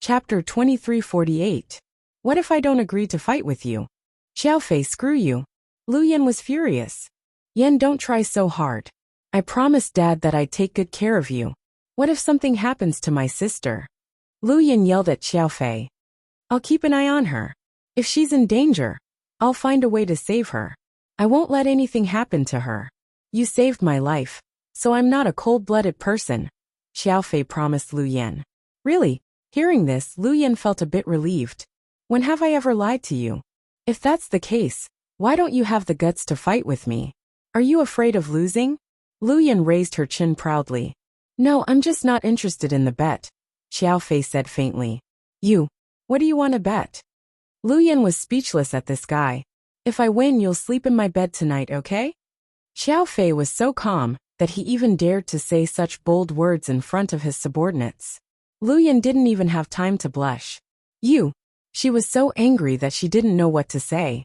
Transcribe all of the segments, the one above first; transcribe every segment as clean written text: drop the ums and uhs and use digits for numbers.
Chapter 2348. What if I don't agree to fight with you? Xiaofei, screw you. Lu Yan was furious. Yan, don't try so hard. I promised Dad that I'd take good care of you. What if something happens to my sister? Lu Yan yelled at Xiaofei. I'll keep an eye on her. If she's in danger, I'll find a way to save her. I won't let anything happen to her. You saved my life, so I'm not a cold-blooded person, Xiaofei promised Lu Yan. Really? Hearing this, Lu Yan felt a bit relieved. When have I ever lied to you? If that's the case, why don't you have the guts to fight with me? Are you afraid of losing? Lu Yan raised her chin proudly. No, I'm just not interested in the bet, Xiaofei said faintly. What do you want to bet? Lu Yan was speechless at this guy. If I win, you'll sleep in my bed tonight, okay? Xiaofei was so calm that he even dared to say such bold words in front of his subordinates. Lu Yan didn't even have time to blush. She was so angry that she didn't know what to say.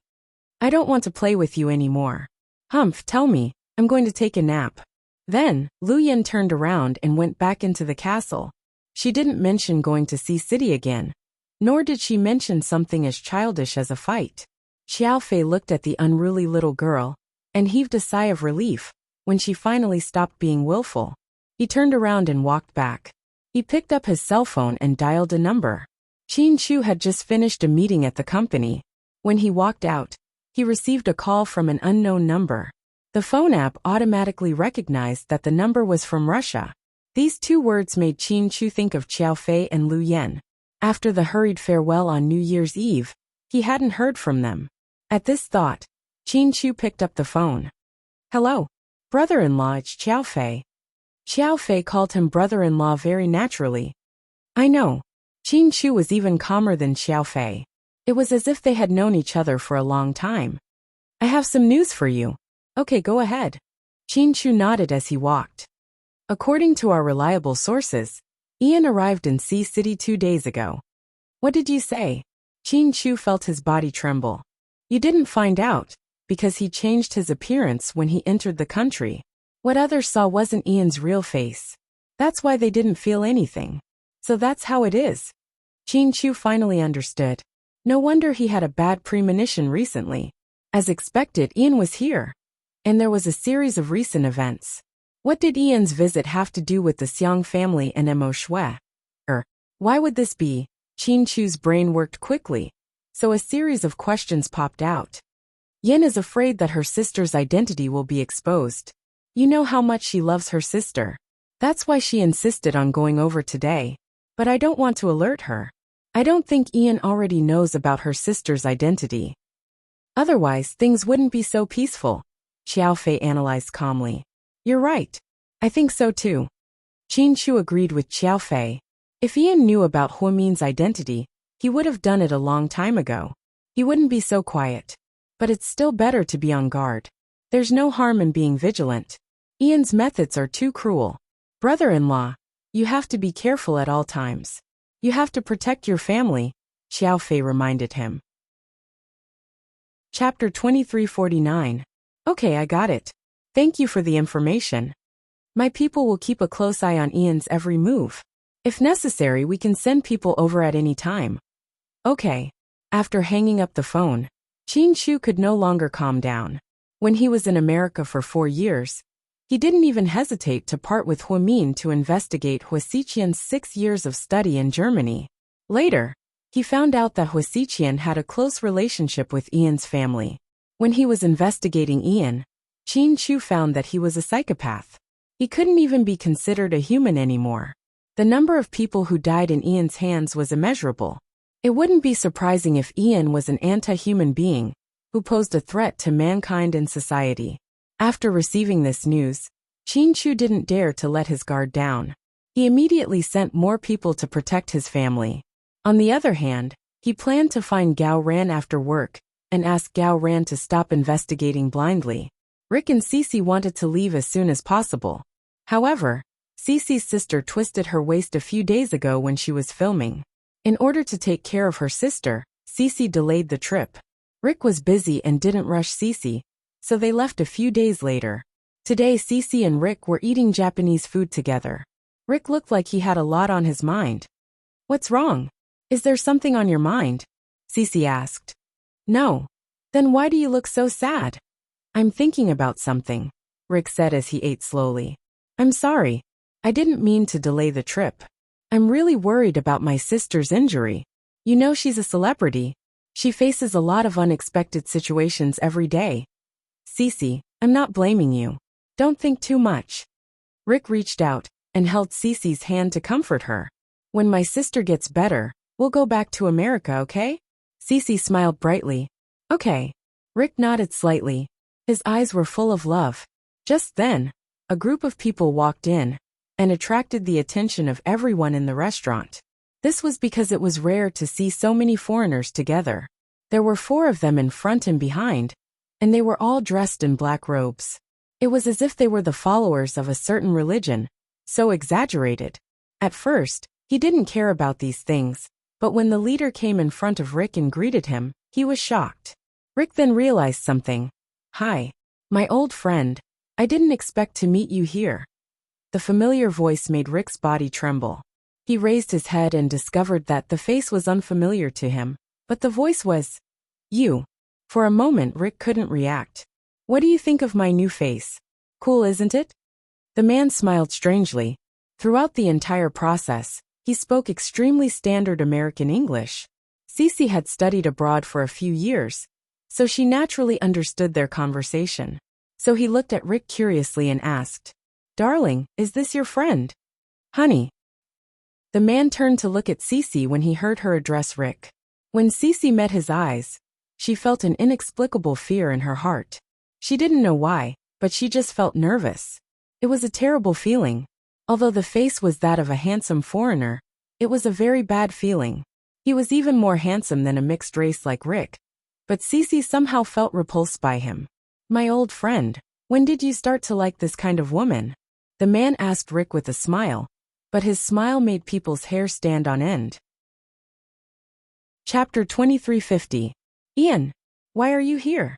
I don't want to play with you anymore. Humph, tell me, I'm going to take a nap. Then, Lu Yan turned around and went back into the castle. She didn't mention going to Sea City again. Nor did she mention something as childish as a fight. Xiaofei looked at the unruly little girl and heaved a sigh of relief when she finally stopped being willful. He turned around and walked back. He picked up his cell phone and dialed a number. Qin Chu had just finished a meeting at the company. When he walked out, he received a call from an unknown number. The phone app automatically recognized that the number was from Russia. These two words made Qin Chu think of Xiaofei and Lu Yan. After the hurried farewell on New Year's Eve, he hadn't heard from them. At this thought, Qin Chu picked up the phone. Hello, brother-in-law, it's Xiaofei. Xiaofei called him brother-in-law very naturally. I know. Qin Chu was even calmer than Xiaofei. It was as if they had known each other for a long time. I have some news for you. Okay, go ahead. Qin Chu nodded as he walked. According to our reliable sources, Ian arrived in Sea City 2 days ago. What did you say? Qin Chu felt his body tremble. You didn't find out, because he changed his appearance when he entered the country. What others saw wasn't Ian's real face. That's why they didn't feel anything. So that's how it is. Qin Chu finally understood. No wonder he had a bad premonition recently. As expected, Ian was here. And there was a series of recent events. What did Ian's visit have to do with the Xiang family and Mo Shui? Why would this be? Qin Chu's brain worked quickly, so a series of questions popped out. Yin is afraid that her sister's identity will be exposed. You know how much she loves her sister. That's why she insisted on going over today. But I don't want to alert her. I don't think Ian already knows about her sister's identity. Otherwise, things wouldn't be so peaceful, Xiaofei analyzed calmly. You're right. I think so too. Qin Chu agreed with Xiaofei. If Ian knew about Huamin's identity, he would have done it a long time ago. He wouldn't be so quiet. But it's still better to be on guard. There's no harm in being vigilant. Ian's methods are too cruel. Brother-in-law, you have to be careful at all times. You have to protect your family, Xiaofei reminded him. Chapter 2349. Okay, I got it. Thank you for the information. My people will keep a close eye on Ian's every move. If necessary, we can send people over at any time. Okay. After hanging up the phone, Qin Chu could no longer calm down. When he was in America for 4 years, he didn't even hesitate to part with Huamin to investigate Huasiqian's 6 years of study in Germany. Later, he found out that Huasiqian had a close relationship with Ian's family. When he was investigating Ian, Qin Chu found that he was a psychopath. He couldn't even be considered a human anymore. The number of people who died in Ian's hands was immeasurable. It wouldn't be surprising if Ian was an anti-human being who posed a threat to mankind and society. After receiving this news, Qin Chu didn't dare to let his guard down. He immediately sent more people to protect his family. On the other hand, he planned to find Gao Ran after work and ask Gao Ran to stop investigating blindly. Rick and Cece wanted to leave as soon as possible. However, Cece's sister twisted her waist a few days ago when she was filming. In order to take care of her sister, Cece delayed the trip. Rick was busy and didn't rush Cece, so they left a few days later. Today Cece and Rick were eating Japanese food together. Rick looked like he had a lot on his mind. What's wrong? Is there something on your mind? Cece asked. No. Then why do you look so sad? I'm thinking about something, Rick said as he ate slowly. I'm sorry. I didn't mean to delay the trip. I'm really worried about my sister's injury. You know she's a celebrity. She faces a lot of unexpected situations every day. Cece, I'm not blaming you. Don't think too much. Rick reached out and held Cece's hand to comfort her. When my sister gets better, we'll go back to America, okay? Cece smiled brightly. Okay. Rick nodded slightly. His eyes were full of love. Just then, a group of people walked in and attracted the attention of everyone in the restaurant. This was because it was rare to see so many foreigners together. There were 4 of them in front and behind, and they were all dressed in black robes. It was as if they were the followers of a certain religion, so exaggerated. At first, he didn't care about these things, but when the leader came in front of Rick and greeted him, he was shocked. Rick then realized something. Hi. My old friend. I didn't expect to meet you here. The familiar voice made Rick's body tremble. He raised his head and discovered that the face was unfamiliar to him, but the voice was, you. For a moment Rick couldn't react. What do you think of my new face? Cool, isn't it? The man smiled strangely. Throughout the entire process, he spoke extremely standard American English. Cece had studied abroad for a few years, so she naturally understood their conversation. So he looked at Rick curiously and asked, Darling, is this your friend? Honey. The man turned to look at Cece when he heard her address Rick. When Cece met his eyes, she felt an inexplicable fear in her heart. She didn't know why, but she just felt nervous. It was a terrible feeling. Although the face was that of a handsome foreigner, it was a very bad feeling. He was even more handsome than a mixed race like Rick. But Cece somehow felt repulsed by him. My old friend, when did you start to like this kind of woman? The man asked Rick with a smile, but his smile made people's hair stand on end. Chapter 2350. Ian, why are you here?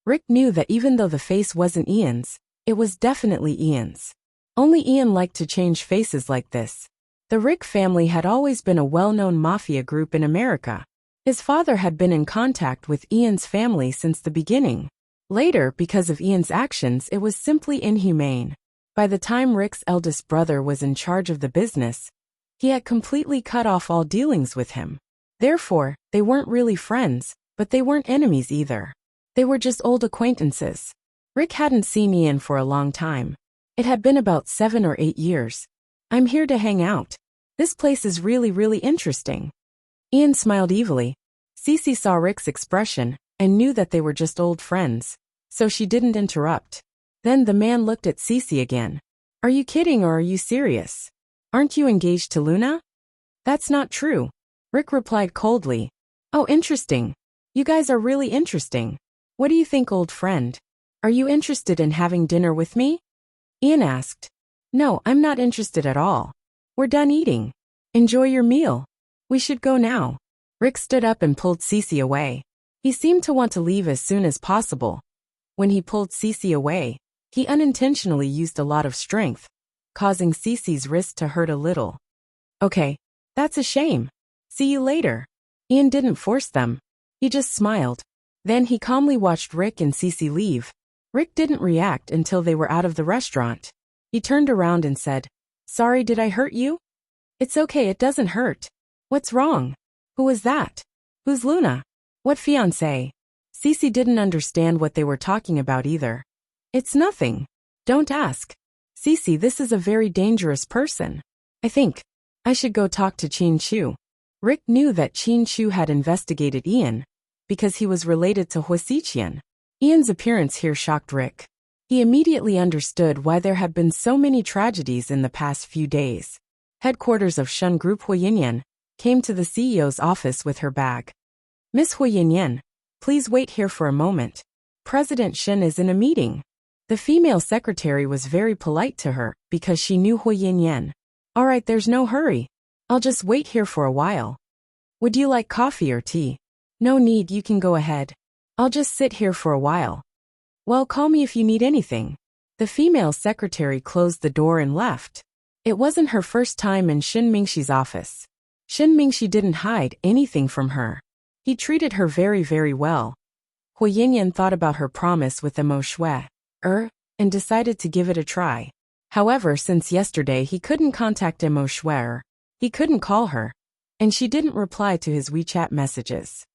Rick knew that even though the face wasn't Ian's, it was definitely Ian's. Only Ian liked to change faces like this. The Rick family had always been a well-known mafia group in America. His father had been in contact with Ian's family since the beginning. Later, because of Ian's actions, it was simply inhumane. By the time Rick's eldest brother was in charge of the business, he had completely cut off all dealings with him. Therefore, they weren't really friends, but they weren't enemies either. They were just old acquaintances. Rick hadn't seen Ian for a long time. It had been about 7 or 8 years. I'm here to hang out. This place is really interesting. Ian smiled evilly. Cece saw Rick's expression and knew that they were just old friends, so she didn't interrupt. Then the man looked at Cece again. Are you kidding or are you serious? Aren't you engaged to Luna? That's not true. Rick replied coldly. Oh, interesting. You guys are really interesting. What do you think, old friend? Are you interested in having dinner with me? Ian asked. No, I'm not interested at all. We're done eating. Enjoy your meal. We should go now. Rick stood up and pulled Cece away. He seemed to want to leave as soon as possible. When he pulled Cece away, he unintentionally used a lot of strength, causing Cece's wrist to hurt a little. Okay, that's a shame. See you later. Ian didn't force them. He just smiled. Then he calmly watched Rick and Cece leave. Rick didn't react until they were out of the restaurant. He turned around and said, Sorry, did I hurt you? It's okay, it doesn't hurt. What's wrong? Who was that? Who's Luna? What fiancé? Cece didn't understand what they were talking about either. It's nothing. Don't ask. Cece, this is a very dangerous person. I think I should go talk to Chin Chu. Rick knew that Chin Chu had investigated Ian because he was related to Huasiqian. Ian's appearance here shocked Rick. He immediately understood why there had been so many tragedies in the past few days. Headquarters of Shun Group Huayinyan came to the CEO's office with her bag. Miss Huayinyan, please wait here for a moment. President Shen is in a meeting. The female secretary was very polite to her because she knew Huayinyan. All right, there's no hurry. I'll just wait here for a while. Would you like coffee or tea? No need, you can go ahead. I'll just sit here for a while. Well, call me if you need anything. The female secretary closed the door and left. It wasn't her first time in Shin Mingxi's office. Shin Mingxi didn't hide anything from her. He treated her very, very well. Hui Yinyan thought about her promise with Emo Shui, and decided to give it a try. However, since yesterday he couldn't contact Emo Shui, he couldn't call her, and she didn't reply to his WeChat messages.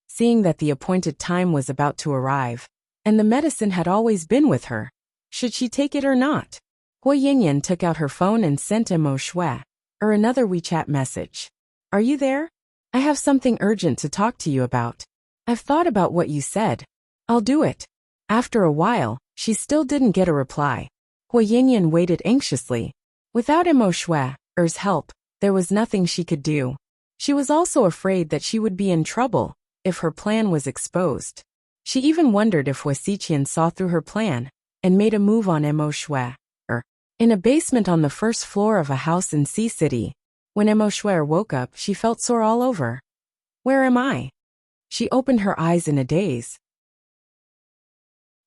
Seeing that the appointed time was about to arrive, and the medicine had always been with her, should she take it or not? Hui Yinyan took out her phone and sent Emo Shui, another WeChat message. Are you there? I have something urgent to talk to you about. I've thought about what you said. I'll do it. After a while, she still didn't get a reply. Hui Yinyan waited anxiously. Without Emo Shui's help, there was nothing she could do. She was also afraid that she would be in trouble if her plan was exposed. She even wondered if Hui Xiqian saw through her plan and made a move on Emo Shui. In a basement on the first floor of a house in Sea City, when Emo Shui woke up, she felt sore all over. Where am I? She opened her eyes in a daze.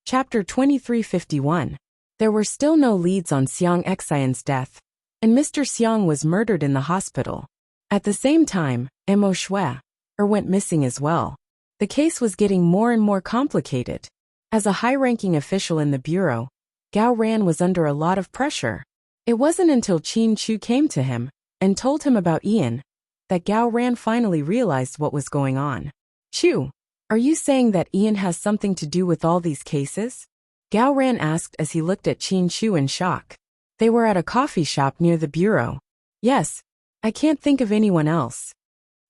Chapter 2351. There were still no leads on Xiang Xian's death, and Mr. Xiang was murdered in the hospital. At the same time, Emo Shui went missing as well. The case was getting more and more complicated. As a high-ranking official in the bureau, Gao Ran was under a lot of pressure. It wasn't until Qin Chu came to him and told him about Ian that Gao Ran finally realized what was going on. Chu, are you saying that Ian has something to do with all these cases? Gao Ran asked as he looked at Qin Chu in shock. They were at a coffee shop near the bureau. Yes, I can't think of anyone else.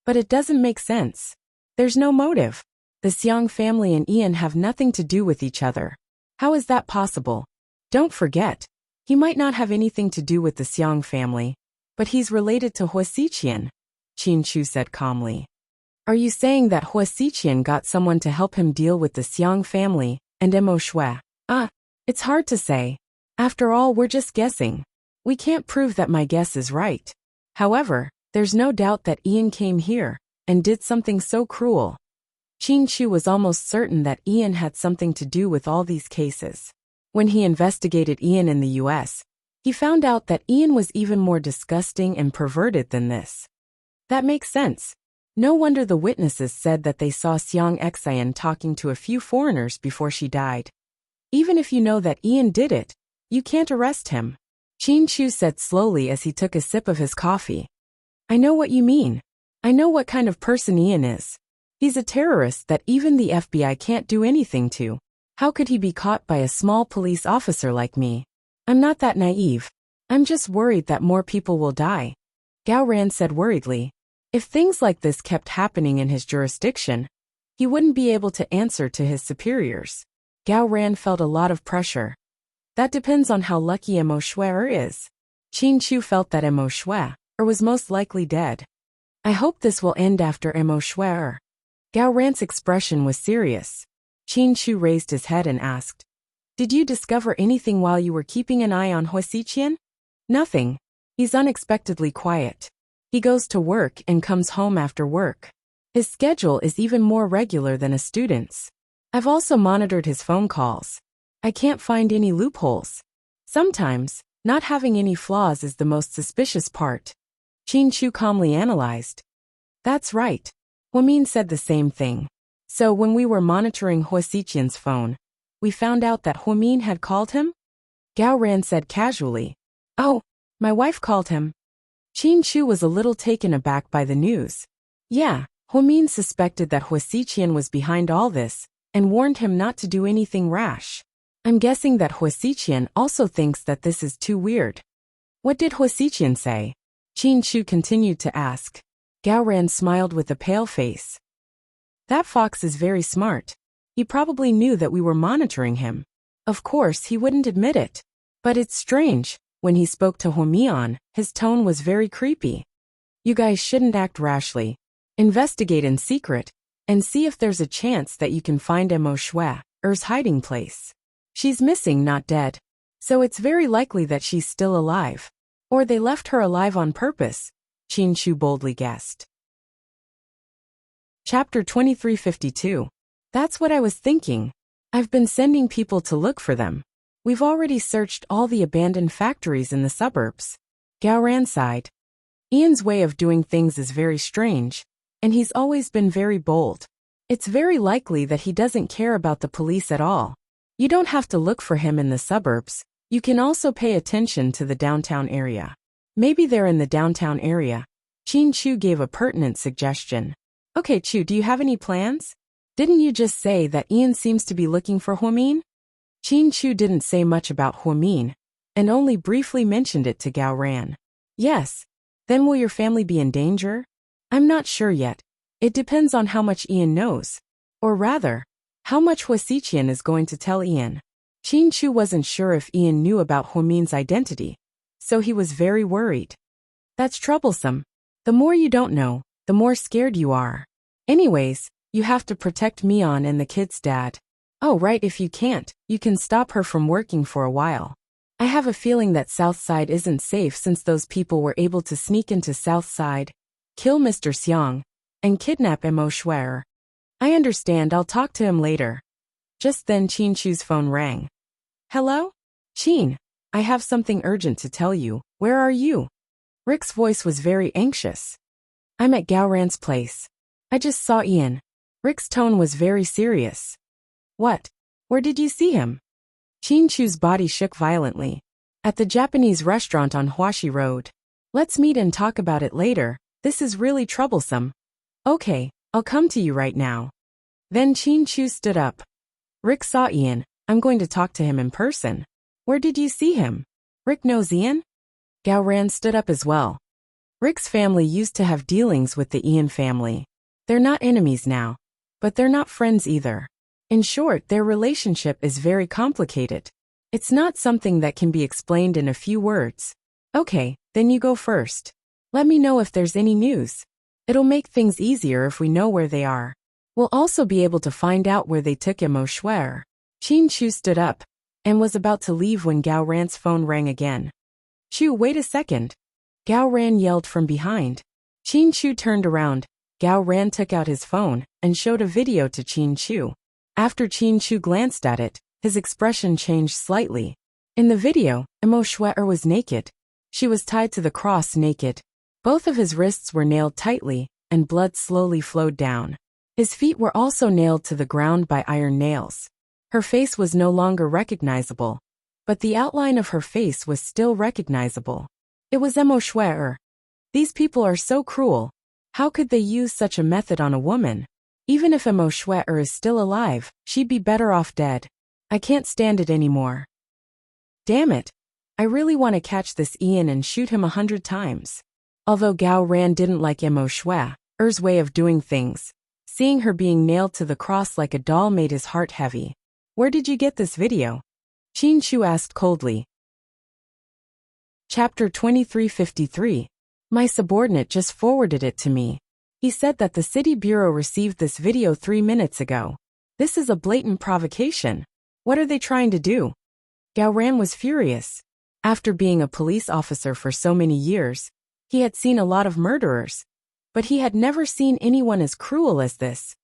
But it doesn't make sense. There's no motive. The Xiang family and Ian have nothing to do with each other. How is that possible? Don't forget, he might not have anything to do with the Xiang family, but he's related to Hui Xiqian, Qin Chu said calmly. Are you saying that Hui Xiqian got someone to help him deal with the Xiang family and Emo Shui? It's hard to say. After all, we're just guessing. We can't prove that my guess is right. However, there's no doubt that Ian came here and did something so cruel. Qin Chu was almost certain that Ian had something to do with all these cases. When he investigated Ian in the US, he found out that Ian was even more disgusting and perverted than this. That makes sense. No wonder the witnesses said that they saw Xiang Xian talking to a few foreigners before she died. Even if you know that Ian did it, you can't arrest him, Qin Chu said slowly as he took a sip of his coffee. I know what you mean. I know what kind of person Ian is. He's a terrorist that even the FBI can't do anything to. How could he be caught by a small police officer like me? I'm not that naive. I'm just worried that more people will die. Gao Ran said worriedly. If things like this kept happening in his jurisdiction, he wouldn't be able to answer to his superiors. Gao Ran felt a lot of pressure. That depends on how lucky Emo Shui is. Qin Chu felt that Emo Shui was most likely dead. I hope this will end after Emo Shui. Gao Ran's expression was serious. Qin Chu raised his head and asked, Did you discover anything while you were keeping an eye on Hui Xiqian? Nothing. He's unexpectedly quiet. He goes to work and comes home after work. His schedule is even more regular than a student's. I've also monitored his phone calls. I can't find any loopholes. Sometimes, not having any flaws is the most suspicious part. Qin Chu calmly analyzed. That's right. Huamin said the same thing. So when we were monitoring Hui Xiqian's phone, we found out that Huamin had called him? Gao Ran said casually. Oh, my wife called him. Qin Chu was a little taken aback by the news. Yeah, Huamin suspected that Hui Xiqian was behind all this and warned him not to do anything rash. I'm guessing that Hui Xiqian also thinks that this is too weird. What did Hui Xiqian say? Qin Chu continued to ask. Gao Ran smiled with a pale face. That fox is very smart. He probably knew that we were monitoring him. Of course, he wouldn't admit it. But it's strange, when he spoke to Huamian, his tone was very creepy. You guys shouldn't act rashly. Investigate in secret, and see if there's a chance that you can find Emo Shui's hiding place. She's missing, not dead. So it's very likely that she's still alive. Or they left her alive on purpose, Qin Chu boldly guessed. Chapter 2352. That's what I was thinking. I've been sending people to look for them. We've already searched all the abandoned factories in the suburbs. Gao Ran sighed. Ian's way of doing things is very strange, and he's always been very bold. It's very likely that he doesn't care about the police at all. You don't have to look for him in the suburbs. You can also pay attention to the downtown area. Maybe they're in the downtown area. Chin Chu gave a pertinent suggestion. Okay, Chu, do you have any plans? Didn't you just say that Ian seems to be looking for Huamin? Chin Chu didn't say much about Huamin, and only briefly mentioned it to Gao Ran. Yes. Then will your family be in danger? I'm not sure yet. It depends on how much Ian knows. Or rather, how much Hua Xiqian is going to tell Ian. Chin Chu wasn't sure if Ian knew about Huamin's identity, so he was very worried. That's troublesome. The more you don't know, the more scared you are. Anyways, you have to protect Mian and the kid's dad. Oh right, if you can't, you can stop her from working for a while. I have a feeling that Southside isn't safe since those people were able to sneak into Southside, kill Mr. Xiang, and kidnap Mo Shuer. I understand, I'll talk to him later. Just then Chin Chu's phone rang. Hello? Chin, I have something urgent to tell you. Where are you? Rick's voice was very anxious. I'm at Gao Ran's place. I just saw Ian. Rick's tone was very serious. What? Where did you see him? Chin Chu's body shook violently. At the Japanese restaurant on Huaxi Road. Let's meet and talk about it later. This is really troublesome. Okay, I'll come to you right now. Then Chin Chu stood up. Rick saw Ian. I'm going to talk to him in person. Where did you see him? Rick knows Ian? Gao Ran stood up as well. Rick's family used to have dealings with the Ian family. They're not enemies now, but they're not friends either. In short, their relationship is very complicated. It's not something that can be explained in a few words. Okay, then you go first. Let me know if there's any news. It'll make things easier if we know where they are. We'll also be able to find out where they took Mo Shuer. Chin Chu stood up and was about to leave when Gao Ran's phone rang again. Chu, wait a second. Gao Ran yelled from behind. Chin Chu turned around. Gao Ran took out his phone and showed a video to Chin Chu. After Chin Chu glanced at it, his expression changed slightly. In the video, Mo Shuer was naked. She was tied to the cross naked. Both of his wrists were nailed tightly, and blood slowly flowed down. His feet were also nailed to the ground by iron nails. Her face was no longer recognizable, but the outline of her face was still recognizable. It was Mo Shuer. These people are so cruel. How could they use such a method on a woman? Even if Mo Shuer is still alive, she'd be better off dead. I can't stand it anymore. Damn it. I really want to catch this Ian and shoot him 100 times. Although Gao Ran didn't like Mo Shuer's way of doing things, seeing her being nailed to the cross like a doll made his heart heavy. Where did you get this video? Chin Chu asked coldly. Chapter 2353. My subordinate just forwarded it to me. He said that the city bureau received this video 3 minutes ago. This is a blatant provocation. What are they trying to do? Gao Ran was furious. After being a police officer for so many years, he had seen a lot of murderers, but he had never seen anyone as cruel as this.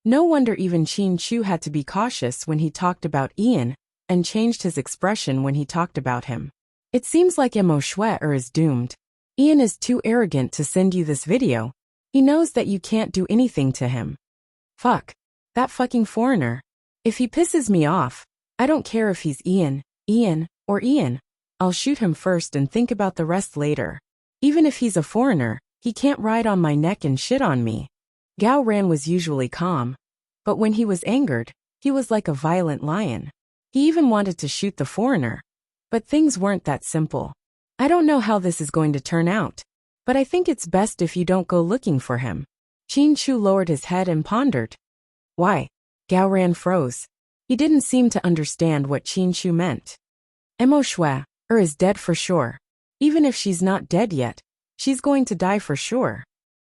No wonder even Chin Chu had to be cautious when he talked about Ian, and changed his expression when he talked about him. It seems like Mo Shuer is doomed. Ian is too arrogant to send you this video. He knows that you can't do anything to him. Fuck. That fucking foreigner. If he pisses me off, I don't care if he's Ian, or Ian. I'll shoot him first and think about the rest later. Even if he's a foreigner, he can't ride on my neck and shit on me. Gao Ran was usually calm, but when he was angered, he was like a violent lion. He even wanted to shoot the foreigner. But things weren't that simple. I don't know how this is going to turn out, but I think it's best if you don't go looking for him. Chin Chu lowered his head and pondered. Why? Gao Ran froze. He didn't seem to understand what Chin Chu meant. Mo Shuer is dead for sure. Even if she's not dead yet, she's going to die for sure.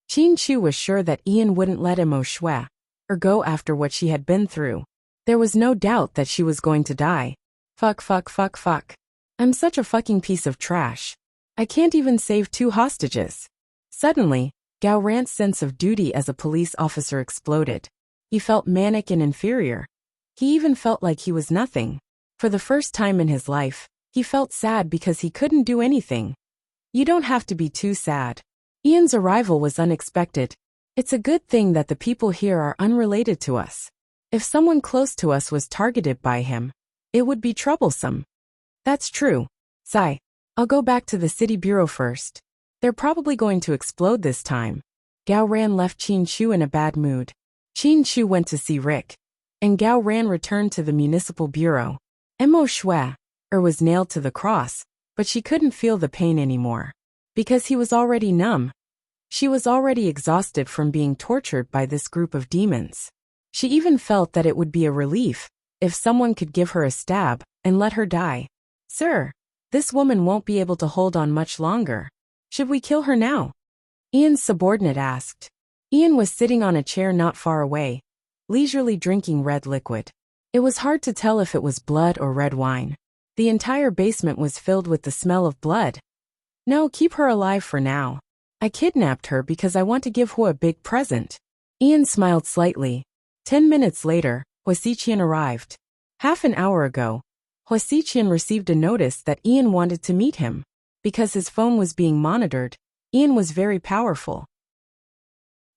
Chin Chu was sure that Ian wouldn't let Mo Shuer go after what she had been through. There was no doubt that she was going to die. Fuck. I'm such a fucking piece of trash. I can't even save 2 hostages. Suddenly, Gao Ran's sense of duty as a police officer exploded. He felt manic and inferior. He even felt like he was nothing. For the first time in his life, he felt sad because he couldn't do anything. You don't have to be too sad. Ian's arrival was unexpected. It's a good thing that the people here are unrelated to us. If someone close to us was targeted by him, it would be troublesome. That's true. Sigh. I'll go back to the city bureau first. They're probably going to explode this time. Gao Ran left Qin Chu in a bad mood. Qin Chu went to see Rick, and Gao Ran returned to the municipal bureau. Mo Shui was nailed to the cross, but she couldn't feel the pain anymore. Because he was already numb. She was already exhausted from being tortured by this group of demons. She even felt that it would be a relief if someone could give her a stab and let her die. Sir, this woman won't be able to hold on much longer. Should we kill her now? Ian's subordinate asked. Ian was sitting on a chair not far away, leisurely drinking red liquid. It was hard to tell if it was blood or red wine. The entire basement was filled with the smell of blood. No, keep her alive for now. I kidnapped her because I want to give Hua a big present. Ian smiled slightly. 10 minutes later, Huasiqian arrived. Half an hour ago, Huasiqian received a notice that Ian wanted to meet him. Because his phone was being monitored, Ian was very powerful.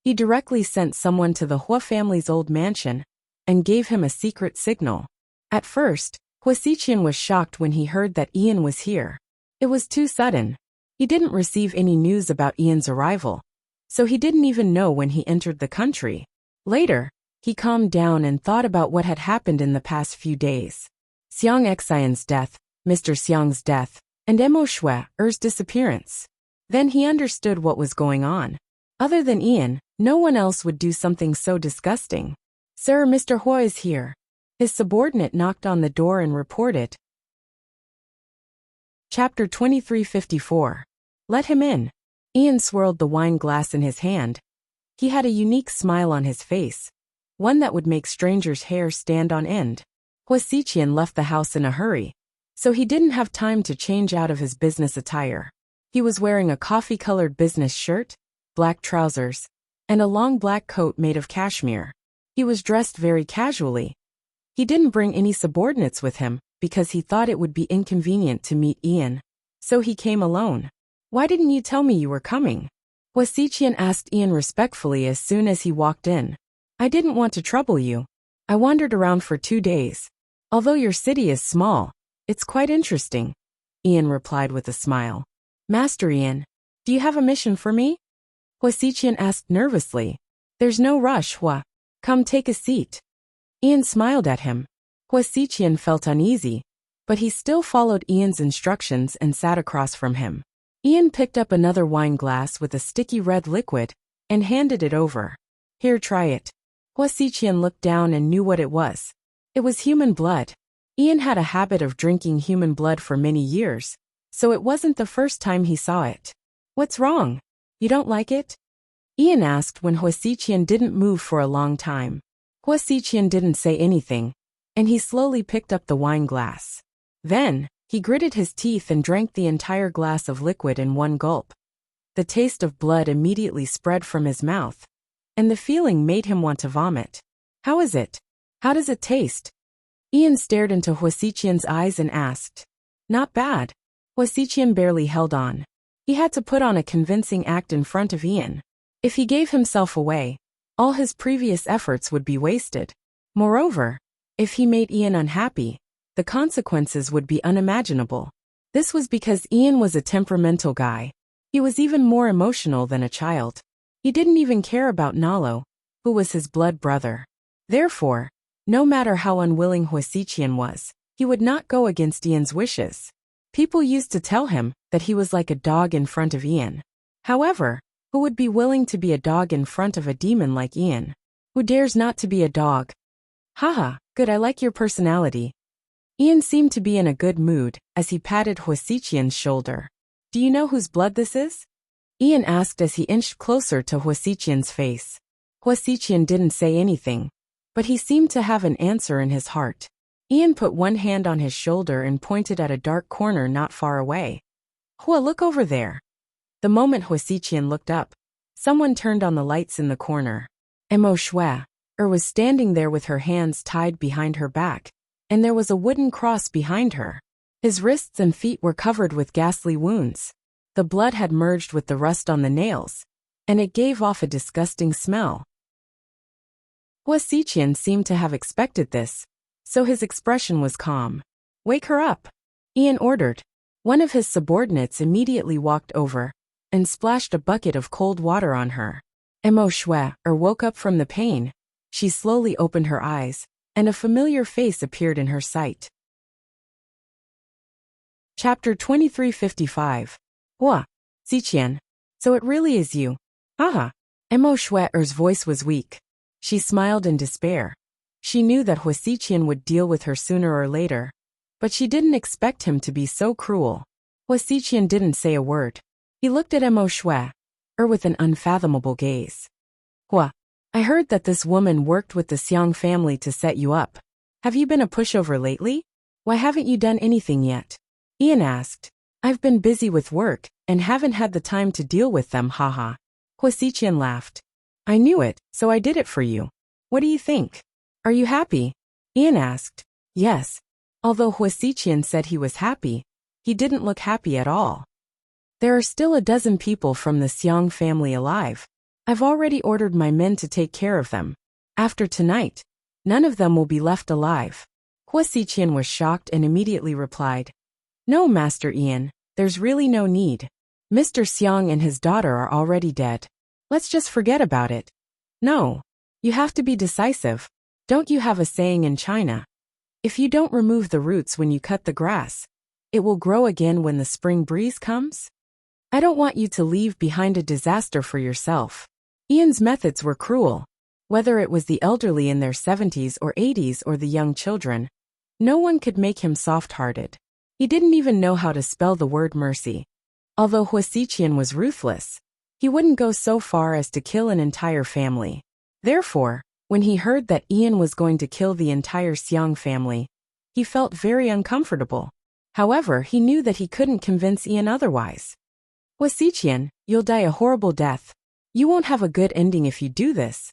He directly sent someone to the Hua family's old mansion and gave him a secret signal. At first, Huasiqian was shocked when he heard that Ian was here. It was too sudden. He didn't receive any news about Ian's arrival, so he didn't even know when he entered the country. Later, he calmed down and thought about what had happened in the past few days. Xiang Xian's death, Mr. Xiang's death, and Mo Shui's disappearance. Then he understood what was going on. Other than Ian, no one else would do something so disgusting. Sir, Mr. Hua is here. His subordinate knocked on the door and reported. Chapter 2354. Let him in. Ian swirled the wine glass in his hand. He had a unique smile on his face, one that would make strangers' hair stand on end. Huasiqian left the house in a hurry, so he didn't have time to change out of his business attire. He was wearing a coffee-colored business shirt, black trousers, and a long black coat made of cashmere. He was dressed very casually. He didn't bring any subordinates with him because he thought it would be inconvenient to meet Ian, so he came alone. Why didn't you tell me you were coming? Huasiqian asked Ian respectfully as soon as he walked in. I didn't want to trouble you. I wandered around for 2 days. Although your city is small, it's quite interesting, Ian replied with a smile. Master Ian, do you have a mission for me? Huasiqian asked nervously. There's no rush, Hua. Come take a seat. Ian smiled at him. Huasiqian felt uneasy, but he still followed Ian's instructions and sat across from him. Ian picked up another wine glass with a sticky red liquid and handed it over. Here, try it. Huasiqian looked down and knew what it was. It was human blood. Ian had a habit of drinking human blood for many years, so it wasn't the first time he saw it. What's wrong? You don't like it? Ian asked when Huasiqian didn't move for a long time. Huasiqian didn't say anything, and he slowly picked up the wine glass. Then, he gritted his teeth and drank the entire glass of liquid in one gulp. The taste of blood immediately spread from his mouth, and the feeling made him want to vomit. How is it? How does it taste? Ian stared into Huasiqian's eyes and asked. Not bad. Huasiqian barely held on. He had to put on a convincing act in front of Ian. If he gave himself away, all his previous efforts would be wasted. Moreover, if he made Ian unhappy, the consequences would be unimaginable. This was because Ian was a temperamental guy. He was even more emotional than a child. He didn't even care about Nalo, who was his blood brother. Therefore, no matter how unwilling Huasiqian was, he would not go against Ian's wishes. People used to tell him that he was like a dog in front of Ian. However, who would be willing to be a dog in front of a demon like Ian? Who dares not to be a dog? Haha, good, I like your personality. Ian seemed to be in a good mood as he patted Huasiqian's shoulder. Do you know whose blood this is? Ian asked as he inched closer to Huasiqian's face. Huasiqian didn't say anything, but he seemed to have an answer in his heart. Ian put one hand on his shoulder and pointed at a dark corner not far away. Hua, look over there. The moment Huasiqian looked up, someone turned on the lights in the corner. Mo Shui was standing there with her hands tied behind her back, and there was a wooden cross behind her. His wrists and feet were covered with ghastly wounds. The blood had merged with the rust on the nails, and it gave off a disgusting smell. Hua Xiqian seemed to have expected this, so his expression was calm. "Wake her up," Ian ordered. One of his subordinates immediately walked over and splashed a bucket of cold water on her. Emo Shui woke up from the pain. She slowly opened her eyes, and a familiar face appeared in her sight. Chapter 2355. Hua Xiqian. So it really is you. Haha. Emo Shui's voice was weak. She smiled in despair. She knew that Hua Xiqian would deal with her sooner or later, but she didn't expect him to be so cruel. Hua Xiqian didn't say a word. He looked at Emo Shui with an unfathomable gaze. Hua, I heard that this woman worked with the Xiang family to set you up. Have you been a pushover lately? Why haven't you done anything yet? Ian asked. I've been busy with work and haven't had the time to deal with them, haha. Hua Xiqian laughed. I knew it, so I did it for you. What do you think? Are you happy? Ian asked. Yes. Although Hua Xiqian said he was happy, he didn't look happy at all. There are still a dozen people from the Xiang family alive. I've already ordered my men to take care of them. After tonight, none of them will be left alive. Hua Xiqian was shocked and immediately replied, No, Master Ian, there's really no need. Mr. Xiang and his daughter are already dead. Let's just forget about it. No. You have to be decisive. Don't you have a saying in China? If you don't remove the roots when you cut the grass, it will grow again when the spring breeze comes? I don't want you to leave behind a disaster for yourself. Ian's methods were cruel. Whether it was the elderly in their 70s or 80s or the young children, no one could make him soft-hearted. He didn't even know how to spell the word mercy. Although Hua Xiqian was ruthless, he wouldn't go so far as to kill an entire family. Therefore, when he heard that Ian was going to kill the entire Xiang family, he felt very uncomfortable. However, he knew that he couldn't convince Ian otherwise. Hua Xiqian, you'll die a horrible death. You won't have a good ending if you do this.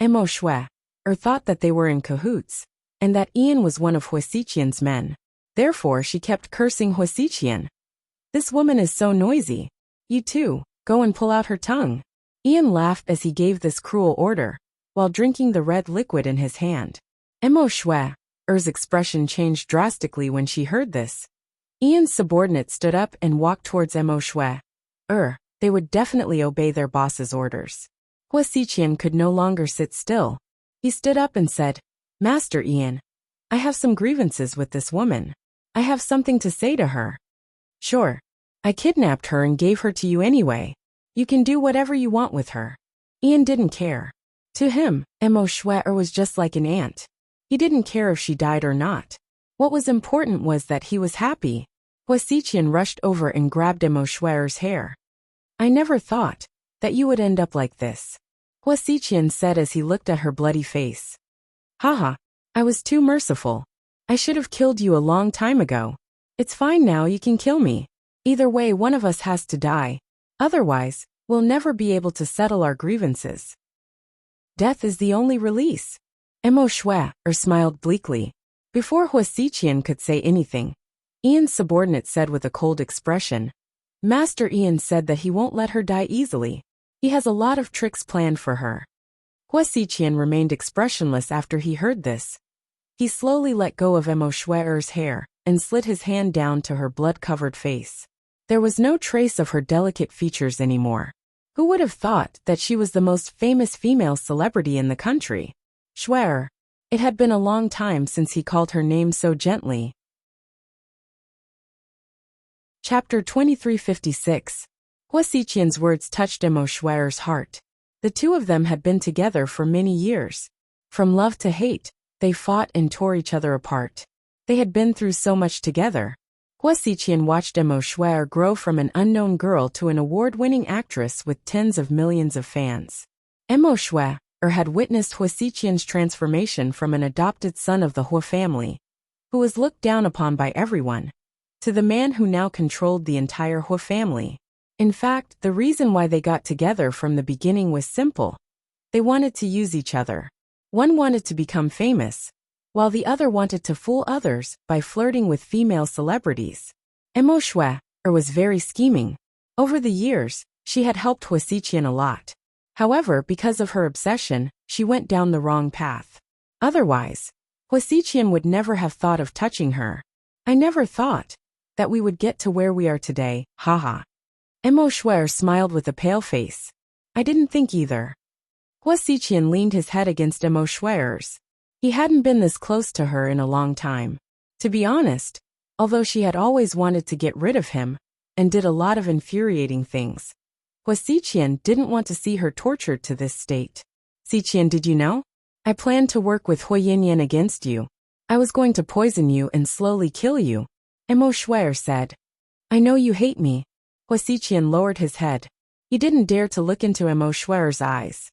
Emo Shui thought that they were in cahoots, and that Ian was one of Hua Xiqian's men. Therefore, she kept cursing Hua Xiqian. This woman is so noisy. You too, go and pull out her tongue. Ian laughed as he gave this cruel order, while drinking the red liquid in his hand. Emo Shui's expression changed drastically when she heard this. Ian's subordinate stood up and walked towards Emo Shui. They would definitely obey their boss's orders. Hua Xiqian could no longer sit still. He stood up and said, Master Ian, I have some grievances with this woman. I have something to say to her. Sure. I kidnapped her and gave her to you anyway. You can do whatever you want with her. Ian didn't care. To him, Emo Shui was just like an ant. He didn't care if she died or not. What was important was that he was happy. Hua Xiqian rushed over and grabbed Emo Shui's hair. I never thought that you would end up like this, Hua Xiqian said as he looked at her bloody face. Haha, I was too merciful. I should have killed you a long time ago. It's fine now, you can kill me. Either way, one of us has to die. Otherwise, we'll never be able to settle our grievances. Death is the only release. Emo Shui smiled bleakly. Before Hua Xiqian could say anything, Ian's subordinate said with a cold expression, Master Ian said that he won't let her die easily. He has a lot of tricks planned for her. Hua Xiqian remained expressionless after he heard this. He slowly let go of Emo Shui's hair and slid his hand down to her blood-covered face. There was no trace of her delicate features anymore. Who would have thought that she was the most famous female celebrity in the country? Shui. It had been a long time since he called her name so gently. Chapter 2356. Hua Xiqian's words touched Emo Shui's heart. The two of them had been together for many years. From love to hate, they fought and tore each other apart. They had been through so much together. Hua Xiqian watched Emo Shui grow from an unknown girl to an award-winning actress with tens of millions of fans. Emo Shui had witnessed Hua Xiqian's transformation from an adopted son of the Hua family, who was looked down upon by everyone, to the man who now controlled the entire Hua family. In fact, the reason why they got together from the beginning was simple. They wanted to use each other. One wanted to become famous, while the other wanted to fool others by flirting with female celebrities. Emo Shui was very scheming. Over the years, she had helped Huasiqian a lot. However, because of her obsession, she went down the wrong path. Otherwise, Huasiqian would never have thought of touching her. I never thought that we would get to where we are today, haha. Emo Shuer smiled with a pale face. I didn't think either. Huasiqian leaned his head against Emo Shuer's. He hadn't been this close to her in a long time. To be honest, although she had always wanted to get rid of him, and did a lot of infuriating things, Huasiqian didn't want to see her tortured to this state. Xiqian, did you know? I planned to work with Huayinyan against you. I was going to poison you and slowly kill you. Emo Shuer said. I know you hate me. Huasiqian lowered his head. He didn't dare to look into Emo Shuer's eyes.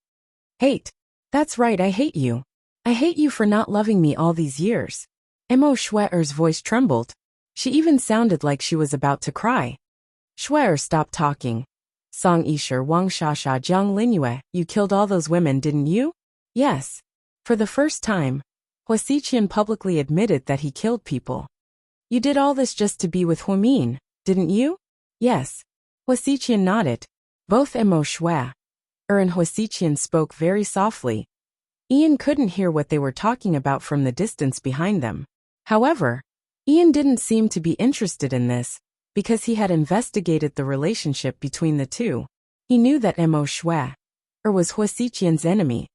Hate. That's right, I hate you. I hate you for not loving me all these years. Emo Shuer's voice trembled. She even sounded like she was about to cry. Shuer stopped talking. Song Yisher Wang Shasha Jiang Linyue, you killed all those women, didn't you? Yes. For the first time, Huasiqian publicly admitted that he killed people. You did all this just to be with Huamin, didn't you? Yes. Huasiqian nodded. Both Emo Shuer and Huasiqian spoke very softly. Ian couldn't hear what they were talking about from the distance behind them. However, Ian didn't seem to be interested in this, because he had investigated the relationship between the two. He knew that Emo Shuer was Huasiqian's enemy,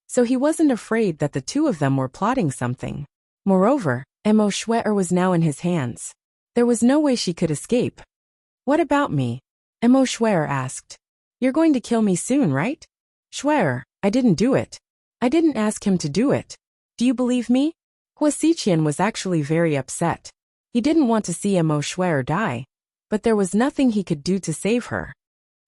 so he wasn't afraid that the two of them were plotting something. Moreover, Emo Shuer was now in his hands. There was no way she could escape. What about me? Emo Shuer asked. You're going to kill me soon, right? Shuer, I didn't do it. I didn't ask him to do it. Do you believe me? Huasiqian was actually very upset. He didn't want to see Emo Shuer die, but there was nothing he could do to save her.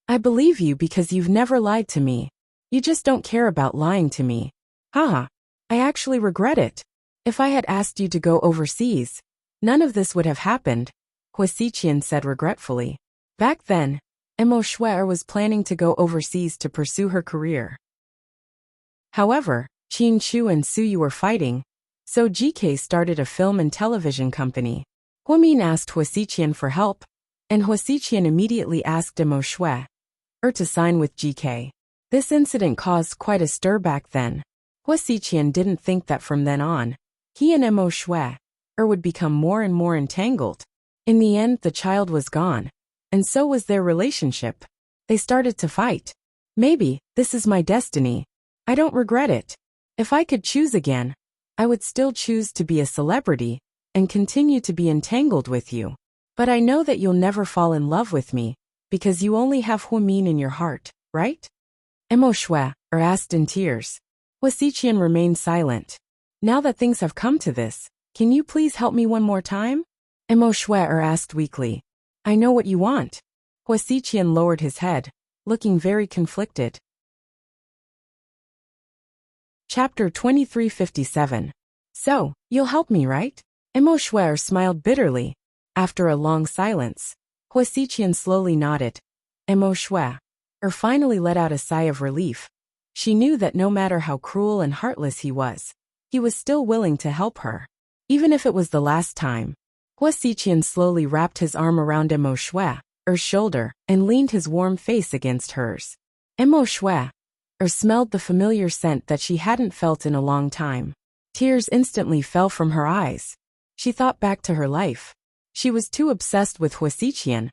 I believe you because you've never lied to me. You just don't care about lying to me. Haha. I actually regret it. If I had asked you to go overseas, none of this would have happened, Huasiqian said regretfully. Back then, Emo Shuer was planning to go overseas to pursue her career. However, Qin Chu and Su Yu were fighting, so GK started a film and television company. Huamin asked Huasiqian for help, and Huasiqian immediately asked Emo Shuer to sign with GK. This incident caused quite a stir back then. Huasiqian didn't think that from then on, he and Emo Shuer would become more and more entangled. In the end, the child was gone, and so was their relationship. They started to fight. Maybe this is my destiny. I don't regret it. If I could choose again, I would still choose to be a celebrity and continue to be entangled with you. But I know that you'll never fall in love with me, because you only have Huamin in your heart, right? Emo Shuer asked in tears. Huasiqian remained silent. Now that things have come to this, can you please help me one more time? Emo Shuer asked weakly. I know what you want. Huasiqian lowered his head, looking very conflicted. Chapter 2357. So, you'll help me, right? Emo Shuer smiled bitterly. After a long silence, Huasiqian slowly nodded. Emo Shuer finally let out a sigh of relief. She knew that no matter how cruel and heartless he was still willing to help her. Even if it was the last time. Huasiqian slowly wrapped his arm around Emo Shuer's shoulder and leaned his warm face against hers. Emo Shuer smelled the familiar scent that she hadn't felt in a long time. Tears instantly fell from her eyes. She thought back to her life. She was too obsessed with Huasiqian,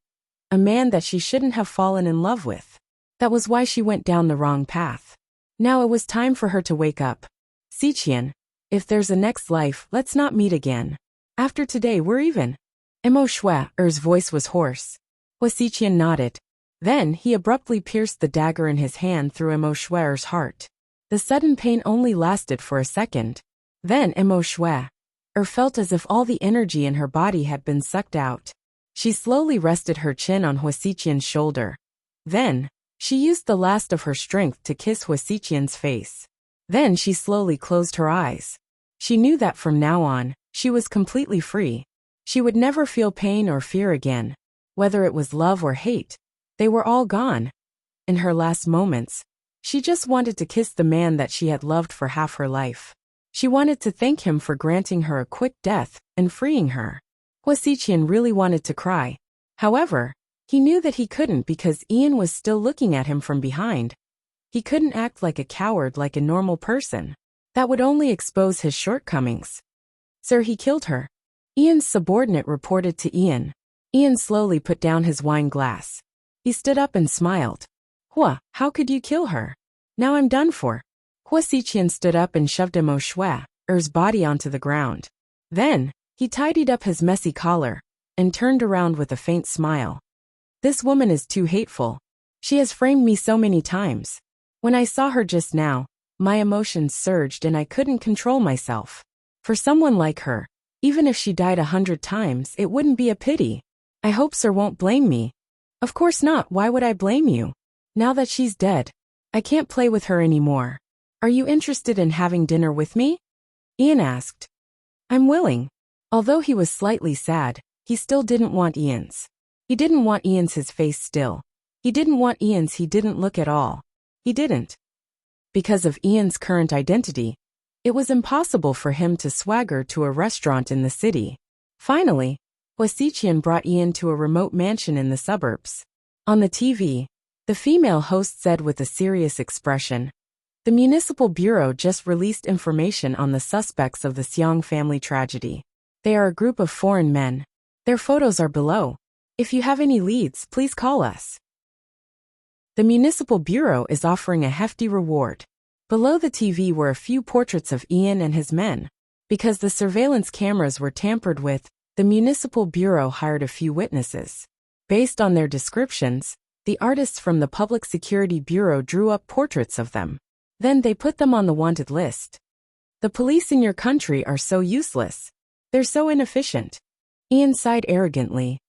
a man that she shouldn't have fallen in love with. That was why she went down the wrong path. Now it was time for her to wake up. Xiqian, if there's a next life, let's not meet again. After today, we're even. Emo Shuer's voice was hoarse. Huasiqian nodded. Then he abruptly pierced the dagger in his hand through Emo Shuer's heart. The sudden pain only lasted for a second. Then Emo Shuer felt as if all the energy in her body had been sucked out. She slowly rested her chin on Huasiqian's shoulder. Then, she used the last of her strength to kiss Huasiqian's face. Then she slowly closed her eyes. She knew that from now on, she was completely free. She would never feel pain or fear again. Whether it was love or hate, they were all gone. In her last moments, she just wanted to kiss the man that she had loved for half her life. She wanted to thank him for granting her a quick death and freeing her. Huasiqian really wanted to cry. However, He knew that he couldn't because Ian was still looking at him from behind. He couldn't act like a coward like a normal person. That would only expose his shortcomings. Sir, he killed her. Ian's subordinate reported to Ian. Ian slowly put down his wine glass. He stood up and smiled. Hua, how could you kill her? Now I'm done for. Hua Xiqian stood up and shoved Mo Shui's body onto the ground. Then, he tidied up his messy collar and turned around with a faint smile. This woman is too hateful. She has framed me so many times. When I saw her just now, my emotions surged and I couldn't control myself. For someone like her, even if she died 100 times, it wouldn't be a pity. I hope Sir won't blame me. Of course not, why would I blame you? Now that she's dead, I can't play with her anymore. Are you interested in having dinner with me? Ian asked. I'm willing. Although he was slightly sad, he still didn't want Ian's. He didn't want Ian's his face still. He didn't want Ian's he didn't look at all. He didn't. Because of Ian's current identity, it was impossible for him to swagger to a restaurant in the city. Finally, Hua Xiqian brought Ian to a remote mansion in the suburbs. On the TV, the female host said with a serious expression, the Municipal Bureau just released information on the suspects of the Xiang family tragedy. They are a group of foreign men. Their photos are below. If you have any leads, please call us. The Municipal Bureau is offering a hefty reward. Below the TV were a few portraits of Ian and his men. Because the surveillance cameras were tampered with, the Municipal Bureau hired a few witnesses. Based on their descriptions, the artists from the Public Security Bureau drew up portraits of them. Then they put them on the wanted list. The police in your country are so useless. They're so inefficient. Ian sighed arrogantly.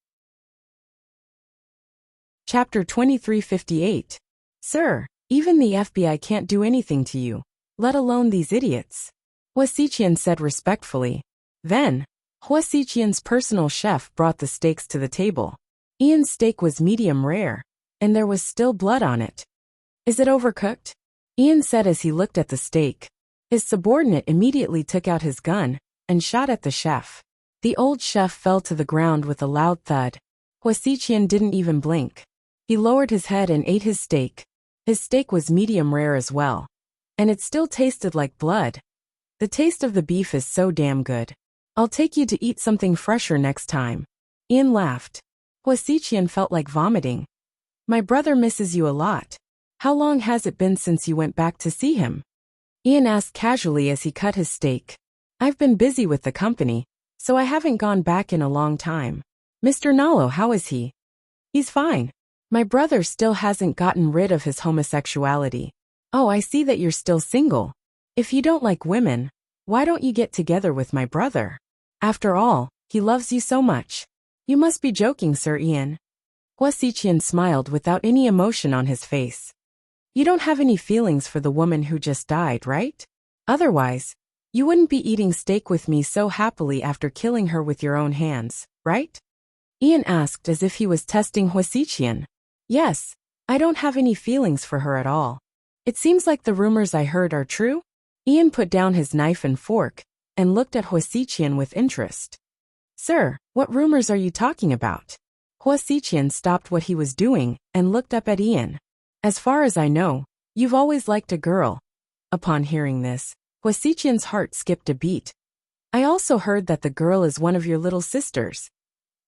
Chapter 2358. Sir, even the FBI can't do anything to you, let alone these idiots. Hua Xiqian said respectfully. Then, Hua Xiqian's personal chef brought the steaks to the table. Ian's steak was medium rare, and there was still blood on it. Is it overcooked? Ian said as he looked at the steak. His subordinate immediately took out his gun and shot at the chef. The old chef fell to the ground with a loud thud. Hua Xiqian didn't even blink. He lowered his head and ate his steak. His steak was medium rare as well. And it still tasted like blood. The taste of the beef is so damn good. I'll take you to eat something fresher next time. Ian laughed. Hua Xiqian felt like vomiting. My brother misses you a lot. How long has it been since you went back to see him? Ian asked casually as he cut his steak. I've been busy with the company, so I haven't gone back in a long time. Mr. Nalo, how is he? He's fine. My brother still hasn't gotten rid of his homosexuality. Oh, I see that you're still single. If you don't like women, why don't you get together with my brother? After all, he loves you so much. You must be joking, Sir Ian. Hua Xiqian smiled without any emotion on his face. You don't have any feelings for the woman who just died, right? Otherwise, you wouldn't be eating steak with me so happily after killing her with your own hands, right? Ian asked as if he was testing Hua Xiqian. Yes, I don't have any feelings for her at all. It seems like the rumors I heard are true. Ian put down his knife and fork and looked at Hua Xiqian with interest. Sir, what rumors are you talking about? Hua Xiqian stopped what he was doing and looked up at Ian. As far as I know, you've always liked a girl. Upon hearing this, Hua Xiqian's heart skipped a beat. I also heard that the girl is one of your little sisters.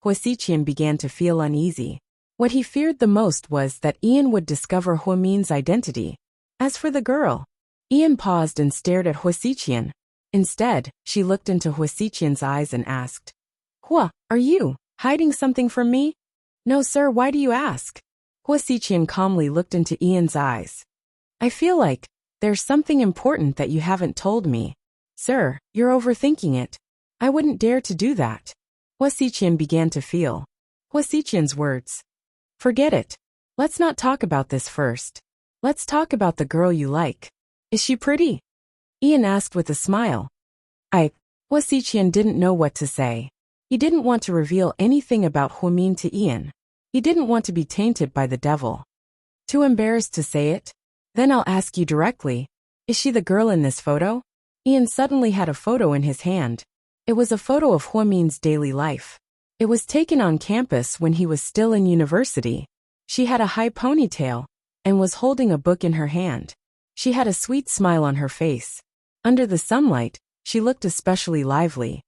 Hua Xiqian began to feel uneasy. What he feared the most was that Ian would discover Hua Min's identity. As for the girl, Ian paused and stared at Hua Xiqian. Instead, she looked into Hua Xiqian's eyes and asked, Hua, are you hiding something from me? No, sir, why do you ask? Hua Xiqian calmly looked into Ian's eyes. I feel like there's something important that you haven't told me. Sir, you're overthinking it. I wouldn't dare to do that. Hua Xiqian began to feel Hua Xiqian's words. Forget it. Let's not talk about this first. Let's talk about the girl you like. Is she pretty? Ian asked with a smile. Hua Xiqian didn't know what to say. He didn't want to reveal anything about Hua Min to Ian. He didn't want to be tainted by the devil. Too embarrassed to say it? Then I'll ask you directly. Is she the girl in this photo? Ian suddenly had a photo in his hand. It was a photo of Hua Min's daily life. It was taken on campus when he was still in university. She had a high ponytail and was holding a book in her hand. She had a sweet smile on her face. Under the sunlight, she looked especially lively.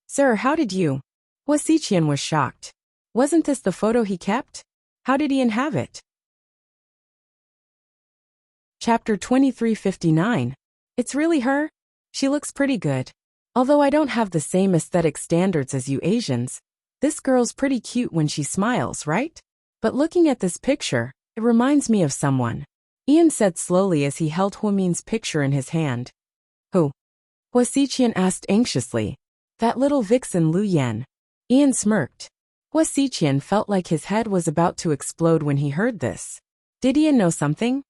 Sir, how did you? Hua Xiqian was shocked. Wasn't this the photo he kept? How did Ian have it? Chapter 2359. It's really her? She looks pretty good. Although I don't have the same aesthetic standards as you Asians, this girl's pretty cute when she smiles, right? But looking at this picture, it reminds me of someone. Ian said slowly as he held Huamin's picture in his hand. Who? Hua Xiqian asked anxiously. That little vixen Lu Yan. Ian smirked. Hua Xiqian felt like his head was about to explode when he heard this. Did Ian know something?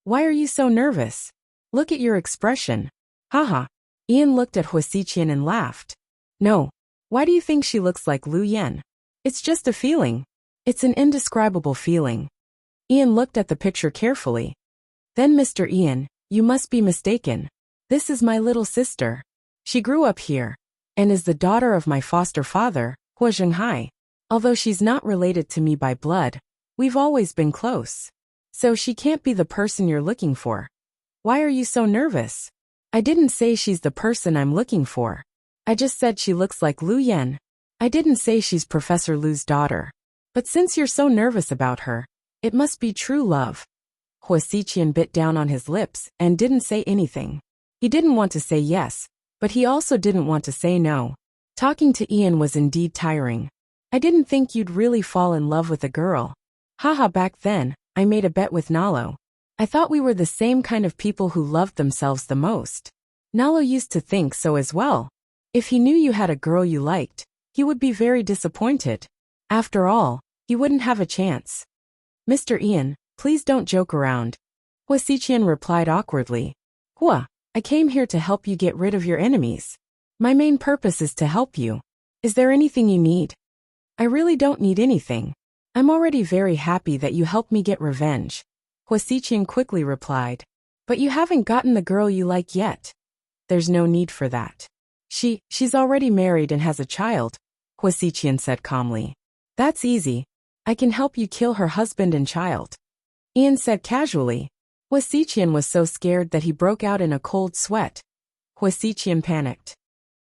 Why are you so nervous? Look at your expression. Haha. Ian looked at Hua Xiqian and laughed. No. Why do you think she looks like Lu Yan? It's just a feeling. It's an indescribable feeling. Ian looked at the picture carefully. Then Mr. Ian, you must be mistaken. This is my little sister. She grew up here and is the daughter of my foster father, Hua Zhenghai. Although she's not related to me by blood, we've always been close. So she can't be the person you're looking for. Why are you so nervous? I didn't say she's the person I'm looking for. I just said she looks like Lu Yan. I didn't say she's Professor Lu's daughter. But since you're so nervous about her, it must be true love. Hua Xiqian bit down on his lips and didn't say anything. He didn't want to say yes, but he also didn't want to say no. Talking to Ian was indeed tiring. I didn't think you'd really fall in love with a girl. Haha, back then, I made a bet with Nalo. I thought we were the same kind of people who loved themselves the most. Nalo used to think so as well. If he knew you had a girl you liked, he would be very disappointed. After all, he wouldn't have a chance. Mr. Ian, please don't joke around. Hua Xiqian replied awkwardly. Hua, I came here to help you get rid of your enemies. My main purpose is to help you. Is there anything you need? I really don't need anything. I'm already very happy that you helped me get revenge. Hua Xiqian quickly replied. But you haven't gotten the girl you like yet. There's no need for that. She's already married and has a child, Hua Xiqian said calmly. That's easy. I can help you kill her husband and child. Ian said casually. Hua Xiqian was so scared that he broke out in a cold sweat. Hua Xiqian panicked.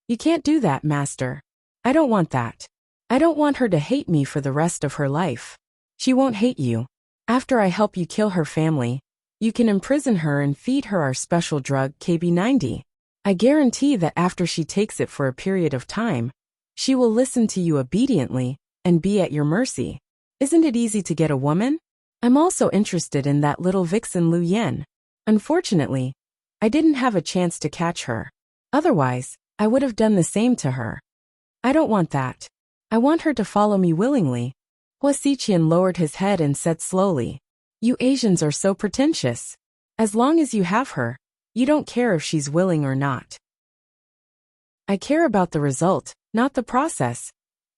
You can't do that, master. I don't want that. I don't want her to hate me for the rest of her life. She won't hate you. After I help you kill her family, you can imprison her and feed her our special drug KB90. I guarantee that after she takes it for a period of time, she will listen to you obediently and be at your mercy. Isn't it easy to get a woman? I'm also interested in that little vixen Lu Yan. Unfortunately, I didn't have a chance to catch her. Otherwise, I would have done the same to her. I don't want that. I want her to follow me willingly. Hua Xiqian lowered his head and said slowly. You Asians are so pretentious. As long as you have her, you don't care if she's willing or not. I care about the result, not the process.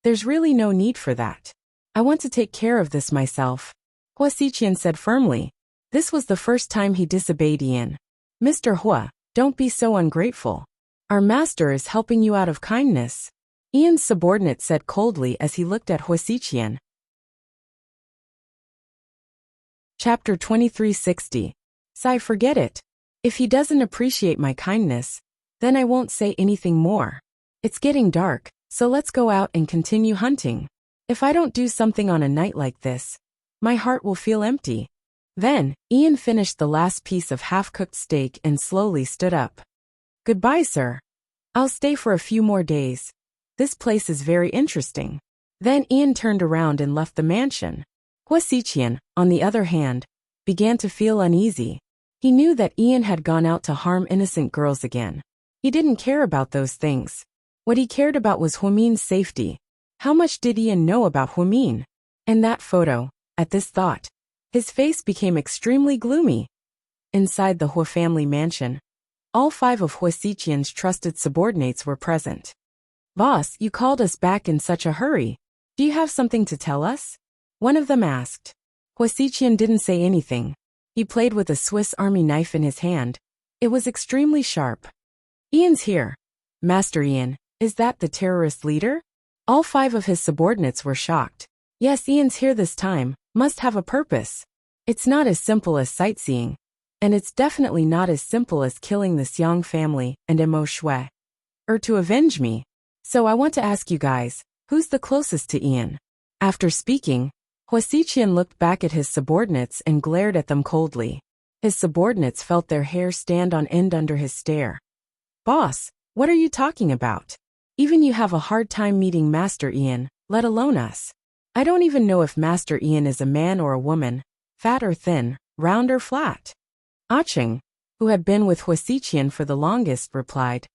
There's really no need for that. I want to take care of this myself, Hua Xiqian said firmly. This was the first time he disobeyed Ian. Mr. Hua, don't be so ungrateful. Our master is helping you out of kindness, Ian's subordinate said coldly as he looked at Hua Xiqian. Chapter 2360. Sai, forget it. If he doesn't appreciate my kindness, then I won't say anything more. It's getting dark, so let's go out and continue hunting. If I don't do something on a night like this, my heart will feel empty. Then, Ian finished the last piece of half-cooked steak and slowly stood up. Goodbye, sir. I'll stay for a few more days. This place is very interesting. Then Ian turned around and left the mansion. Hua Xiqian, on the other hand, began to feel uneasy. He knew that Ian had gone out to harm innocent girls again. He didn't care about those things. What he cared about was Huamin's safety. How much did Ian know about Huamin? And that photo, at this thought, his face became extremely gloomy. Inside the Hua family mansion, all 5 of Hua Xiqian's trusted subordinates were present. Boss, you called us back in such a hurry. Do you have something to tell us? One of them asked. Hua Xiqian didn't say anything. He played with a Swiss Army knife in his hand. It was extremely sharp. Ian's here. Master Ian, is that the terrorist leader? All 5 of his subordinates were shocked. Yes, Ian's here this time, must have a purpose. It's not as simple as sightseeing. And it's definitely not as simple as killing the Xiang family and Emo Shui. Or to avenge me. So I want to ask you guys, who's the closest to Ian? After speaking, Huasiqian looked back at his subordinates and glared at them coldly. His subordinates felt their hair stand on end under his stare. Boss, what are you talking about? Even you have a hard time meeting Master Ian, let alone us. I don't even know if Master Ian is a man or a woman, fat or thin, round or flat. Aching, who had been with Huasiqian for the longest, replied.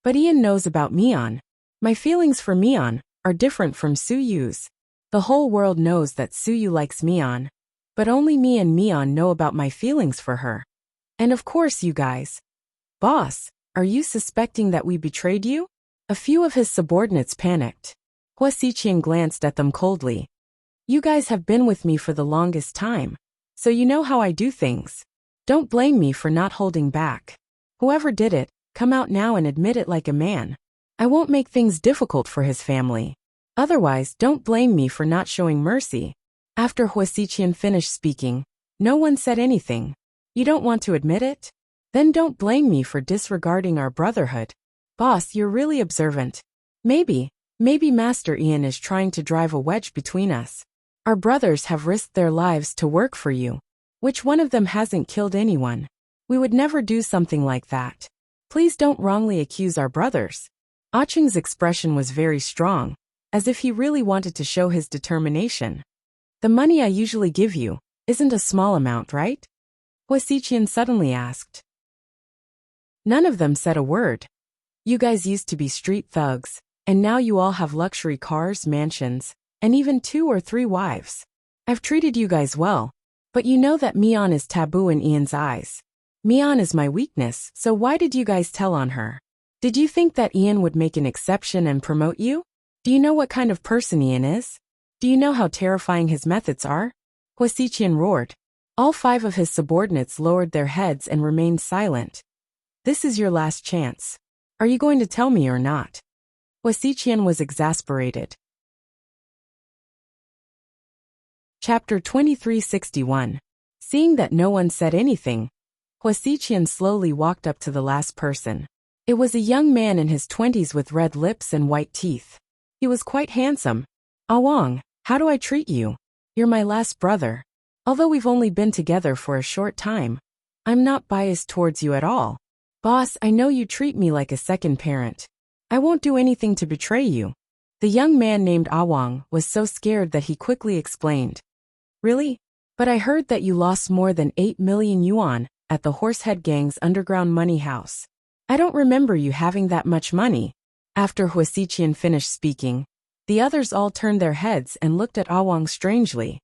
But Ian knows about Mian. My feelings for Mian are different from Suyu's. The whole world knows that Suyu likes Mian, but only me and Mian know about my feelings for her. And of course you guys. Boss, are you suspecting that we betrayed you? A few of his subordinates panicked. Huasiqian glanced at them coldly. You guys have been with me for the longest time, so you know how I do things. Don't blame me for not holding back. Whoever did it, come out now and admit it like a man. I won't make things difficult for his family. Otherwise, don't blame me for not showing mercy. After Huasiqian finished speaking, no one said anything. You don't want to admit it? Then don't blame me for disregarding our brotherhood. Boss, you're really observant. Maybe Master Ian is trying to drive a wedge between us. Our brothers have risked their lives to work for you. Which one of them hasn't killed anyone? We would never do something like that. Please don't wrongly accuse our brothers. Aching's expression was very strong, as if he really wanted to show his determination. The money I usually give you isn't a small amount, right? Huasiqian suddenly asked. None of them said a word. You guys used to be street thugs, and now you all have luxury cars, mansions, and even 2 or 3 wives. I've treated you guys well. But you know that Mian is taboo in Ian's eyes. Mian is my weakness, so why did you guys tell on her? Did you think that Ian would make an exception and promote you? Do you know what kind of person Ian is? Do you know how terrifying his methods are? Huasiqian roared. All 5 of his subordinates lowered their heads and remained silent. This is your last chance. Are you going to tell me or not? Huasiqian was exasperated. Chapter 2361. Seeing that no one said anything, Huasiqian slowly walked up to the last person. It was a young man in his 20s with red lips and white teeth. He was quite handsome. Awang, how do I treat you? You're my last brother. Although we've only been together for a short time, I'm not biased towards you at all. Boss, I know you treat me like a second parent. I won't do anything to betray you. The young man named Awang was so scared that he quickly explained. Really? But I heard that you lost more than 8 million yuan at the Horsehead Gang's underground money house. I don't remember you having that much money. After Huasiqian finished speaking, the others all turned their heads and looked at Awang strangely.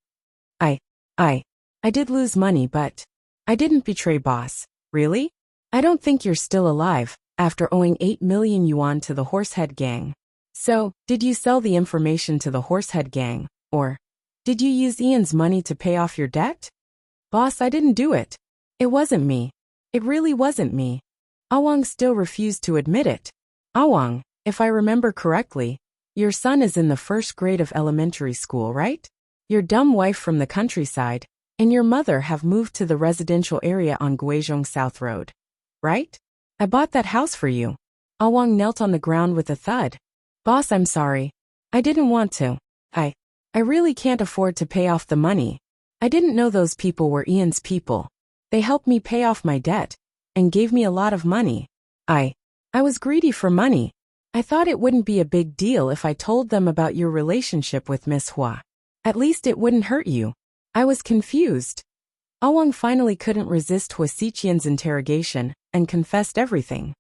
I did lose money, but I didn't betray boss. Really? I don't think you're still alive, after owing 8 million yuan to the Horsehead Gang. So, did you sell the information to the Horsehead Gang, or did you use Ian's money to pay off your debt? Boss, I didn't do it. It wasn't me. It really wasn't me. Awang still refused to admit it. Awang, if I remember correctly, your son is in the 1st grade of elementary school, right? Your dumb wife from the countryside and your mother have moved to the residential area on Guizhong South Road, right? I bought that house for you. Awang knelt on the ground with a thud. Boss, I'm sorry. I didn't want to. I really can't afford to pay off the money. I didn't know those people were Ian's people. They helped me pay off my debt and gave me a lot of money. I was greedy for money. I thought it wouldn't be a big deal if I told them about your relationship with Miss Hua. At least it wouldn't hurt you. I was confused. Awang finally couldn't resist Huasiqian's interrogation and confessed everything.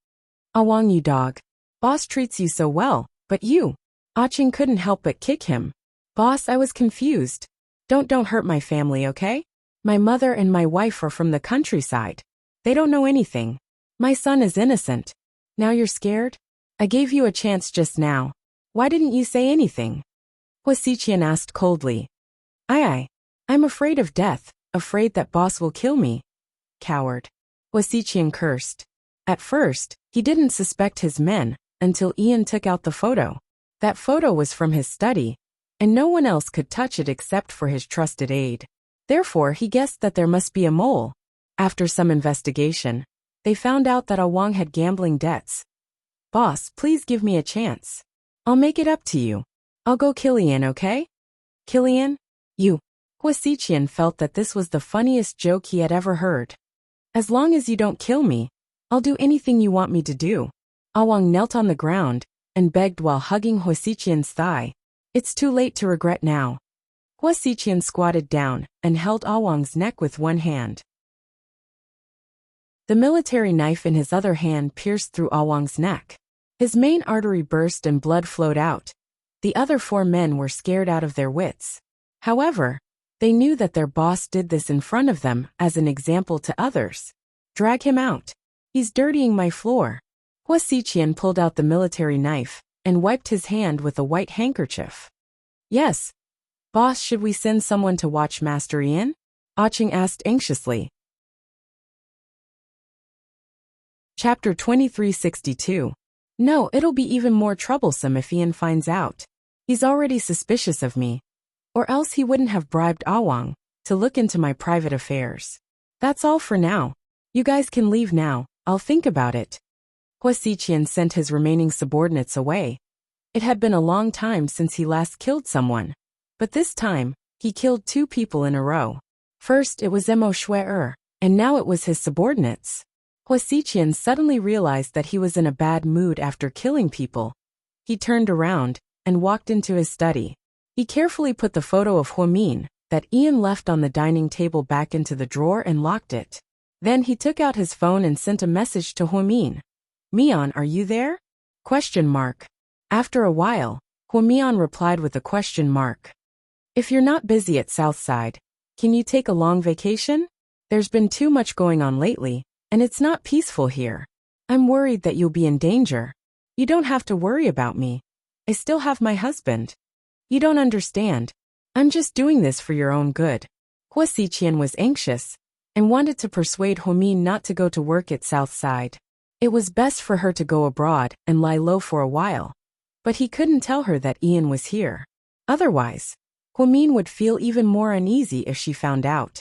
Awang, you dog. Boss treats you so well, but you. Aching couldn't help but kick him. Boss, I was confused. Don't hurt my family, okay? My mother and my wife are from the countryside. They don't know anything. My son is innocent. Now you're scared? I gave you a chance just now. Why didn't you say anything? Huasiqian asked coldly. I'm afraid of death, afraid that boss will kill me. Coward. Huasiqian cursed. At first, he didn't suspect his men, until Ian took out the photo. That photo was from his study, and no one else could touch it except for his trusted aide. Therefore, he guessed that there must be a mole. After some investigation, they found out that Awang had gambling debts. Boss, please give me a chance. I'll make it up to you. I'll go Killian, okay? Killian? You. Hua Xiqian felt that this was the funniest joke he had ever heard. As long as you don't kill me, I'll do anything you want me to do. Awang knelt on the ground and begged while hugging Hua Xiqian's thigh. It's too late to regret now. Hua Xiqian squatted down and held Awang's neck with one hand. The military knife in his other hand pierced through Awang's neck. His main artery burst and blood flowed out. The other 4 men were scared out of their wits. However, they knew that their boss did this in front of them as an example to others. Drag him out. He's dirtying my floor. Hua Xiqian pulled out the military knife and wiped his hand with a white handkerchief. Yes. Boss, should we send someone to watch Master Ian? Aching asked anxiously. Chapter 2362. No, it'll be even more troublesome if Ian finds out. He's already suspicious of me. Or else he wouldn't have bribed Awang to look into my private affairs. That's all for now. You guys can leave now, I'll think about it. Hua Xiqian sent his remaining subordinates away. It had been a long time since he last killed someone. But this time, he killed 2 people in a row. First it was Immerse, and now it was his subordinates. Hua Xiqian suddenly realized that he was in a bad mood after killing people. He turned around and walked into his study. He carefully put the photo of Huamin that Ian left on the dining table back into the drawer and locked it. Then he took out his phone and sent a message to Huamin. Mian, are you there? ? After a while, Huamian replied with a question mark. If you're not busy at Southside, can you take a long vacation? There's been too much going on lately, and it's not peaceful here. I'm worried that you'll be in danger. You don't have to worry about me. I still have my husband. You don't understand. I'm just doing this for your own good. Hua Xiqian was anxious and wanted to persuade Huamin not to go to work at Southside. It was best for her to go abroad and lie low for a while. But he couldn't tell her that Ian was here. Otherwise, Huamin would feel even more uneasy if she found out.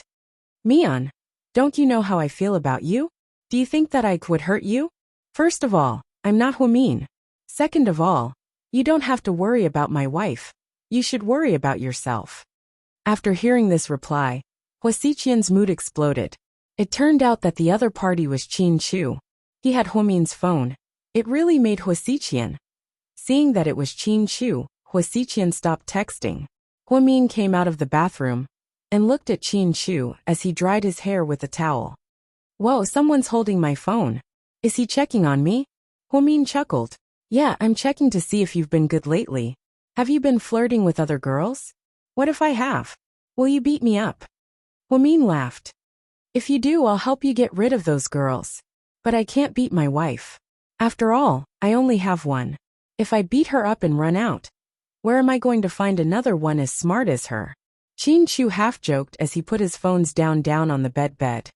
Mian, don't you know how I feel about you? Do you think that I would hurt you? First of all, I'm not Huamin. Second of all, you don't have to worry about my wife. You should worry about yourself. After hearing this reply, Hua Xiqian's mood exploded. It turned out that the other party was Qin Chu. He had Huamin's phone. It really made Hua Xiqian. Seeing that it was Qin Chu, Hua Xiqian stopped texting. Huamin came out of the bathroom and looked at Qin Chu as he dried his hair with a towel. Whoa, someone's holding my phone. Is he checking on me? Huamin chuckled. Yeah, I'm checking to see if you've been good lately. Have you been flirting with other girls? What if I have? Will you beat me up? Huamin laughed. If you do, I'll help you get rid of those girls. But I can't beat my wife. After all, I only have one. If I beat her up and run out, where am I going to find another one as smart as her? Qin Chu half-joked as he put his phones down on the bed.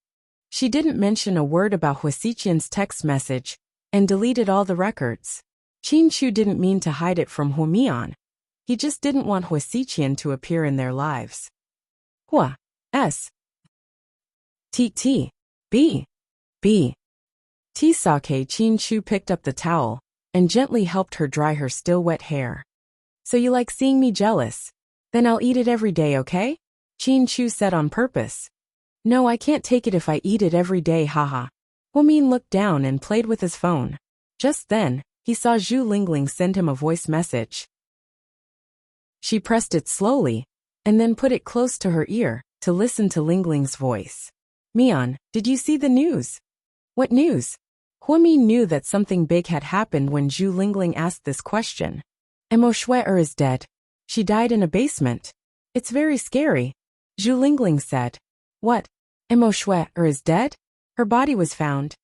She didn't mention a word about Hua Xiqian's text message and deleted all the records. Qin Chu didn't mean to hide it from Huamian. He just didn't want Hua Xiqian to appear in their lives. Hua. S. T. B. Tisake. Qin Chu picked up the towel and gently helped her dry her still wet hair. So you like seeing me jealous? Then I'll eat it every day, okay? Qin Chu said on purpose. No, I can't take it if I eat it every day, haha. Huamin looked down and played with his phone. Just then, he saw Zhu Lingling send him a voice message. She pressed it slowly, and then put it close to her ear to listen to Lingling's voice. Mian, did you see the news? What news? Huamin knew that something big had happened when Zhu Lingling asked this question. Immerse is dead. She died in a basement. It's very scary. Zhu Lingling said. What? Immerse is dead? Her body was found.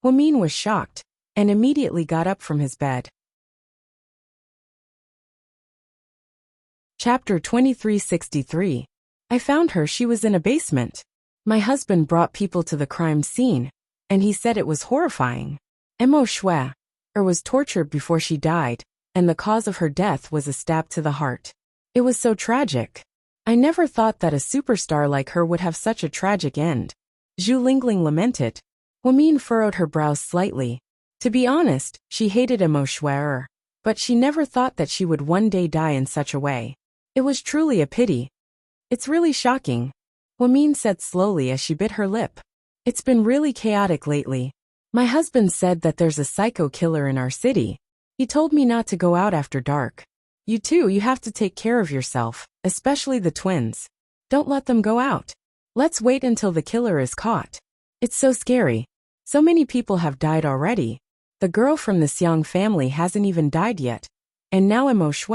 Huamin was shocked and immediately got up from his bed. Chapter 2363. I found her. She was in a basement. My husband brought people to the crime scene, and he said it was horrifying. Immerse was tortured before she died, and the cause of her death was a stab to the heart. It was so tragic. I never thought that a superstar like her would have such a tragic end. Zhu Lingling lamented. Huamin furrowed her brows slightly. To be honest, she hated Immerse, but she never thought that she would one day die in such a way. It was truly a pity. It's really shocking, Huamin said slowly as she bit her lip. It's been really chaotic lately. My husband said that there's a psycho killer in our city. He told me not to go out after dark. You too, you have to take care of yourself, especially the twins. Don't let them go out. Let's wait until the killer is caught. It's so scary. So many people have died already. The girl from the Xiang family hasn't even died yet. And now Immerse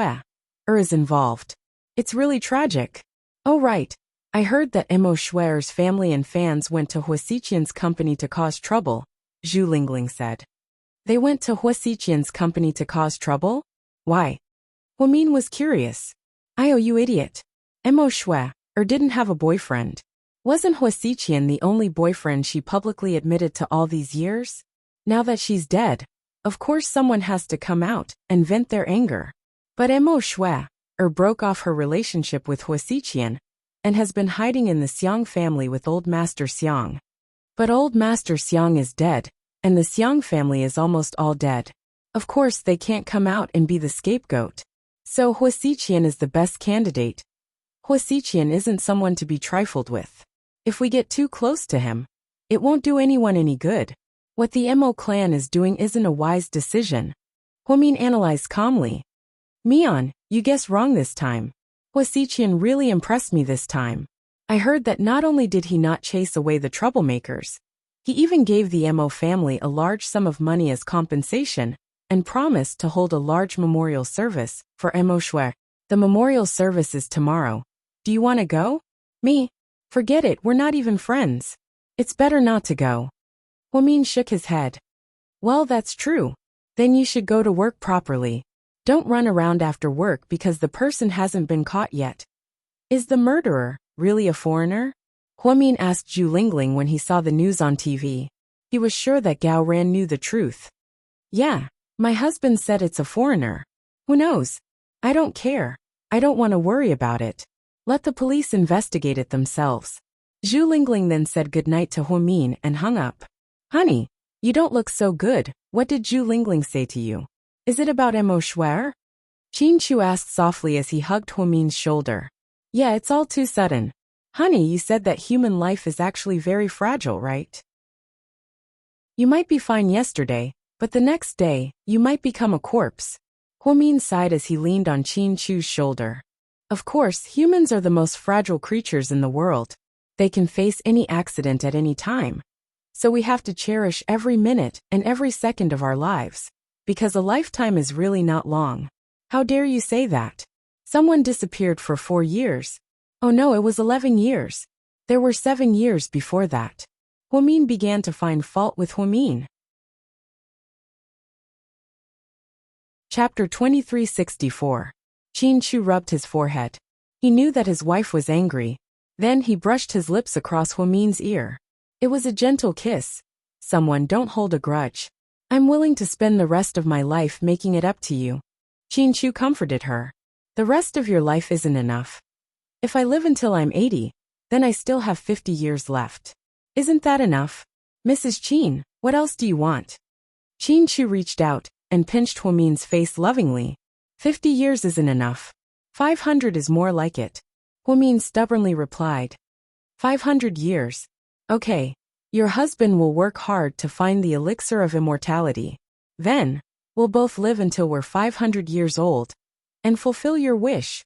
is involved. It's really tragic. Oh right. I heard that Immerse's family and fans went to Huasiqian's company to cause trouble, Zhu Lingling said. They went to Huasiqian's company to cause trouble? Why? Huamin was curious. You idiot. Immerse didn't have a boyfriend. Wasn't Huasiqian the only boyfriend she publicly admitted to all these years? Now that she's dead, of course someone has to come out and vent their anger. But Immerse broke off her relationship with Huasiqian and has been hiding in the Xiang family with Old Master Xiang. But Old Master Xiang is dead, and the Xiang family is almost all dead. Of course they can't come out and be the scapegoat. So Huasiqian is the best candidate. Huasiqian isn't someone to be trifled with. If we get too close to him, it won't do anyone any good. What the Mo clan is doing isn't a wise decision. Huamin analyzed calmly. Mian, you guessed wrong this time. Huasiqian really impressed me this time. I heard that not only did he not chase away the troublemakers, he even gave the Mo family a large sum of money as compensation and promised to hold a large memorial service for Immerse. The memorial service is tomorrow. Do you want to go? Me? Forget it, we're not even friends. It's better not to go. Huamin shook his head. Well, that's true. Then you should go to work properly. Don't run around after work because the person hasn't been caught yet. Is the murderer really a foreigner? Huamin asked Zhu Lingling when he saw the news on TV. He was sure that Gao Ran knew the truth. Yeah, my husband said it's a foreigner. Who knows? I don't care. I don't want to worry about it. Let the police investigate it themselves. Zhu Lingling then said goodnight to Huamin and hung up. Honey, you don't look so good. What did Zhu Lingling say to you? Is it about Immerse? Qin Chu asked softly as he hugged Huamin's shoulder. Yeah, it's all too sudden. Honey, you said that human life is actually very fragile, right? You might be fine yesterday, but the next day, you might become a corpse. Huamin sighed as he leaned on Qin Chu's shoulder. Of course, humans are the most fragile creatures in the world. They can face any accident at any time. So we have to cherish every minute and every second of our lives. Because a lifetime is really not long. How dare you say that? Someone disappeared for 4 years. Oh no, it was 11 years. There were 7 years before that. Huamin began to find fault with Huamin. Chapter 2364. Qin Chu rubbed his forehead. He knew that his wife was angry. Then he brushed his lips across Huamin's ear. It was a gentle kiss. Someone don't hold a grudge. I'm willing to spend the rest of my life making it up to you. Qin Chu comforted her. The rest of your life isn't enough. If I live until I'm 80, then I still have 50 years left. Isn't that enough? Mrs. Qin, what else do you want? Qin Chu reached out and pinched Huamin's face lovingly. 50 years isn't enough. 500 is more like it. Huamin stubbornly replied. 500 years. Okay. Your husband will work hard to find the elixir of immortality. Then, we'll both live until we're 500 years old. And fulfill your wish.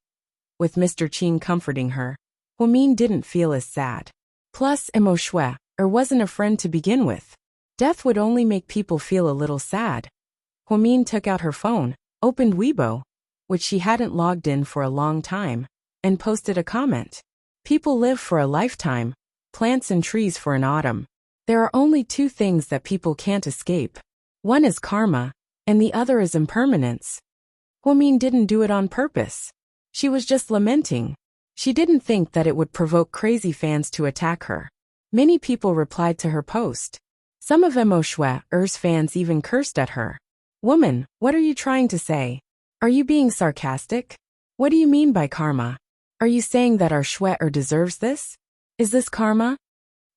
With Mr. Qin comforting her, Huamin didn't feel as sad. Plus, Immerse wasn't a friend to begin with. Death would only make people feel a little sad. Huamin took out her phone, opened Weibo, which she hadn't logged in for a long time, and posted a comment. People live for a lifetime, plants and trees for an autumn. There are only 2 things that people can't escape. One is karma, and the other is impermanence. Huamin didn't do it on purpose. She was just lamenting. She didn't think that it would provoke crazy fans to attack her. Many people replied to her post. Some of Immerse's fans even cursed at her. Woman, what are you trying to say? Are you being sarcastic? What do you mean by karma? Are you saying that our sweater deserves this? Is this karma?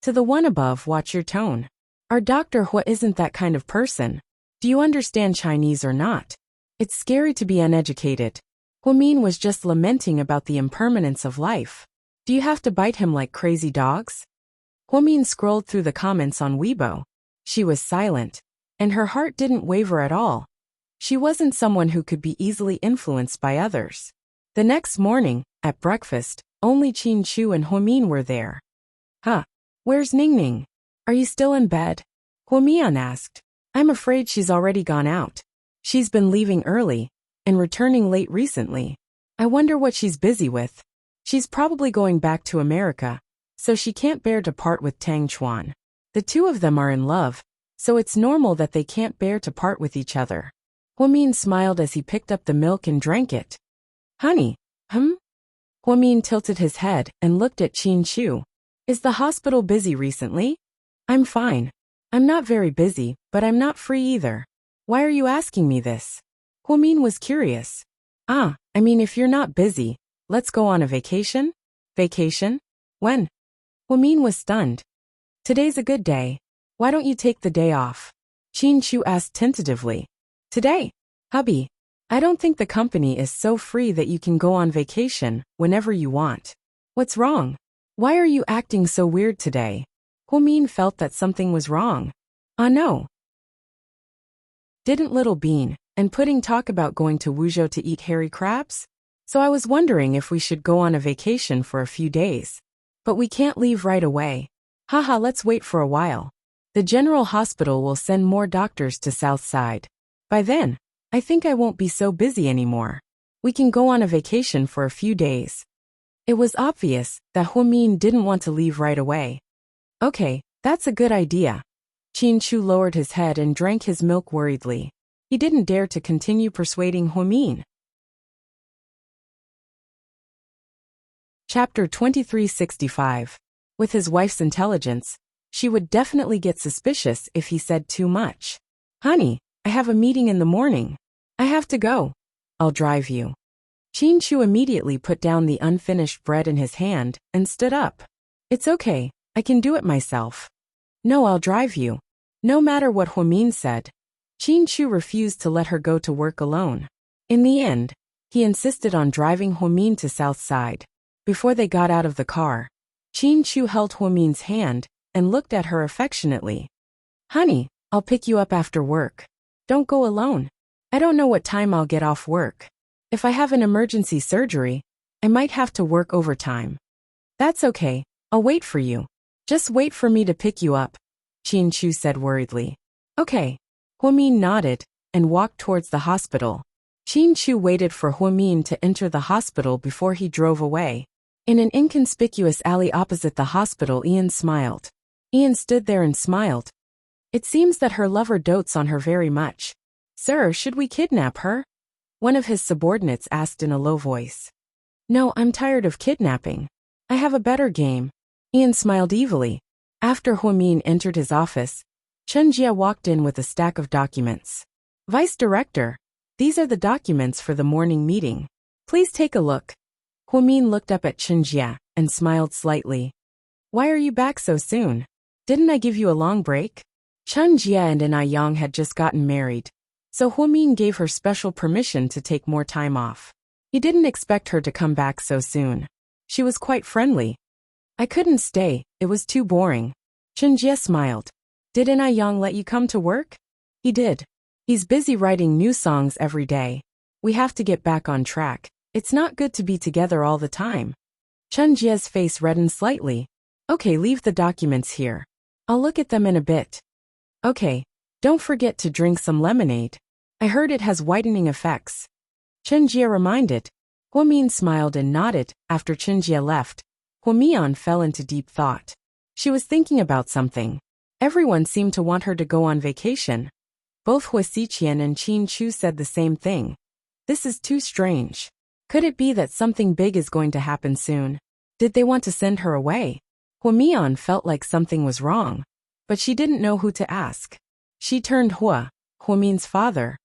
To the one above, watch your tone. Our Dr. Hua isn't that kind of person. Do you understand Chinese or not? It's scary to be uneducated. Huamin was just lamenting about the impermanence of life. Do you have to bite him like crazy dogs? Huamin scrolled through the comments on Weibo. She was silent, and her heart didn't waver at all. She wasn't someone who could be easily influenced by others. The next morning, at breakfast, only Qin Chu and Huamin were there. Huh? Where's Ningning? Are you still in bed? Huamian asked. I'm afraid she's already gone out. She's been leaving early and returning late recently. I wonder what she's busy with. She's probably going back to America, so she can't bear to part with Tang Chuan. The two of them are in love, so it's normal that they can't bear to part with each other. Huamin smiled as he picked up the milk and drank it. Honey, Huamin tilted his head and looked at Qin Chu. Is the hospital busy recently? I'm fine. I'm not very busy, but I'm not free either. Why are you asking me this? Huamin was curious. If you're not busy, let's go on a vacation? Vacation? When? Huamin was stunned. Today's a good day. Why don't you take the day off? Qin Chu asked tentatively. Today? Hubby, I don't think the company is so free that you can go on vacation whenever you want. What's wrong? Why are you acting so weird today? Huamin felt that something was wrong. No. Didn't Little Bean and Pudding talk about going to Wuzhou to eat hairy crabs? So I was wondering if we should go on a vacation for a few days. But we can't leave right away. Haha, let's wait for a while. The general hospital will send more doctors to South Side. By then, I think I won't be so busy anymore. We can go on a vacation for a few days. It was obvious that Huamin didn't want to leave right away. Okay, that's a good idea. Qin Chu lowered his head and drank his milk worriedly. He didn't dare to continue persuading Huamin. Chapter 2365. With his wife's intelligence, she would definitely get suspicious if he said too much. Honey, I have a meeting in the morning. I have to go. I'll drive you. Qin Chu immediately put down the unfinished bread in his hand and stood up. It's okay, I can do it myself. No, I'll drive you. No matter what Huamin said, Qin Chu refused to let her go to work alone. In the end, he insisted on driving Huamin to South Side. Before they got out of the car, Qin Chu held Huamin's hand and looked at her affectionately. Honey, I'll pick you up after work. Don't go alone. I don't know what time I'll get off work. If I have an emergency surgery, I might have to work overtime. That's okay, I'll wait for you. Just wait for me to pick you up, Qin Chu said worriedly. Okay. Huamin nodded and walked towards the hospital. Qin Chu waited for Huamin to enter the hospital before he drove away. In an inconspicuous alley opposite the hospital, Ian smiled. Ian stood there and smiled. It seems that her lover dotes on her very much. Sir, should we kidnap her? One of his subordinates asked in a low voice. No, I'm tired of kidnapping. I have a better game. Ian smiled evilly. After Huamin entered his office, Chen Jia walked in with a stack of documents. Vice Director, these are the documents for the morning meeting. Please take a look. Huamin looked up at Chen Jia and smiled slightly. Why are you back so soon? Didn't I give you a long break? Chen Jia and An Yang had just gotten married, so Huamin gave her special permission to take more time off. He didn't expect her to come back so soon. She was quite friendly. I couldn't stay, it was too boring. Chen Jia smiled. Did An Yang let you come to work? He did. He's busy writing new songs every day. We have to get back on track. It's not good to be together all the time. Chen Jia's face reddened slightly. Okay, leave the documents here. I'll look at them in a bit. Okay, don't forget to drink some lemonade. I heard it has whitening effects. Chen Jia reminded. Huamin smiled and nodded. After Chen Jia left, Huamian fell into deep thought. She was thinking about something. Everyone seemed to want her to go on vacation. Both Hua Xiqian and Qin Chu said the same thing. This is too strange. Could it be that something big is going to happen soon? Did they want to send her away? Huamian felt like something was wrong, but she didn't know who to ask. She turned Huamin's father.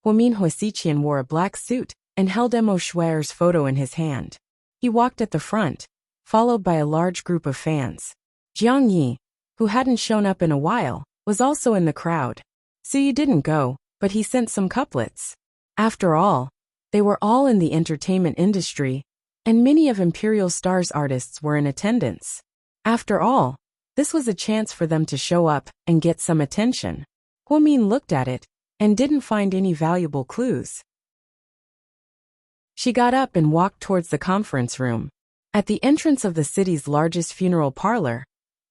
Huamin Huasiqian wore a black suit and held Emo Schwer's photo in his hand. He walked at the front, followed by a large group of fans. Jiang Yi, who hadn't shown up in a while, was also in the crowd. Suyu didn't go, but he sent some couplets. After all, they were all in the entertainment industry, and many of Imperial Star's artists were in attendance. After all, this was a chance for them to show up and get some attention. Huamin looked at it and didn't find any valuable clues. She got up and walked towards the conference room. At the entrance of the city's largest funeral parlor,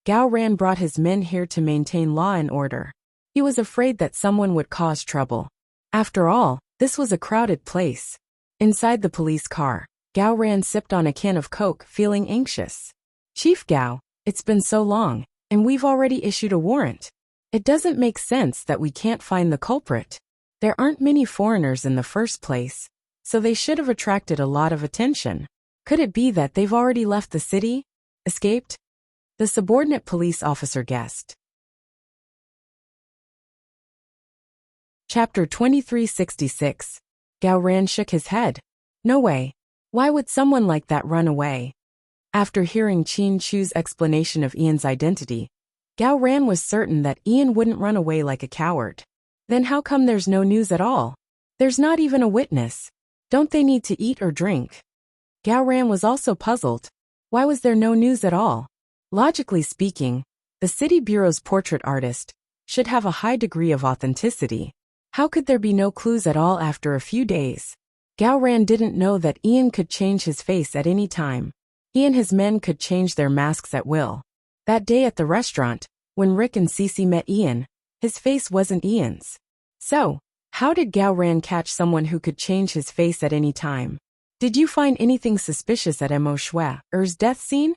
Gao Ran brought his men here to maintain law and order. He was afraid that someone would cause trouble. After all, this was a crowded place. Inside the police car, Gao Ran sipped on a can of Coke, feeling anxious. Chief Gao, it's been so long, and we've already issued a warrant. It doesn't make sense that we can't find the culprit. There aren't many foreigners in the first place, so they should have attracted a lot of attention. Could it be that they've already left the city? Escaped? The subordinate police officer guessed. Chapter 2366. Gao Ran shook his head. No way. Why would someone like that run away? After hearing Qin Chu's explanation of Ian's identity, Gao Ran was certain that Ian wouldn't run away like a coward. Then how come there's no news at all? There's not even a witness. Don't they need to eat or drink? Gao Ran was also puzzled. Why was there no news at all? Logically speaking, the city bureau's portrait artist should have a high degree of authenticity. How could there be no clues at all after a few days? Gao Ran didn't know that Ian could change his face at any time. He and his men could change their masks at will. That day at the restaurant, when Rick and Cece met Ian, his face wasn't Ian's. So, how did Gao Ran catch someone who could change his face at any time? Did you find anything suspicious at Emo Schwer's death scene?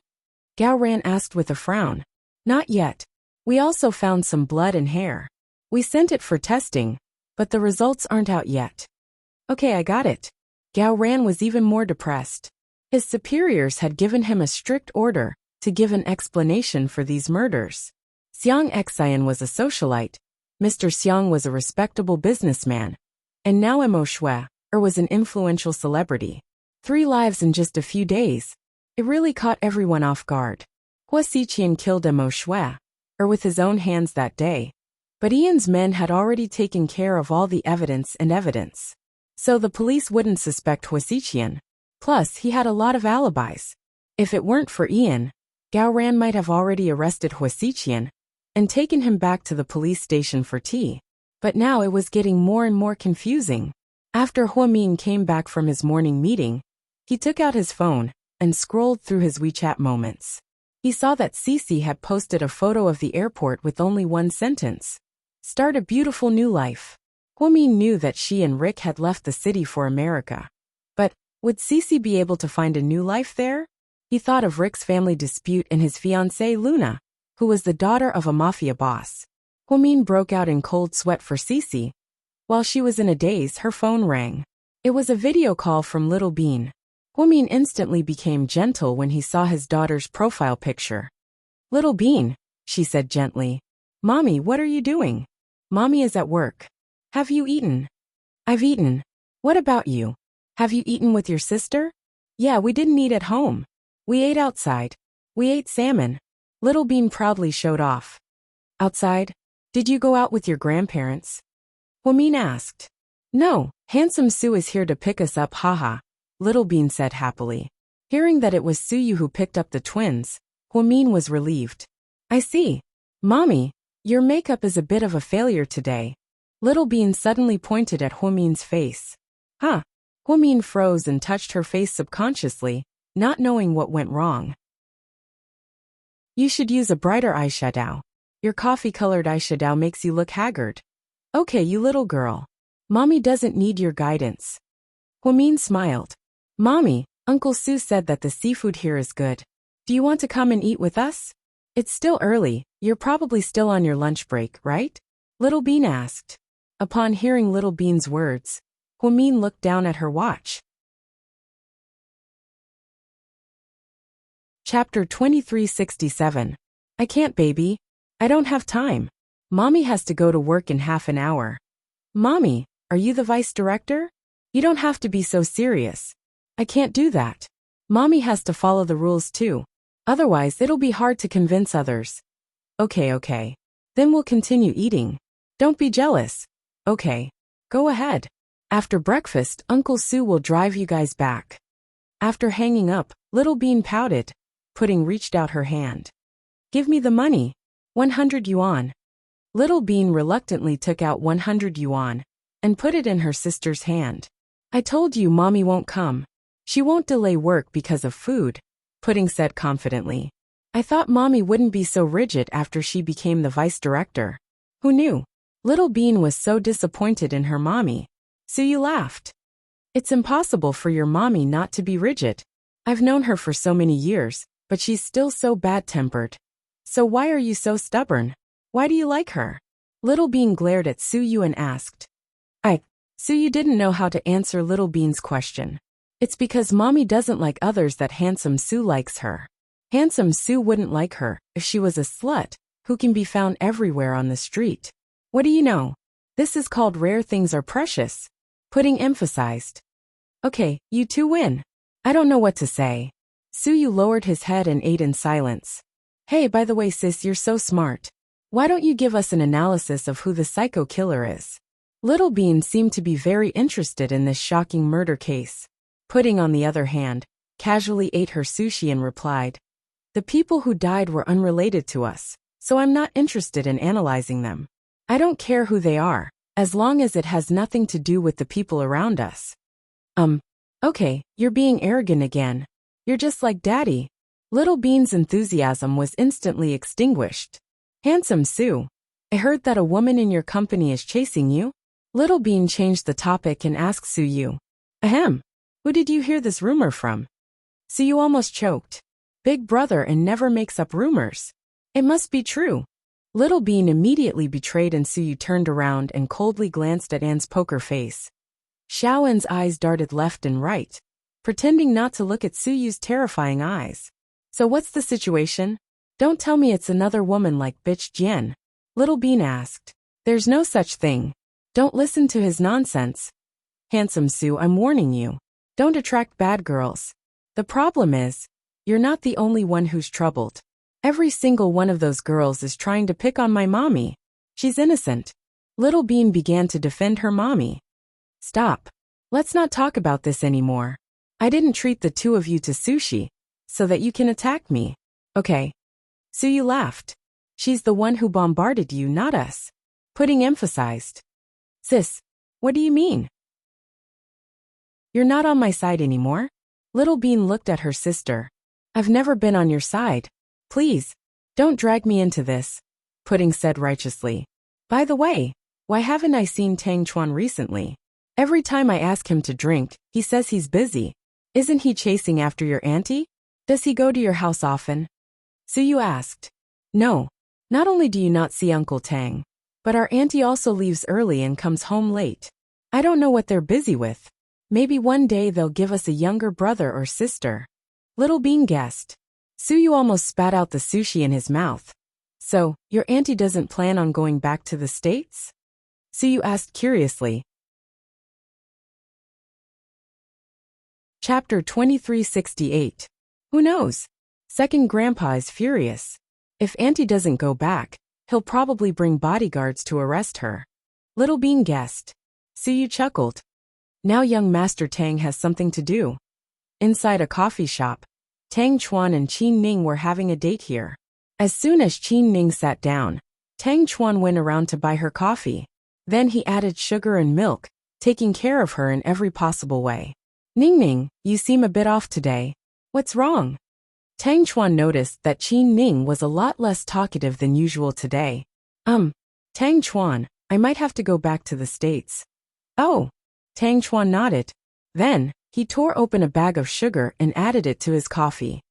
Gao Ran asked with a frown. Not yet. We also found some blood and hair. We sent it for testing, but the results aren't out yet. Okay, I got it. Gao Ran was even more depressed. His superiors had given him a strict order to give an explanation for these murders. Xiang Xian was a socialite, Mr. Xiang was a respectable businessman, and now Emo was an influential celebrity. 3 lives in just a few days. It really caught everyone off guard. Huasiqian killed Emo with his own hands that day. But Ian's men had already taken care of all the evidence, so the police wouldn't suspect Huasiqian. Plus, he had a lot of alibis. If it weren't for Ian, Gao Ran might have already arrested Huasiqian and taken him back to the police station for tea. But now it was getting more and more confusing. After Huamin came back from his morning meeting, he took out his phone and scrolled through his WeChat moments. He saw that Cece had posted a photo of the airport with only one sentence. Start a beautiful new life. Huamin knew that she and Rick had left the city for America. But would Cece be able to find a new life there? He thought of Rick's family dispute and his fiancée Luna, who was the daughter of a mafia boss. Huamin broke out in cold sweat for Cece. While she was in a daze, her phone rang. It was a video call from Little Bean. Huamin instantly became gentle when he saw his daughter's profile picture. Little Bean, she said gently. Mommy, what are you doing? Mommy is at work. Have you eaten? I've eaten. What about you? Have you eaten with your sister? Yeah, we didn't eat at home. We ate outside. We ate salmon. Little Bean proudly showed off. Outside? Did you go out with your grandparents? Huamin asked. No, Handsome Sue is here to pick us up, haha, Little Bean said happily. Hearing that it was Suyu who picked up the twins, Huamin was relieved. I see. Mommy, your makeup is a bit of a failure today. Little Bean suddenly pointed at Huamin's face. Huh? Huamin froze and touched her face subconsciously, not knowing what went wrong. You should use a brighter eyeshadow. Your coffee-colored eyeshadow makes you look haggard. Okay, you little girl. Mommy doesn't need your guidance. Huamin smiled. Mommy, Uncle Sue said that the seafood here is good. Do you want to come and eat with us? It's still early, you're probably still on your lunch break, right? Little Bean asked. Upon hearing Little Bean's words, Huamin looked down at her watch. Chapter 2367. I can't, baby. I don't have time. Mommy has to go to work in half an hour. Mommy, Are you the vice director? You don't have to be so serious. I can't do that. Mommy has to follow the rules too. Otherwise, it'll be hard to convince others. Okay. Then we'll continue eating. Don't be jealous. Okay. Go ahead. After breakfast, Uncle Sue will drive you guys back. After hanging up, Little Bean pouted. Pudding reached out her hand. Give me the money. 100 yuan. Little Bean reluctantly took out 100 yuan and put it in her sister's hand. I told you Mommy won't come. She won't delay work because of food, Pudding said confidently. I thought Mommy wouldn't be so rigid after she became the vice director. Who knew? Little Bean was so disappointed in her mommy. So you laughed. It's impossible for your mommy not to be rigid. I've known her for so many years, but she's still so bad-tempered. So why are you so stubborn? Why do you like her? Little Bean glared at Suyu and asked. Suyu didn't know how to answer Little Bean's question. It's because Mommy doesn't like others that Handsome Sue likes her. Handsome Sue wouldn't like her if she was a slut who can be found everywhere on the street. What do you know? This is called rare things are precious, Pudding emphasized. Okay, you two win. I don't know what to say. Suyu lowered his head and ate in silence. Hey, by the way sis, you're so smart. Why don't you give us an analysis of who the psycho killer is? Little Bean seemed to be very interested in this shocking murder case. Pudding, on the other hand, casually ate her sushi and replied, the people who died were unrelated to us, so I'm not interested in analyzing them. I don't care who they are, as long as it has nothing to do with the people around us. Okay, you're being arrogant again. You're just like Daddy. Little Bean's enthusiasm was instantly extinguished. Handsome Sue, I heard that a woman in your company is chasing you? Little Bean changed the topic and asked Suyu. Ahem. Who did you hear this rumor from? Suyu almost choked. Big brother and never makes up rumors. It must be true. Little Bean immediately betrayed and Suyu turned around and coldly glanced at Anne's poker face. Xiaoan's eyes darted left and right, pretending not to look at Suyu's terrifying eyes. So what's the situation? Don't tell me it's another woman like bitch Jian. Little Bean asked. There's no such thing. Don't listen to his nonsense. Handsome Sue, I'm warning you. Don't attract bad girls. The problem is, you're not the only one who's troubled. Every single one of those girls is trying to pick on my mommy. She's innocent. Little Bean began to defend her mommy. Stop. Let's not talk about this anymore. I didn't treat the two of you to sushi, so that you can attack me. Okay. Suyu laughed. She's the one who bombarded you, not us. Pudding emphasized. Sis, what do you mean? You're not on my side anymore? Little Bean looked at her sister. I've never been on your side. Please, don't drag me into this, Pudding said righteously. By the way, why haven't I seen Tang Chuan recently? Every time I ask him to drink, he says he's busy. Isn't he chasing after your auntie? Does he go to your house often? Suyu asked. No, not only do you not see Uncle Tang, but our auntie also leaves early and comes home late. I don't know what they're busy with. Maybe one day they'll give us a younger brother or sister. Little Bean guessed. Suyu almost spat out the sushi in his mouth. So, your auntie doesn't plan on going back to the States? Suyu asked curiously. Chapter 2368. Who knows? Second Grandpa is furious. If Auntie doesn't go back, he'll probably bring bodyguards to arrest her. Little Bean guessed. Suyu chuckled. Now young Master Tang has something to do. Inside a coffee shop, Tang Chuan and Qin Ning were having a date here. As soon as Qin Ning sat down, Tang Chuan went around to buy her coffee. Then he added sugar and milk, taking care of her in every possible way. Ning Ning, you seem a bit off today. What's wrong? Tang Chuan noticed that Qin Ning was a lot less talkative than usual today. Tang Chuan, I might have to go back to the States. Oh. Tang Chuan nodded. Then, he tore open a bag of sugar and added it to his coffee.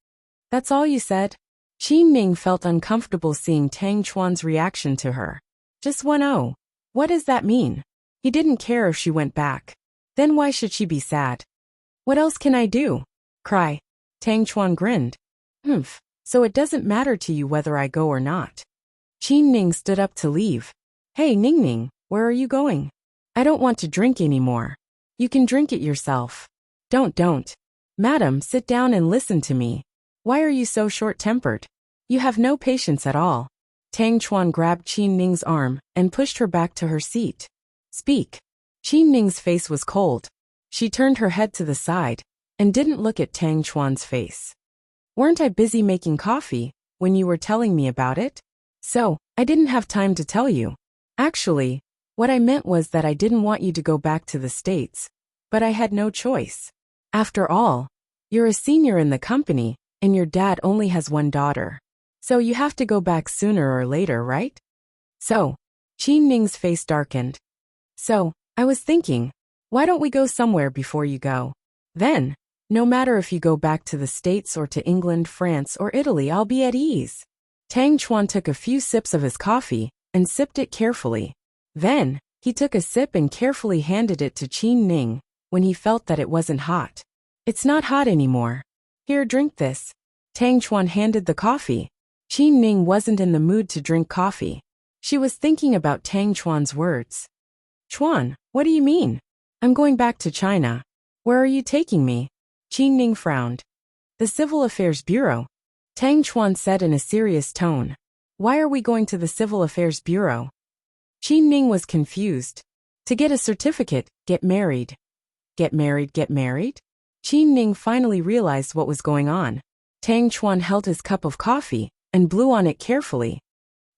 That's all you said? Qin Ning felt uncomfortable seeing Tang Chuan's reaction to her. Just 1-0. What does that mean? He didn't care if she went back. Then why should she be sad? What else can I do? Cry. Tang Chuan grinned. So it doesn't matter to you whether I go or not. Qin Ning stood up to leave. Hey Ning Ning, where are you going? I don't want to drink anymore. You can drink it yourself. Don't. Madam, sit down and listen to me. Why are you so short-tempered? You have no patience at all. Tang Chuan grabbed Qin Ning's arm and pushed her back to her seat. Speak. Qin Ning's face was cold. She turned her head to the side and didn't look at Tang Chuan's face. Weren't I busy making coffee when you were telling me about it? So, I didn't have time to tell you. Actually, what I meant was that I didn't want you to go back to the States, but I had no choice. After all, you're a senior in the company, and your dad only has one daughter. So you have to go back sooner or later, right? So, Qin Ning's face darkened. So, I was thinking, why don't we go somewhere before you go? Then, no matter if you go back to the States or to England, France, or Italy, I'll be at ease. Tang Chuan took a few sips of his coffee and sipped it carefully. Then, he took a sip and carefully handed it to Qin Ning when he felt that it wasn't hot. It's not hot anymore. Here, drink this. Tang Chuan handed the coffee. Qin Ning wasn't in the mood to drink coffee. She was thinking about Tang Chuan's words. Chuan, what do you mean? I'm going back to China. Where are you taking me? Qin Ning frowned. The Civil Affairs Bureau. Tang Chuan said in a serious tone. Why are we going to the Civil Affairs Bureau? Qin Ning was confused. To get a certificate, get married. Get married? Qin Ning finally realized what was going on. Tang Chuan held his cup of coffee and blew on it carefully.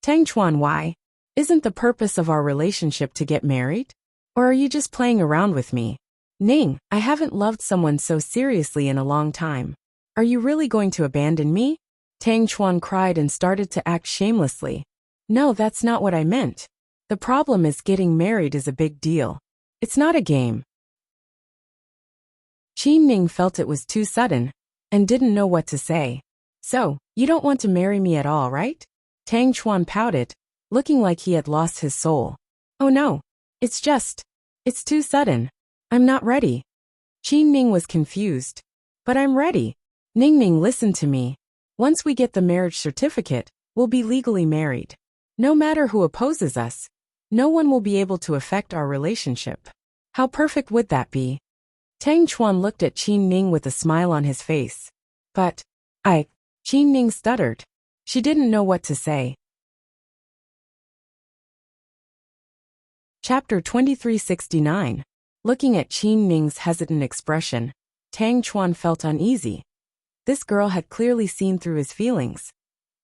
Tang Chuan, why? Isn't the purpose of our relationship to get married? Or are you just playing around with me? Ning, I haven't loved someone so seriously in a long time. Are you really going to abandon me? Tang Chuan cried and started to act shamelessly. No, that's not what I meant. The problem is getting married is a big deal. It's not a game. Qin Ning felt it was too sudden and didn't know what to say. So, you don't want to marry me at all, right? Tang Chuan pouted, looking like he had lost his soul. Oh no. It's too sudden. I'm not ready. Qin Ning was confused. But I'm ready. Ning, listen to me. Once we get the marriage certificate, we'll be legally married. No matter who opposes us, no one will be able to affect our relationship. How perfect would that be? Tang Chuan looked at Qin Ning with a smile on his face. But, Qin Ning stuttered. She didn't know what to say. Chapter 2369. Looking at Qin Ning's hesitant expression, Tang Chuan felt uneasy. This girl had clearly seen through his feelings.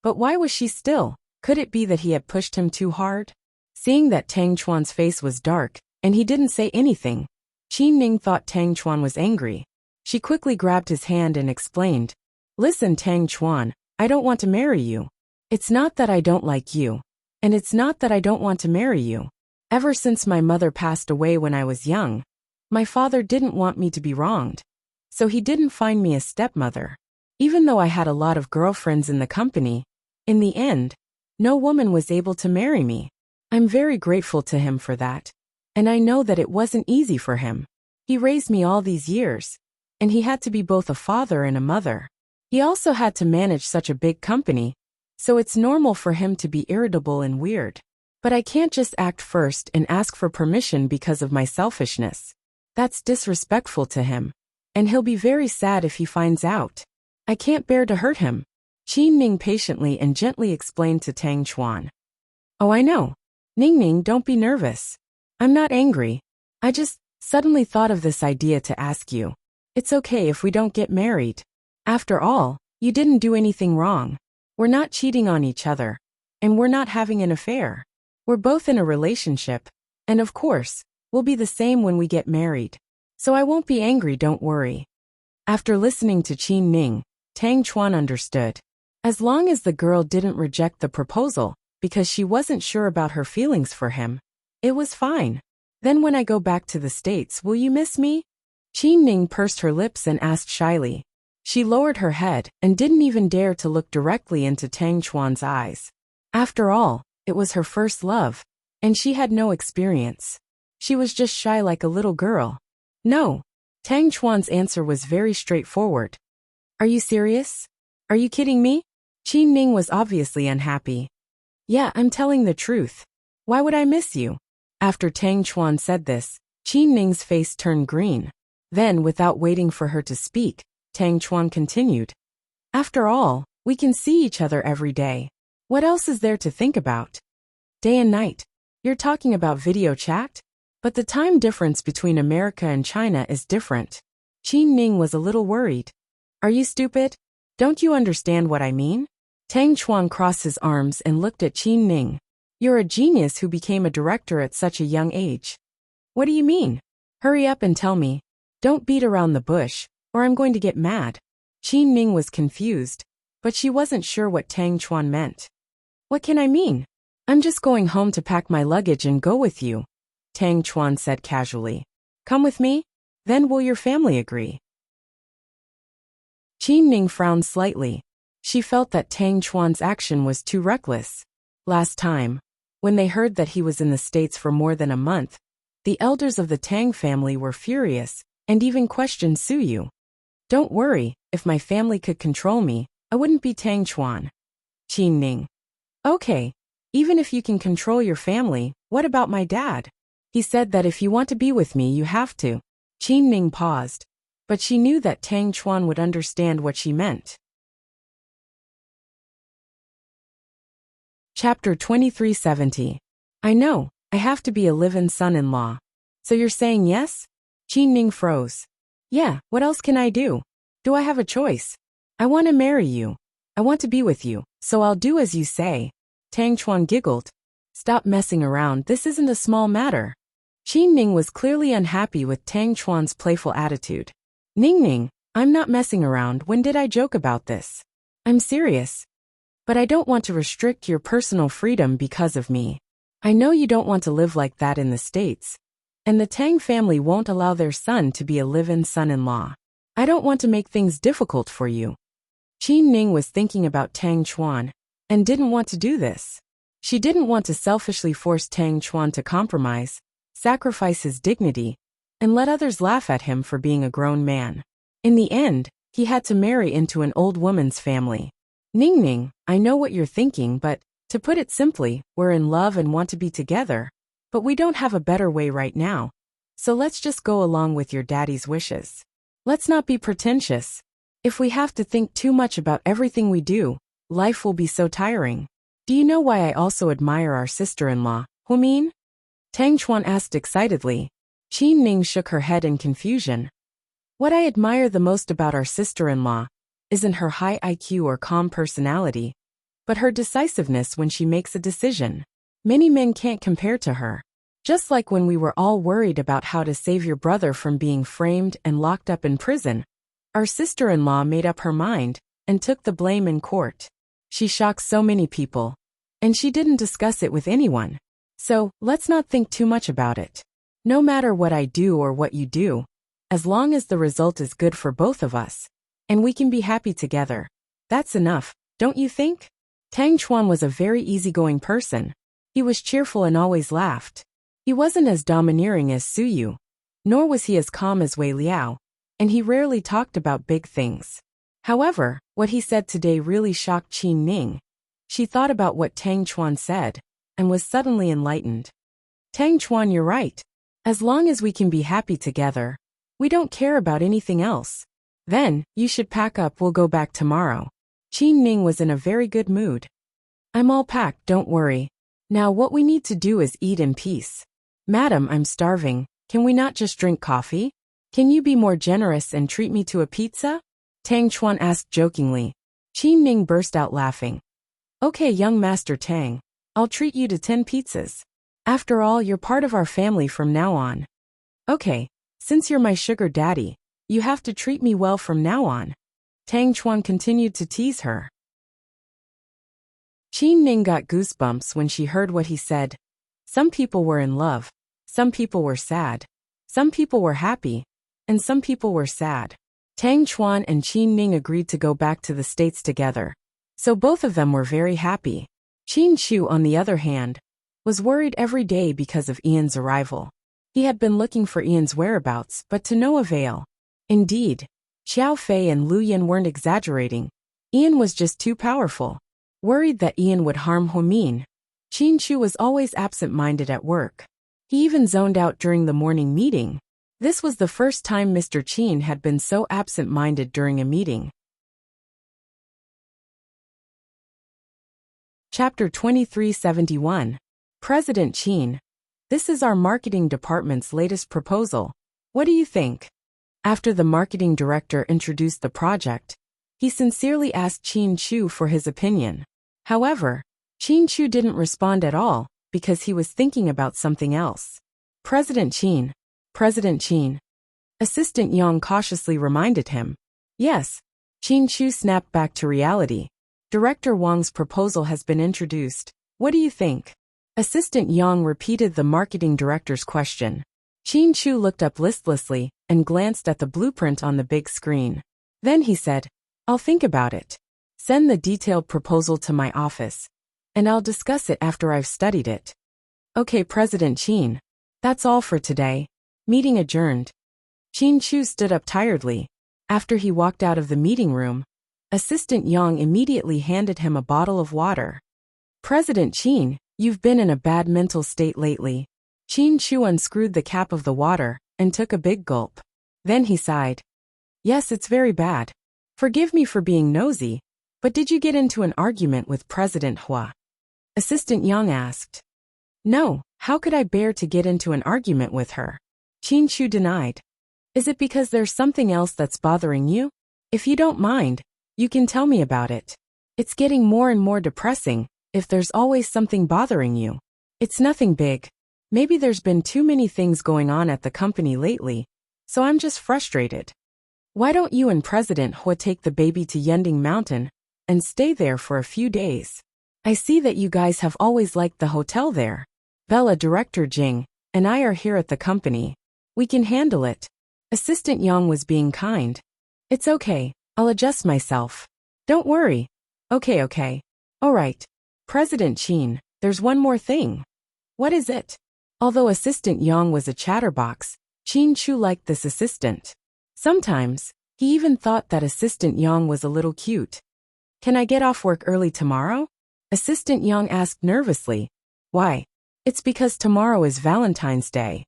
But why was she still? Could it be that he had pushed him too hard? Seeing that Tang Chuan's face was dark, and he didn't say anything, Qin Ning thought Tang Chuan was angry. She quickly grabbed his hand and explained, Listen, Tang Chuan, I don't want to marry you. It's not that I don't like you. And it's not that I don't want to marry you. Ever since my mother passed away when I was young, my father didn't want me to be wronged. So he didn't find me a stepmother. Even though I had a lot of girlfriends in the company, in the end, no woman was able to marry me. I'm very grateful to him for that. And I know that it wasn't easy for him. He raised me all these years, and he had to be both a father and a mother. He also had to manage such a big company, so it's normal for him to be irritable and weird. But I can't just act first and ask for permission because of my selfishness. That's disrespectful to him, and he'll be very sad if he finds out. I can't bear to hurt him. Qin Ning patiently and gently explained to Tang Chuan. Oh, I know. Ning, don't be nervous. I'm not angry. I just suddenly thought of this idea to ask you. It's okay if we don't get married. After all, you didn't do anything wrong. We're not cheating on each other. And we're not having an affair. We're both in a relationship. And of course, we'll be the same when we get married. So I won't be angry, don't worry. After listening to Qin Ning, Tang Chuan understood. As long as the girl didn't reject the proposal, because she wasn't sure about her feelings for him, it was fine. Then when I go back to the States, will you miss me? Qin Ning pursed her lips and asked shyly. She lowered her head and didn't even dare to look directly into Tang Chuan's eyes. After all, it was her first love, and she had no experience. She was just shy like a little girl. No. Tang Chuan's answer was very straightforward. Are you serious? Are you kidding me? Qin Ning was obviously unhappy. Yeah, I'm telling the truth. Why would I miss you? After Tang Chuan said this, Qin Ning's face turned green. Then, without waiting for her to speak, Tang Chuan continued. After all, we can see each other every day. What else is there to think about? Day and night. You're talking about video chat? But the time difference between America and China is different. Qin Ning was a little worried. Are you stupid? Don't you understand what I mean? Tang Chuan crossed his arms and looked at Qin Ning. You're a genius who became a director at such a young age. What do you mean? Hurry up and tell me. Don't beat around the bush, or I'm going to get mad. Qin Ning was confused, but she wasn't sure what Tang Chuan meant. What can I mean? I'm just going home to pack my luggage and go with you, Tang Chuan said casually. Come with me? Then will your family agree? Qin Ning frowned slightly. She felt that Tang Chuan's action was too reckless. Last time, when they heard that he was in the States for more than a month, the elders of the Tang family were furious and even questioned Suyu. Don't worry, if my family could control me, I wouldn't be Tang Chuan. Qin Ning. Okay, even if you can control your family, what about my dad? He said that if you want to be with me, you have to. Qin Ning paused, but she knew that Tang Chuan would understand what she meant. Chapter 2370. I know, I have to be a live-in son-in-law. So you're saying yes? Qin Ning froze. Yeah, what else can I do? Do I have a choice? I want to marry you. I want to be with you, so I'll do as you say. Tang Chuan giggled. Stop messing around, this isn't a small matter. Qin Ning was clearly unhappy with Tang Chuan's playful attitude. Ning, I'm not messing around, when did I joke about this? I'm serious. But I don't want to restrict your personal freedom because of me. I know you don't want to live like that in the States. And the Tang family won't allow their son to be a live-in son-in-law. I don't want to make things difficult for you. Qin Ning was thinking about Tang Chuan and didn't want to do this. She didn't want to selfishly force Tang Chuan to compromise, sacrifice his dignity, and let others laugh at him for being a grown man. In the end, he had to marry into an old woman's family. Ning, I know what you're thinking, but, to put it simply, we're in love and want to be together, but we don't have a better way right now. So let's just go along with your daddy's wishes. Let's not be pretentious. If we have to think too much about everything we do, life will be so tiring. Do you know why I also admire our sister-in-law, Humin? Tang Chuan asked excitedly. Qin Ning shook her head in confusion. What I admire the most about our sister-in-law isn't her high IQ or calm personality, but her decisiveness when she makes a decision. Many men can't compare to her. Just like when we were all worried about how to save your brother from being framed and locked up in prison, our sister-in-law made up her mind and took the blame in court. She shocked so many people, and she didn't discuss it with anyone. So, let's not think too much about it. No matter what I do or what you do, as long as the result is good for both of us, and we can be happy together, that's enough, don't you think? Tang Chuan was a very easygoing person. He was cheerful and always laughed. He wasn't as domineering as Suyu, nor was he as calm as Wei Liao, and he rarely talked about big things. However, what he said today really shocked Qin Ning. She thought about what Tang Chuan said, and was suddenly enlightened. Tang Chuan, you're right. As long as we can be happy together, we don't care about anything else. Then, you should pack up, we'll go back tomorrow. Qin Ning was in a very good mood. I'm all packed, don't worry. Now what we need to do is eat in peace. Madam, I'm starving, can we not just drink coffee? Can you be more generous and treat me to a pizza? Tang Chuan asked jokingly. Qin Ning burst out laughing. Okay, young Master Tang, I'll treat you to 10 pizzas. After all, you're part of our family from now on. Okay, since you're my sugar daddy, you have to treat me well from now on. Tang Chuan continued to tease her. Qin Ning got goosebumps when she heard what he said. Some people were in love, some people were sad, some people were happy, and some people were sad. Tang Chuan and Qin Ning agreed to go back to the States together, so both of them were very happy. Qin Chu, on the other hand, was worried every day because of Ian's arrival. He had been looking for Ian's whereabouts, but to no avail. Indeed, Xiao Fei and Lu Yan weren't exaggerating. Ian was just too powerful. Worried that Ian would harm Humin, Qin Chu was always absent-minded at work. He even zoned out during the morning meeting. This was the first time Mr. Chin had been so absent-minded during a meeting. Chapter 2371. President Chin. This is our marketing department's latest proposal. What do you think? After the marketing director introduced the project, he sincerely asked Chin Chu for his opinion. However, Chin Chu didn't respond at all because he was thinking about something else. President Chin. President Chin. Assistant Yang cautiously reminded him. Yes. Chin Chu snapped back to reality. Director Wang's proposal has been introduced. What do you think? Assistant Yang repeated the marketing director's question. Chin Chu looked up listlessly and glanced at the blueprint on the big screen. Then he said, I'll think about it. Send the detailed proposal to my office, and I'll discuss it after I've studied it. Okay, President Chin. That's all for today. Meeting adjourned. Chin Chu stood up tiredly. After he walked out of the meeting room, Assistant Yang immediately handed him a bottle of water. President Chin, you've been in a bad mental state lately. Chin Chu unscrewed the cap of the water and took a big gulp. Then he sighed. Yes, it's very bad. Forgive me for being nosy, but did you get into an argument with President Hua? Assistant Yang asked. No, how could I bear to get into an argument with her? Chin Chu denied. Is it because there's something else that's bothering you? If you don't mind, you can tell me about it. It's getting more and more depressing if there's always something bothering you. It's nothing big. Maybe there's been too many things going on at the company lately, so I'm just frustrated. Why don't you and President Hua take the baby to Yending Mountain and stay there for a few days? I see that you guys have always liked the hotel there. Bella, Director Jing, and I are here at the company. We can handle it. Assistant Yang was being kind. It's okay. I'll adjust myself. Don't worry. Okay. All right. President Chin, there's one more thing. What is it? Although Assistant Yang was a chatterbox, Chin Chu liked this assistant. Sometimes, he even thought that Assistant Yang was a little cute. Can I get off work early tomorrow? Assistant Yang asked nervously. Why? It's because tomorrow is Valentine's Day.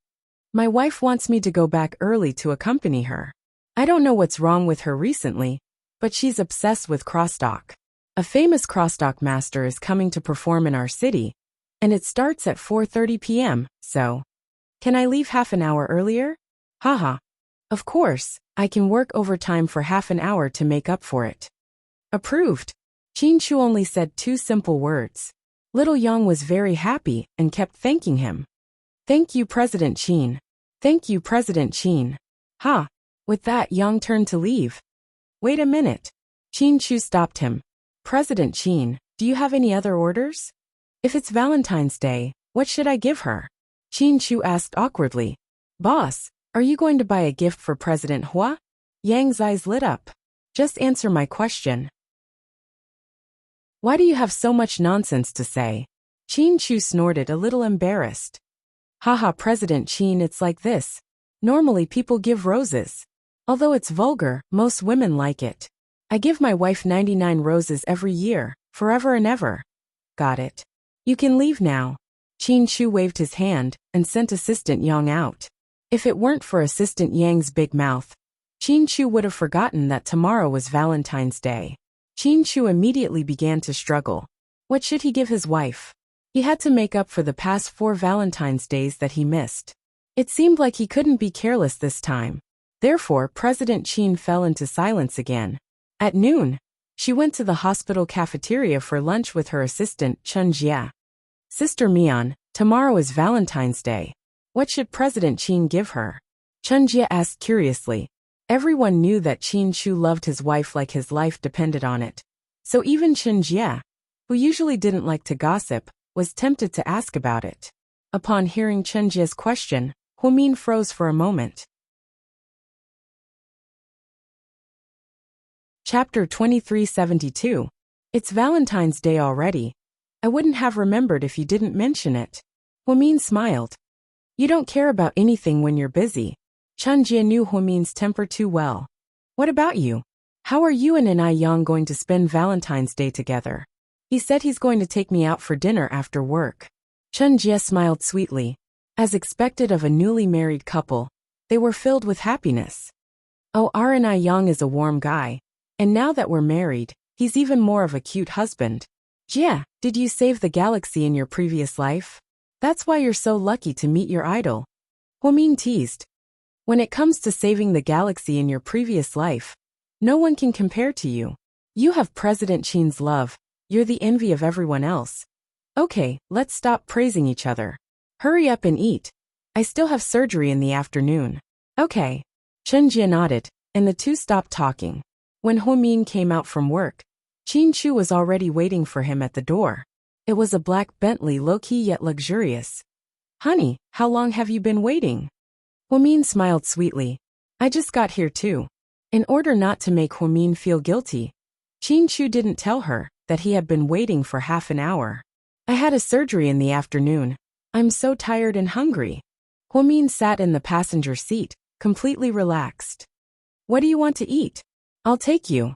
My wife wants me to go back early to accompany her. I don't know what's wrong with her recently, but she's obsessed with crosstalk. A famous crosstalk master is coming to perform in our city, and it starts at 4:30 p.m., so. Can I leave half an hour earlier? Haha. Of course, I can work overtime for half an hour to make up for it. Approved. Chin Chu only said 2 simple words. Little Yang was very happy and kept thanking him. Thank you, President Chin. Thank you, President Chin. Ha! With that, Yang turned to leave. Wait a minute. Chin Chu stopped him. President Chin, do you have any other orders? If it's Valentine's Day, what should I give her? Chin Chu asked awkwardly. Boss, are you going to buy a gift for President Hua? Yang's eyes lit up. Just answer my question. Why do you have so much nonsense to say? Chin Chu snorted, a little embarrassed. Haha, President Chin, it's like this. Normally people give roses. Although it's vulgar, most women like it. I give my wife 99 roses every year, forever and ever. Got it. You can leave now. Chin Chu waved his hand and sent Assistant Yang out. If it weren't for Assistant Yang's big mouth, Chin Chu would have forgotten that tomorrow was Valentine's Day. Chin Chu immediately began to struggle. What should he give his wife? He had to make up for the past 4 Valentine's Days that he missed. It seemed like he couldn't be careless this time. Therefore, President Chin fell into silence again. At noon, she went to the hospital cafeteria for lunch with her assistant, Chen Jia. Sister Mian, tomorrow is Valentine's Day. What should President Chin give her? Chen Jia asked curiously. Everyone knew that Chin Chu loved his wife like his life depended on it. So even Chen Jia, who usually didn't like to gossip, was tempted to ask about it. Upon hearing Chen Jia's question, Huomin froze for a moment. Chapter 2372. It's Valentine's Day already. I wouldn't have remembered if you didn't mention it. Huomin smiled. You don't care about anything when you're busy. Chen Jia knew Huomin's temper too well. What about you? How are you and Yang going to spend Valentine's Day together? He said he's going to take me out for dinner after work. Chen Jia smiled sweetly. As expected of a newly married couple, they were filled with happiness. Oh, Aranai Yang is a warm guy, and now that we're married, he's even more of a cute husband. Yeah, did you save the galaxy in your previous life? That's why you're so lucky to meet your idol. Huamin teased. When it comes to saving the galaxy in your previous life, no one can compare to you. You have President Qin's love, you're the envy of everyone else. Okay, let's stop praising each other. Hurry up and eat. I still have surgery in the afternoon. Okay. Chen Jie nodded, and the two stopped talking. When Huamin came out from work, Qin Chu was already waiting for him at the door. It was a black Bentley, low-key yet luxurious. Honey, how long have you been waiting? Huamin smiled sweetly. I just got here too. In order not to make Huamin feel guilty, Qin Chu didn't tell her that he had been waiting for half an hour. I had a surgery in the afternoon. I'm so tired and hungry. Huamin sat in the passenger seat, completely relaxed. What do you want to eat? I'll take you.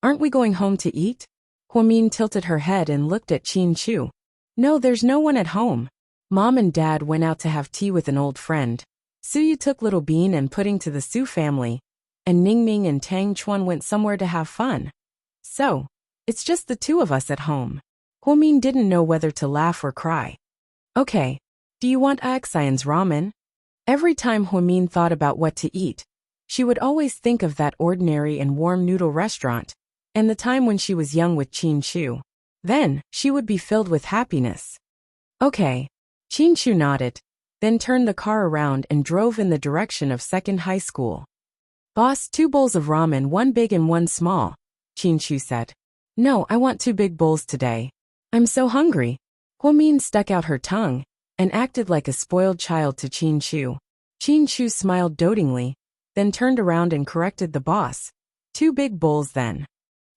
Aren't we going home to eat? Huamin tilted her head and looked at Qin Chu. No, there's no one at home. Mom and Dad went out to have tea with an old friend. Suyu took Little Bean and Pudding to the Su family, and Ningming and Tang Chuan went somewhere to have fun. So, it's just the two of us at home. Huamin didn't know whether to laugh or cry. Okay. Do you want Axian's ramen? Every time Huamin thought about what to eat, she would always think of that ordinary and warm noodle restaurant, and the time when she was young with Qin Chu. Then, she would be filled with happiness. Okay. Qin Chu nodded, then turned the car around and drove in the direction of Second High School. Boss, 2 bowls of ramen, 1 big and 1 small, Qin Chu said. No, I want 2 big bowls today. I'm so hungry. Huamin stuck out her tongue and acted like a spoiled child to Qin Chu. Qin Chu smiled dotingly, then turned around and corrected the boss. 2 big bowls then.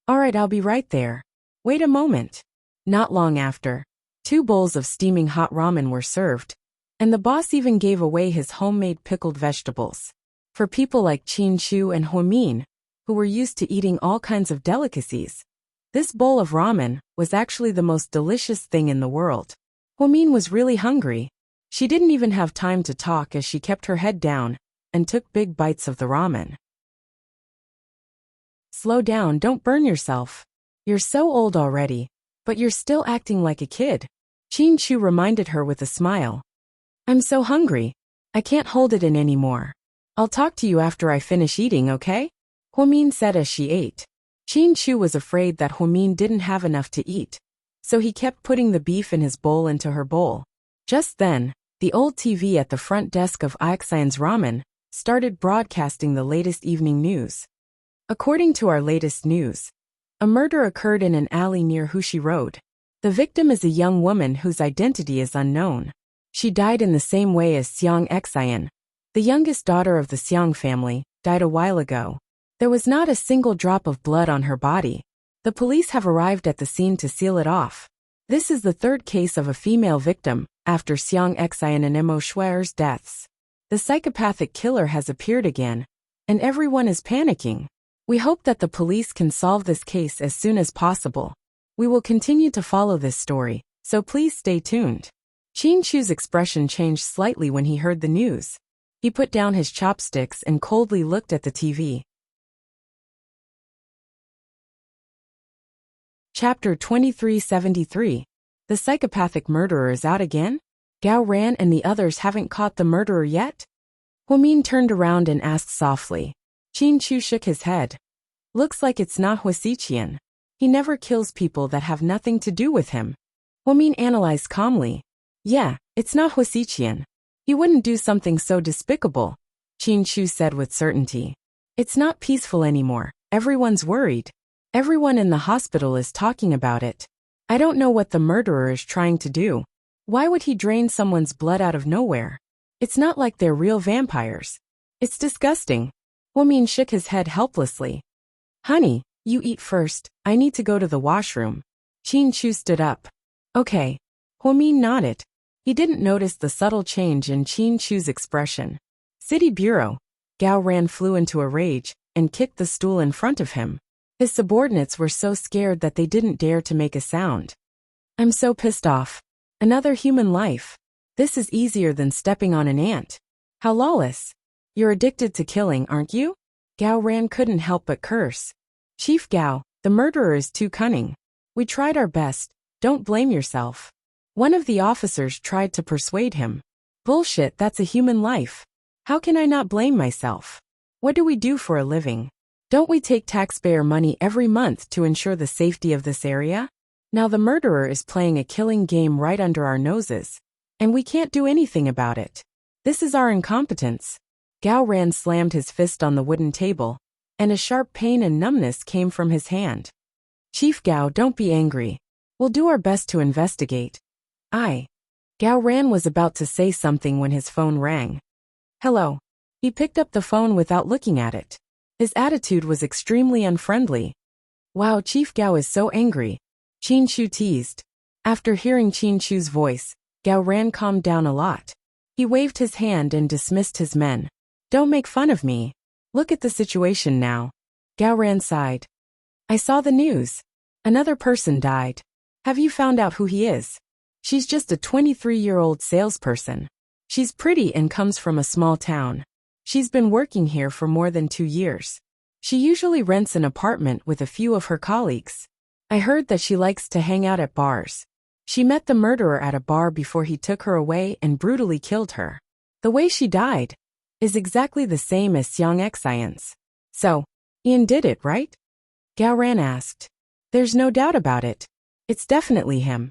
All right, I'll be right there. Wait a moment. Not long after, 2 bowls of steaming hot ramen were served, and the boss even gave away his homemade pickled vegetables. For people like Qin Chu and Huamin, who were used to eating all kinds of delicacies, this bowl of ramen was actually the most delicious thing in the world. Huamin was really hungry. She didn't even have time to talk as she kept her head down and took big bites of the ramen. Slow down, don't burn yourself. You're so old already, but you're still acting like a kid. Qin Chu reminded her with a smile. I'm so hungry. I can't hold it in anymore. I'll talk to you after I finish eating, okay? Huamin said as she ate. Qin Chu was afraid that Huamin didn't have enough to eat, so he kept putting the beef in his bowl into her bowl. Just then, the old TV at the front desk of Axian's Ramen started broadcasting the latest evening news. According to our latest news, a murder occurred in an alley near Hushi Road. The victim is a young woman whose identity is unknown. She died in the same way as Xiang Xian, the youngest daughter of the Xiang family, died a while ago. There was not a single drop of blood on her body. The police have arrived at the scene to seal it off. This is the 3rd case of a female victim after Xiang Xian and Mo Shui's deaths. The psychopathic killer has appeared again, and everyone is panicking. We hope that the police can solve this case as soon as possible. We will continue to follow this story, so please stay tuned. Qin Chu's expression changed slightly when he heard the news. He put down his chopsticks and coldly looked at the TV. Chapter 2373. The psychopathic murderer is out again? Gao Ran and the others haven't caught the murderer yet? Huamin turned around and asked softly. Qin Chu shook his head. Looks like it's not Huasiqian. He never kills people that have nothing to do with him. Huamin analyzed calmly. Yeah, it's not Huasiqian. He wouldn't do something so despicable, Qin Chu said with certainty. It's not peaceful anymore. Everyone's worried. Everyone in the hospital is talking about it. I don't know what the murderer is trying to do. Why would he drain someone's blood out of nowhere? It's not like they're real vampires. It's disgusting. Huamin shook his head helplessly. Honey, you eat first. I need to go to the washroom. Qin Chu stood up. Okay. Huamin nodded. He didn't notice the subtle change in Qin Chu's expression. City Bureau. Gao Ran flew into a rage and kicked the stool in front of him. His subordinates were so scared that they didn't dare to make a sound. I'm so pissed off. Another human life. This is easier than stepping on an ant. How lawless. You're addicted to killing, aren't you? Gao Ran couldn't help but curse. Chief Gao, the murderer is too cunning. We tried our best, don't blame yourself. One of the officers tried to persuade him. Bullshit, that's a human life. How can I not blame myself? What do we do for a living? Don't we take taxpayer money every month to ensure the safety of this area? Now the murderer is playing a killing game right under our noses. And we can't do anything about it. This is our incompetence. Gao Ran slammed his fist on the wooden table, and a sharp pain and numbness came from his hand. Chief Gao, don't be angry. We'll do our best to investigate. Gao Ran was about to say something when his phone rang. Hello. He picked up the phone without looking at it. His attitude was extremely unfriendly. Wow, Chief Gao is so angry. Qin Chu teased. After hearing Qin Chu's voice, Gao Ran calmed down a lot. He waved his hand and dismissed his men. Don't make fun of me. Look at the situation now. Gao Ran sighed. I saw the news. Another person died. Have you found out who he is? She's just a 23-year-old salesperson. She's pretty and comes from a small town. She's been working here for more than 2 years. She usually rents an apartment with a few of her colleagues. I heard that she likes to hang out at bars. She met the murderer at a bar before he took her away and brutally killed her. The way she died is exactly the same as Xiang Xian's. So, Ian did it, right? Gao Ran asked. There's no doubt about it. It's definitely him.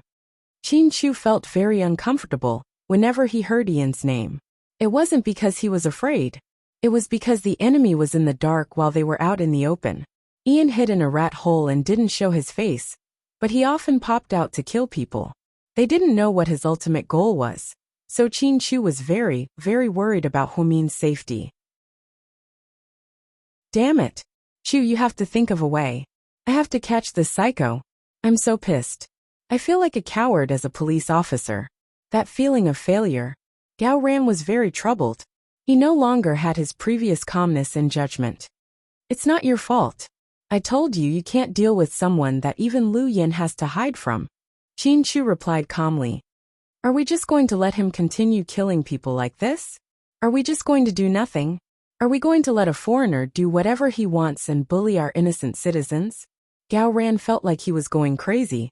Qin Chu felt very uncomfortable whenever he heard Ian's name. It wasn't because he was afraid. It was because the enemy was in the dark while they were out in the open. Ian hid in a rat hole and didn't show his face, but he often popped out to kill people. They didn't know what his ultimate goal was, so Qin Chu was very, very worried about Humin's safety. Damn it. Chu, you have to think of a way. I have to catch this psycho. I'm so pissed. I feel like a coward as a police officer. That feeling of failure. Gao Ran was very troubled. He no longer had his previous calmness and judgment. It's not your fault. I told you you can't deal with someone that even Lu Yin has to hide from. Qin Chu replied calmly. Are we just going to let him continue killing people like this? Are we just going to do nothing? Are we going to let a foreigner do whatever he wants and bully our innocent citizens? Gao Ran felt like he was going crazy.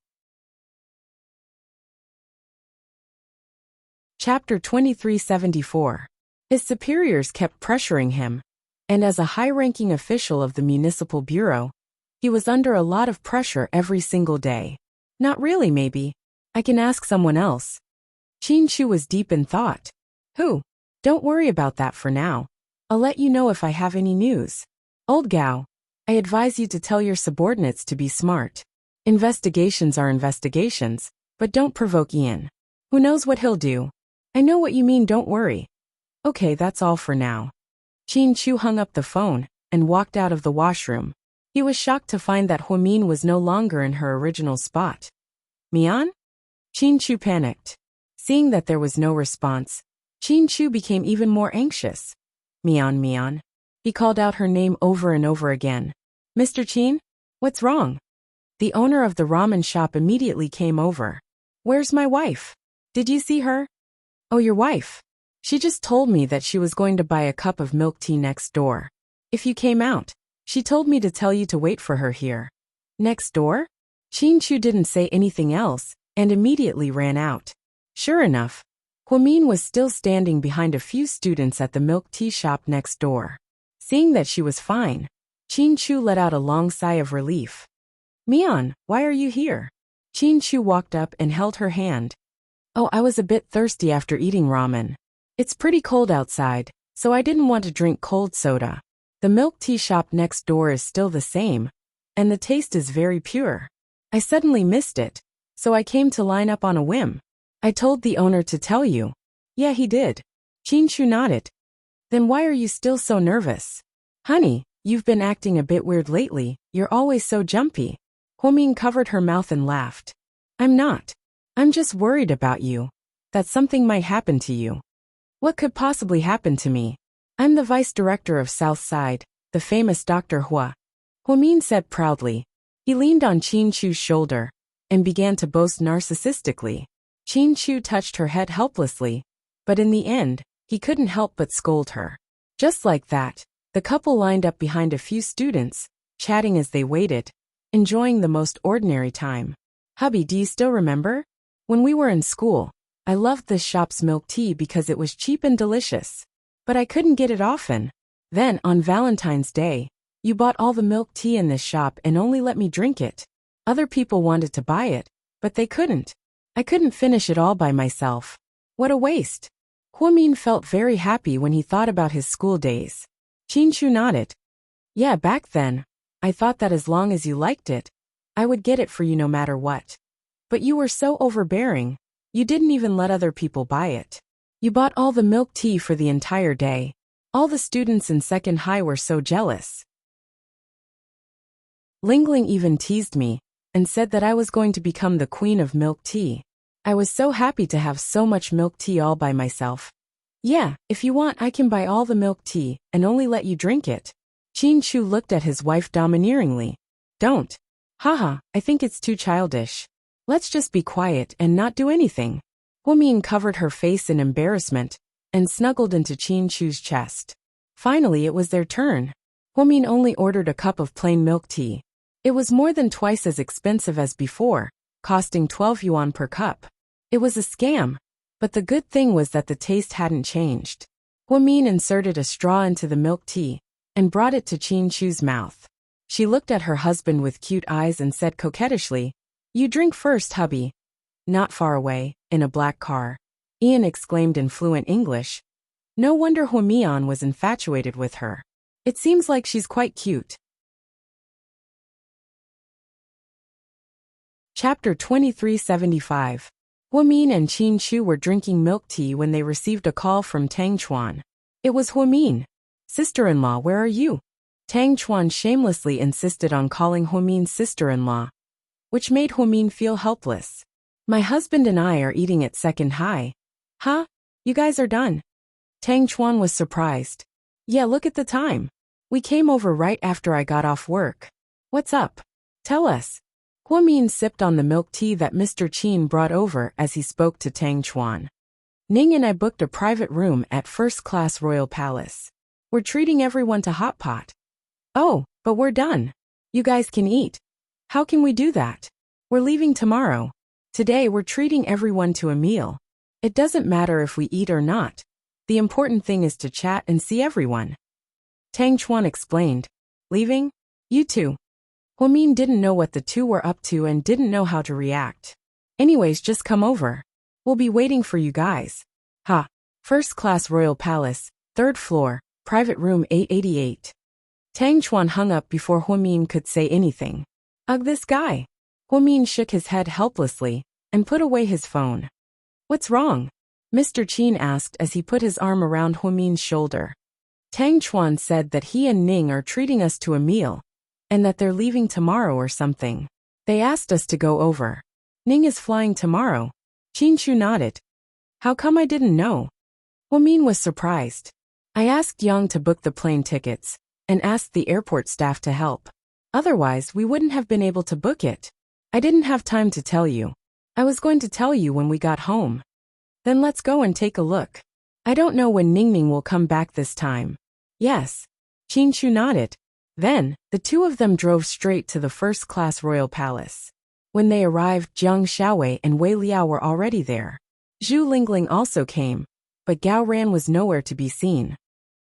Chapter 2374. His superiors kept pressuring him, and as a high-ranking official of the municipal bureau, he was under a lot of pressure every single day. Not really, maybe. I can ask someone else. Qin Chu was deep in thought. Who? Don't worry about that for now. I'll let you know if I have any news. Old Gao, I advise you to tell your subordinates to be smart. Investigations are investigations, but don't provoke Ian. Who knows what he'll do? I know what you mean, don't worry. Okay, that's all for now. Qin Chu hung up the phone and walked out of the washroom. He was shocked to find that Huimin was no longer in her original spot. Mian? Qin Chu panicked. Seeing that there was no response, Qin Chu became even more anxious. Mian, Mian. He called out her name over and over again. Mr. Qin? What's wrong? The owner of the ramen shop immediately came over. Where's my wife? Did you see her? Oh, your wife. She just told me that she was going to buy a cup of milk tea next door. If you came out, she told me to tell you to wait for her here. Next door? Qin Chu didn't say anything else and immediately ran out. Sure enough, Huimin was still standing behind a few students at the milk tea shop next door. Seeing that she was fine, Qin Chu let out a long sigh of relief. Mian, why are you here? Qin Chu walked up and held her hand. Oh, I was a bit thirsty after eating ramen. It's pretty cold outside, so I didn't want to drink cold soda. The milk tea shop next door is still the same, and the taste is very pure. I suddenly missed it, so I came to line up on a whim. I told the owner to tell you. Yeah, he did. Qin Chu nodded. Then why are you still so nervous? Honey, you've been acting a bit weird lately, you're always so jumpy. Huimin covered her mouth and laughed. I'm not. I'm just worried about you. That something might happen to you. What could possibly happen to me? I'm the vice director of South Side, the famous Dr. Hua. Huimin said proudly. He leaned on Qin Chu's shoulder and began to boast narcissistically. Qin Chu touched her head helplessly But in the end, he couldn't help but scold her. Just like that, the couple lined up behind a few students, chatting as they waited, enjoying the most ordinary time. Hubby, do you still remember? When we were in school, I loved this shop's milk tea because it was cheap and delicious. But I couldn't get it often. Then, on Valentine's Day, you bought all the milk tea in this shop and only let me drink it. Other people wanted to buy it, but they couldn't. I couldn't finish it all by myself. What a waste. Huamin felt very happy when he thought about his school days. Qinshu nodded. Yeah, back then, I thought that as long as you liked it, I would get it for you no matter what. But you were so overbearing, you didn't even let other people buy it. You bought all the milk tea for the entire day. All the students in second high were so jealous. Lingling even teased me and said that I was going to become the queen of milk tea. I was so happy to have so much milk tea all by myself. Yeah, if you want I can buy all the milk tea and only let you drink it. Qinshu looked at his wife domineeringly. Don't. Haha, I think it's too childish. Let's just be quiet and not do anything. Huamin covered her face in embarrassment and snuggled into Qinshu's chest. Finally it was their turn. Huamin only ordered a cup of plain milk tea. It was more than twice as expensive as before, costing 12 yuan per cup. It was a scam, but the good thing was that the taste hadn't changed. Huamin inserted a straw into the milk tea and brought it to Qinshu's mouth. She looked at her husband with cute eyes and said coquettishly, You drink first, hubby. Not far away, in a black car, Ian exclaimed in fluent English. No wonder Huamian was infatuated with her. It seems like she's quite cute. Chapter 2375. Huamin and Qinshu were drinking milk tea when they received a call from Tang Chuan. It was Huamin. Sister-in-law, where are you? Tang Chuan shamelessly insisted on calling Huamin sister-in-law, which made Huamin feel helpless. My husband and I are eating at second high. Huh? You guys are done? Tang Chuan was surprised. Yeah, look at the time. We came over right after I got off work. What's up? Tell us. Huamin sipped on the milk tea that Mr. Qin brought over as he spoke to Tang Chuan. Ning and I booked a private room at first-class Royal Palace. We're treating everyone to hot pot. Oh, but we're done. You guys can eat. How can we do that? We're leaving tomorrow. Today we're treating everyone to a meal. It doesn't matter if we eat or not. The important thing is to chat and see everyone. Tang Chuan explained. Leaving? You two. Huamin didn't know what the two were up to and didn't know how to react. Anyways, just come over. We'll be waiting for you guys. Ha. First-class Royal Palace, 3rd floor, private room 888. Tang Chuan hung up before Huamin could say anything. Ugh, this guy. Huamin shook his head helplessly and put away his phone. What's wrong? Mr. Qin asked as he put his arm around Huamin's shoulder. Tang Chuan said that he and Ning are treating us to a meal, and that they're leaving tomorrow or something. They asked us to go over. Ning is flying tomorrow. Qinshu nodded. How come I didn't know? Huamin was surprised. I asked Yang to book the plane tickets, and asked the airport staff to help. Otherwise, we wouldn't have been able to book it. I didn't have time to tell you. I was going to tell you when we got home. Then let's go and take a look. I don't know when Ningning will come back this time. Yes. Qinshu nodded. Then, the two of them drove straight to the first-class Royal Palace. When they arrived, Jiang Xiaowei and Wei Liao were already there. Zhu Lingling also came, but Gao Ran was nowhere to be seen.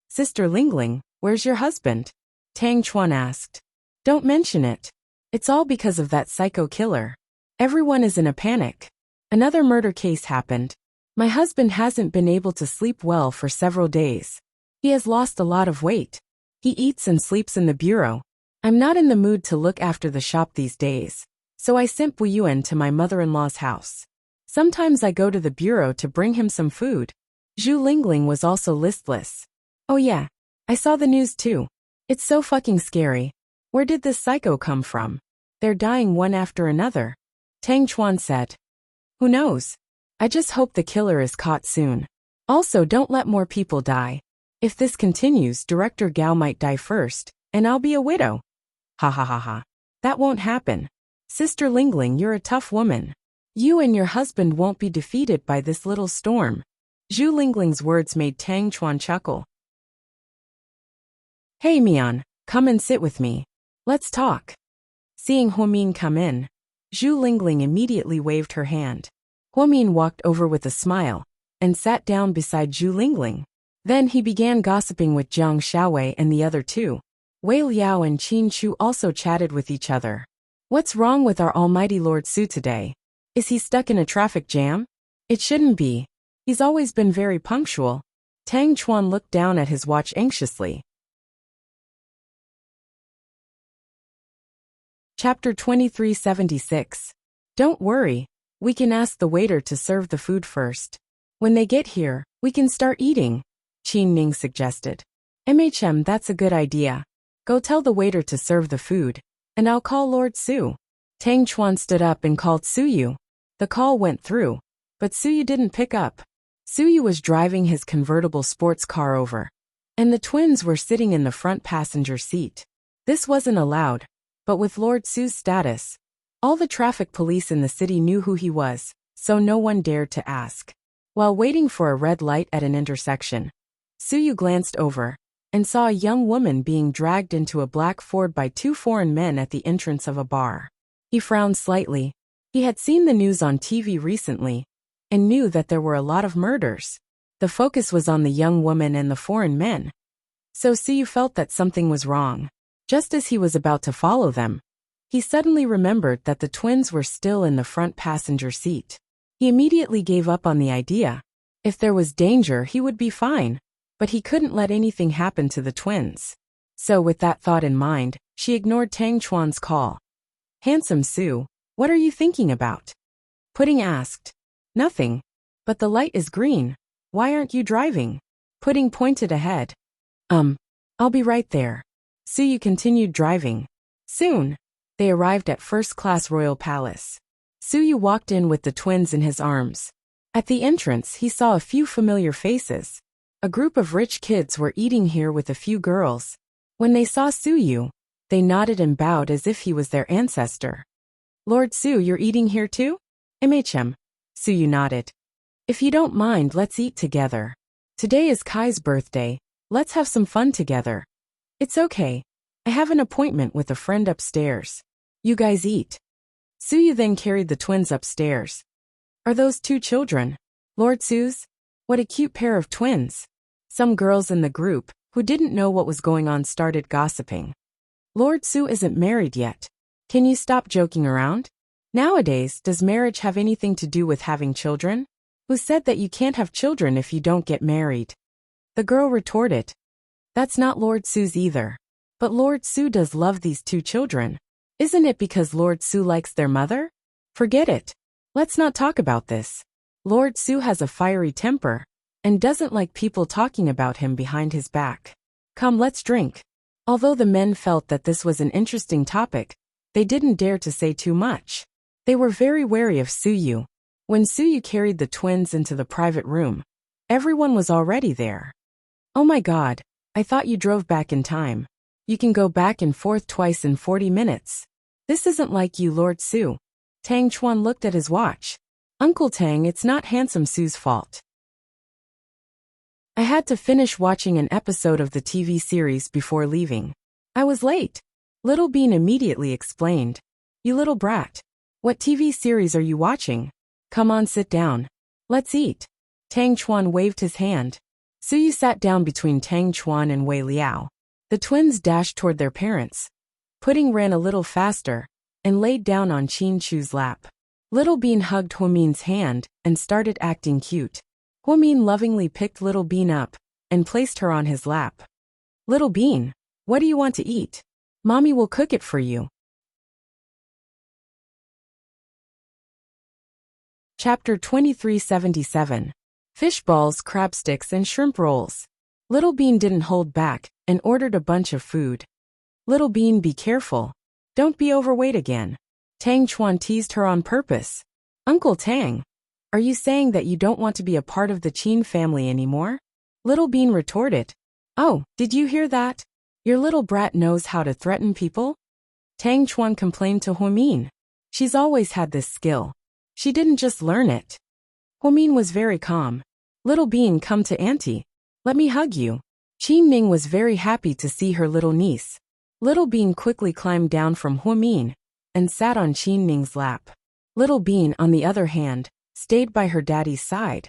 Sister Lingling, where's your husband? Tang Chuan asked. Don't mention it. It's all because of that psycho killer. Everyone is in a panic. Another murder case happened. My husband hasn't been able to sleep well for several days. He has lost a lot of weight. He eats and sleeps in the bureau. I'm not in the mood to look after the shop these days, so I sent Bu Yuan to my mother-in-law's house. Sometimes I go to the bureau to bring him some food. Zhu Lingling was also listless. Oh yeah, I saw the news too. It's so fucking scary. Where did this psycho come from? They're dying one after another. Tang Chuan said. Who knows? I just hope the killer is caught soon. Also, don't let more people die. If this continues, Director Gao might die first, and I'll be a widow. Ha ha ha ha. That won't happen. Sister Lingling, you're a tough woman. You and your husband won't be defeated by this little storm. Zhu Lingling's words made Tang Chuan chuckle. Hey Mian, come and sit with me. Let's talk. Seeing Huomin come in, Zhu Lingling immediately waved her hand. Huomin walked over with a smile and sat down beside Zhu Lingling. Then he began gossiping with Jiang Xiaowei and the other two. Wei Liao and Qin Chu also chatted with each other. What's wrong with our almighty Lord Su today? Is he stuck in a traffic jam? It shouldn't be. He's always been very punctual. Tang Chuan looked down at his watch anxiously. Chapter 2376. Don't worry. We can ask the waiter to serve the food first. When they get here, we can start eating, Qin Ning suggested. That's a good idea. Go tell the waiter to serve the food, and I'll call Lord Su. Tang Chuan stood up and called Suyu. The call went through, but Suyu didn't pick up. Suyu was driving his convertible sports car over, and the twins were sitting in the front passenger seat. This wasn't allowed, but with Lord Su's status, all the traffic police in the city knew who he was, so no one dared to ask. While waiting for a red light at an intersection, Suyu glanced over and saw a young woman being dragged into a black Ford by two foreign men at the entrance of a bar. He frowned slightly. He had seen the news on TV recently and knew that there were a lot of murders. The focus was on the young woman and the foreign men. So Suyu felt that something was wrong. Just as he was about to follow them, he suddenly remembered that the twins were still in the front passenger seat. He immediately gave up on the idea. If there was danger, he would be fine, but he couldn't let anything happen to the twins. So with that thought in mind, she ignored Tang Chuan's call. Handsome Su, what are you thinking about? Pudding asked. Nothing. But the light is green. Why aren't you driving? Pudding pointed ahead. I'll be right there. Suyu continued driving. Soon, they arrived at first-class royal palace. Suyu walked in with the twins in his arms. At the entrance, he saw a few familiar faces. A group of rich kids were eating here with a few girls. When they saw Suyu, they nodded and bowed as if he was their ancestor. Lord Su, you're eating here too? Suyu nodded. If you don't mind, let's eat together. Today is Kai's birthday. Let's have some fun together. It's okay. I have an appointment with a friend upstairs. You guys eat. Suyu then carried the twins upstairs. Are those two children? Lord Su's? What a cute pair of twins. Some girls in the group, who didn't know what was going on, started gossiping. Lord Su isn't married yet. Can you stop joking around? Nowadays, does marriage have anything to do with having children? Who said that you can't have children if you don't get married? The girl retorted. That's not Lord Su's either. But Lord Su does love these two children. Isn't it because Lord Su likes their mother? Forget it. Let's not talk about this. Lord Su has a fiery temper and doesn't like people talking about him behind his back. Come, let's drink. Although the men felt that this was an interesting topic, they didn't dare to say too much. They were very wary of Suyu. When Suyu carried the twins into the private room, everyone was already there. Oh my God, I thought you drove back in time. You can go back and forth twice in 40 minutes. This isn't like you, Lord Su. Tang Chuan looked at his watch. Uncle Tang, it's not Handsome Su's fault. I had to finish watching an episode of the TV series before leaving. I was late. Little Bean immediately explained. You little brat. What TV series are you watching? Come on, sit down. Let's eat. Tang Chuan waved his hand. Suyu sat down between Tang Chuan and Wei Liao. The twins dashed toward their parents. Pudding ran a little faster and laid down on Qin Chu's lap. Little Bean hugged Huomin's hand and started acting cute. Huomin lovingly picked Little Bean up and placed her on his lap. Little Bean, what do you want to eat? Mommy will cook it for you. Chapter 2377. Fish balls, crab sticks, and shrimp rolls. Little Bean didn't hold back and ordered a bunch of food. Little Bean, be careful. Don't be overweight again. Tang Chuan teased her on purpose. Uncle Tang, are you saying that you don't want to be a part of the Qin family anymore? Little Bean retorted. Oh, did you hear that? Your little brat knows how to threaten people? Tang Chuan complained to Huomin. She's always had this skill. She didn't just learn it. Huomin was very calm. Little Bean, come to Auntie. Let me hug you. Qin Ning was very happy to see her little niece. Little Bean quickly climbed down from Huamin and sat on Qin Ning's lap. Little Bean, on the other hand, stayed by her daddy's side.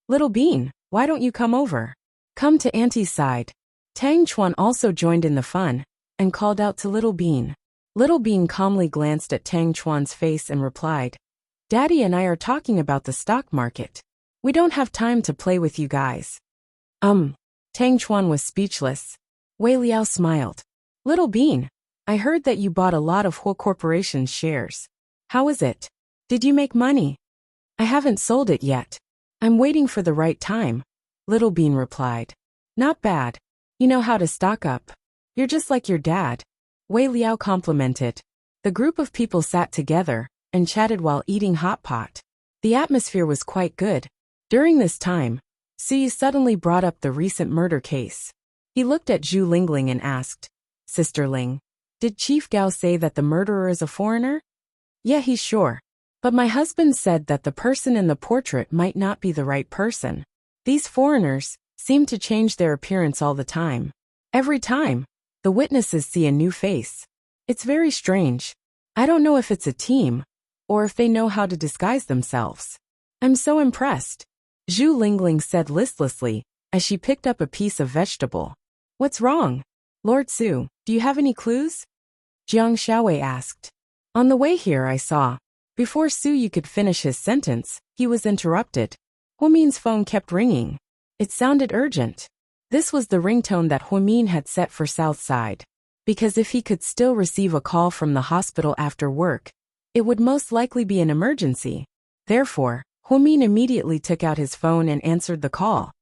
Little Bean, why don't you come over? Come to Auntie's side. Tang Chuan also joined in the fun and called out to Little Bean. Little Bean calmly glanced at Tang Chuan's face and replied, Daddy and I are talking about the stock market. We don't have time to play with you guys. Tang Chuan was speechless. Wei Liao smiled. Little Bean, I heard that you bought a lot of Huo Corporation's shares. How is it? Did you make money? I haven't sold it yet. I'm waiting for the right time, Little Bean replied. Not bad. You know how to stock up. You're just like your dad, Wei Liao complimented. The group of people sat together and chatted while eating hot pot. The atmosphere was quite good. During this time, Suyi suddenly brought up the recent murder case. He looked at Zhu Lingling and asked, Sister Ling, did Chief Gao say that the murderer is a foreigner? Yeah, he's sure. But my husband said that the person in the portrait might not be the right person. These foreigners seem to change their appearance all the time. Every time, the witnesses see a new face. It's very strange. I don't know if it's a team, or if they know how to disguise themselves. I'm so impressed, Zhu Lingling said listlessly, as she picked up a piece of vegetable. What's wrong? Lord Su, do you have any clues? Jiang Xiaowei asked. On the way here I saw. Before Su Yu could finish his sentence, he was interrupted. Huamin's phone kept ringing. It sounded urgent. This was the ringtone that Huamin had set for Southside. Because if he could still receive a call from the hospital after work, it would most likely be an emergency. Therefore, Huamin immediately took out his phone and answered the call.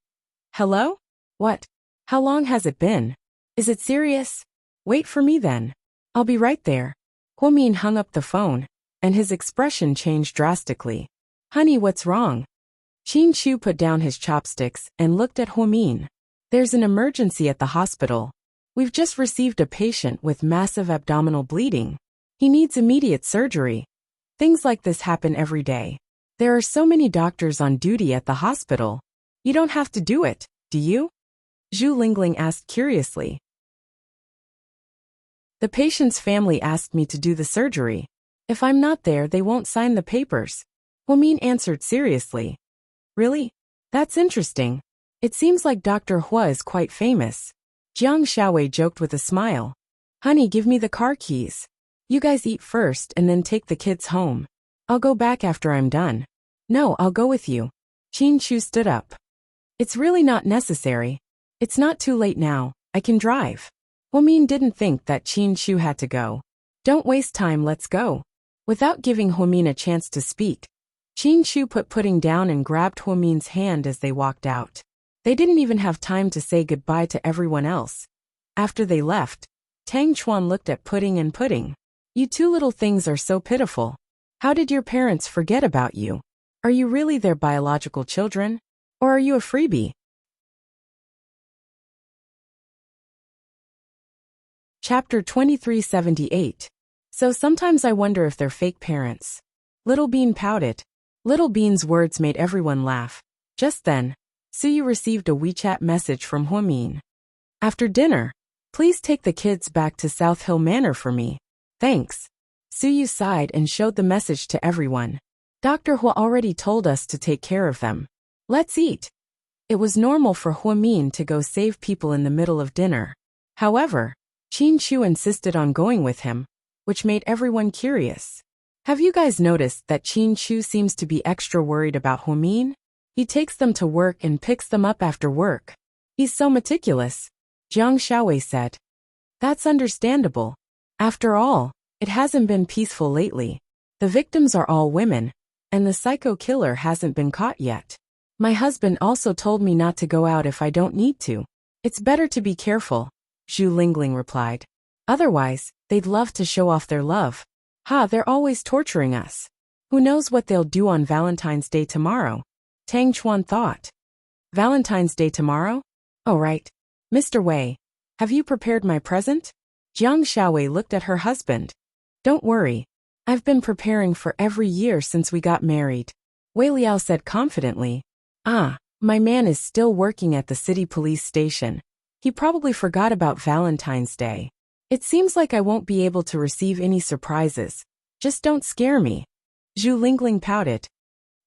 Hello? What? How long has it been? Is it serious? Wait for me then. I'll be right there. Huamin hung up the phone, and his expression changed drastically. Honey, what's wrong? Qin Shu put down his chopsticks and looked at Huamin. There's an emergency at the hospital. We've just received a patient with massive abdominal bleeding. He needs immediate surgery. Things like this happen every day. There are so many doctors on duty at the hospital. You don't have to do it, do you? Zhu Lingling asked curiously. The patient's family asked me to do the surgery. If I'm not there, they won't sign the papers. Huamin answered seriously. Really? That's interesting. It seems like Dr. Hua is quite famous. Jiang Xiaowei joked with a smile. Honey, give me the car keys. You guys eat first and then take the kids home. I'll go back after I'm done. No, I'll go with you. Qin Shu stood up. It's really not necessary. It's not too late now. I can drive. Huamin didn't think that Qin Shu had to go. Don't waste time, let's go. Without giving Huamin a chance to speak, Qin Shu put pudding down and grabbed Huamin's hand as they walked out. They didn't even have time to say goodbye to everyone else. After they left, Tang Chuan looked at Pudding and Pudding. You two little things are so pitiful. How did your parents forget about you? Are you really their biological children? Or are you a freebie? Chapter 2378. So sometimes I wonder if they're fake parents. Little Bean pouted. Little Bean's words made everyone laugh. Just then, Suyu received a WeChat message from Huamin. After dinner, please take the kids back to South Hill Manor for me. Thanks. Suyu sighed and showed the message to everyone. Dr. Hua already told us to take care of them. Let's eat. It was normal for Huamin to go save people in the middle of dinner. However, Qin Shu insisted on going with him, which made everyone curious. Have you guys noticed that Qin Shu seems to be extra worried about Huamin? He takes them to work and picks them up after work. He's so meticulous, Jiang Xiaowei said. That's understandable. After all, it hasn't been peaceful lately. The victims are all women, and the psycho killer hasn't been caught yet. My husband also told me not to go out if I don't need to. It's better to be careful, Zhu Lingling replied. Otherwise, they'd love to show off their love. They're always torturing us. Who knows what they'll do on Valentine's Day tomorrow? Tang Chuan thought. Valentine's Day tomorrow? Oh right. Mr. Wei, have you prepared my present? Jiang Xiaowei looked at her husband. Don't worry. I've been preparing for every year since we got married, Wei Liao said confidently. My man is still working at the city police station. He probably forgot about Valentine's Day. It seems like I won't be able to receive any surprises. Just don't scare me. Zhu Lingling pouted.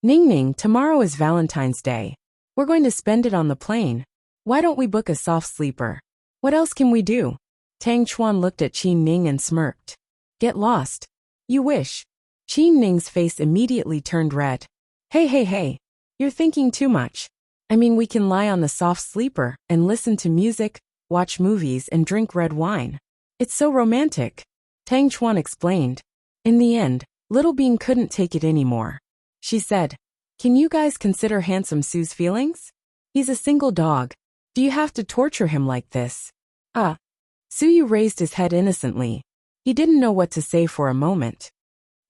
Ning Ning, tomorrow is Valentine's Day. We're going to spend it on the plane. Why don't we book a soft sleeper? What else can we do? Tang Chuan looked at Qin Ning and smirked. Get lost. You wish. Qin Ning's face immediately turned red. Hey. You're thinking too much. I mean, we can lie on the soft sleeper and listen to music, watch movies and drink red wine. It's so romantic. Tang Chuan explained. In the end, Little Bean couldn't take it anymore. She said, can you guys consider Handsome Sue's feelings? He's a single dog. Do you have to torture him like this? Suyu raised his head innocently. He didn't know what to say for a moment.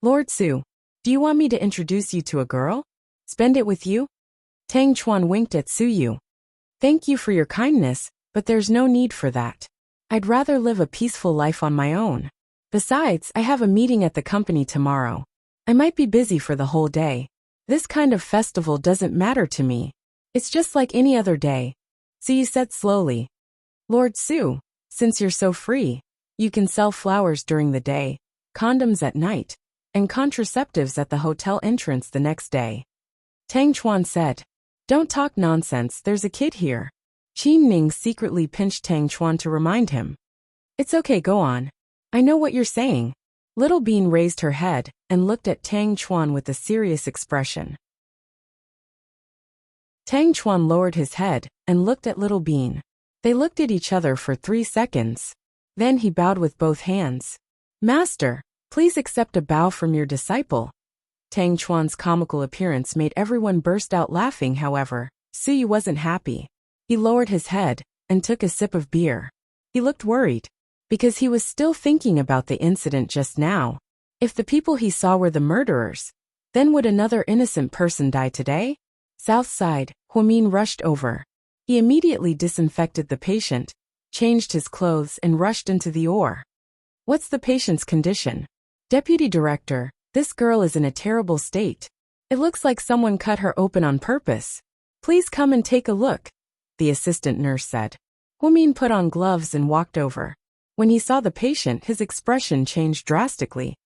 Lord Su, do you want me to introduce you to a girl? Spend it with you? Tang Chuan winked at Suyu. Thank you for your kindness, but there's no need for that. I'd rather live a peaceful life on my own. Besides, I have a meeting at the company tomorrow. I might be busy for the whole day. This kind of festival doesn't matter to me. It's just like any other day. Suyu said slowly. Lord Su, since you're so free, you can sell flowers during the day, condoms at night, and contraceptives at the hotel entrance the next day. Tang Chuan said. Don't talk nonsense, there's a kid here. Qin Ning secretly pinched Tang Chuan to remind him. It's okay, go on. I know what you're saying. Little Bean raised her head and looked at Tang Chuan with a serious expression. Tang Chuan lowered his head and looked at Little Bean. They looked at each other for 3 seconds. Then he bowed with both hands. Master, please accept a bow from your disciple. Tang Chuan's comical appearance made everyone burst out laughing. However, Suyu wasn't happy. He lowered his head and took a sip of beer. He looked worried, because he was still thinking about the incident just now. If the people he saw were the murderers, then would another innocent person die today? South side, Huamin rushed over. He immediately disinfected the patient, changed his clothes and rushed into the OR. What's the patient's condition? Deputy Director, this girl is in a terrible state. It looks like someone cut her open on purpose. Please come and take a look, the assistant nurse said. Huamin put on gloves and walked over. When he saw the patient, his expression changed drastically.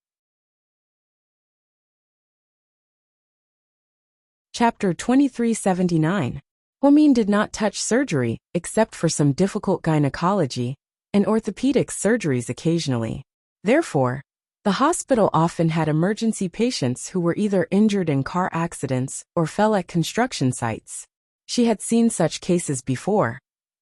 Chapter 2379. Huamin did not touch surgery, except for some difficult gynecology and orthopedic surgeries occasionally. Therefore, the hospital often had emergency patients who were either injured in car accidents or fell at construction sites. She had seen such cases before,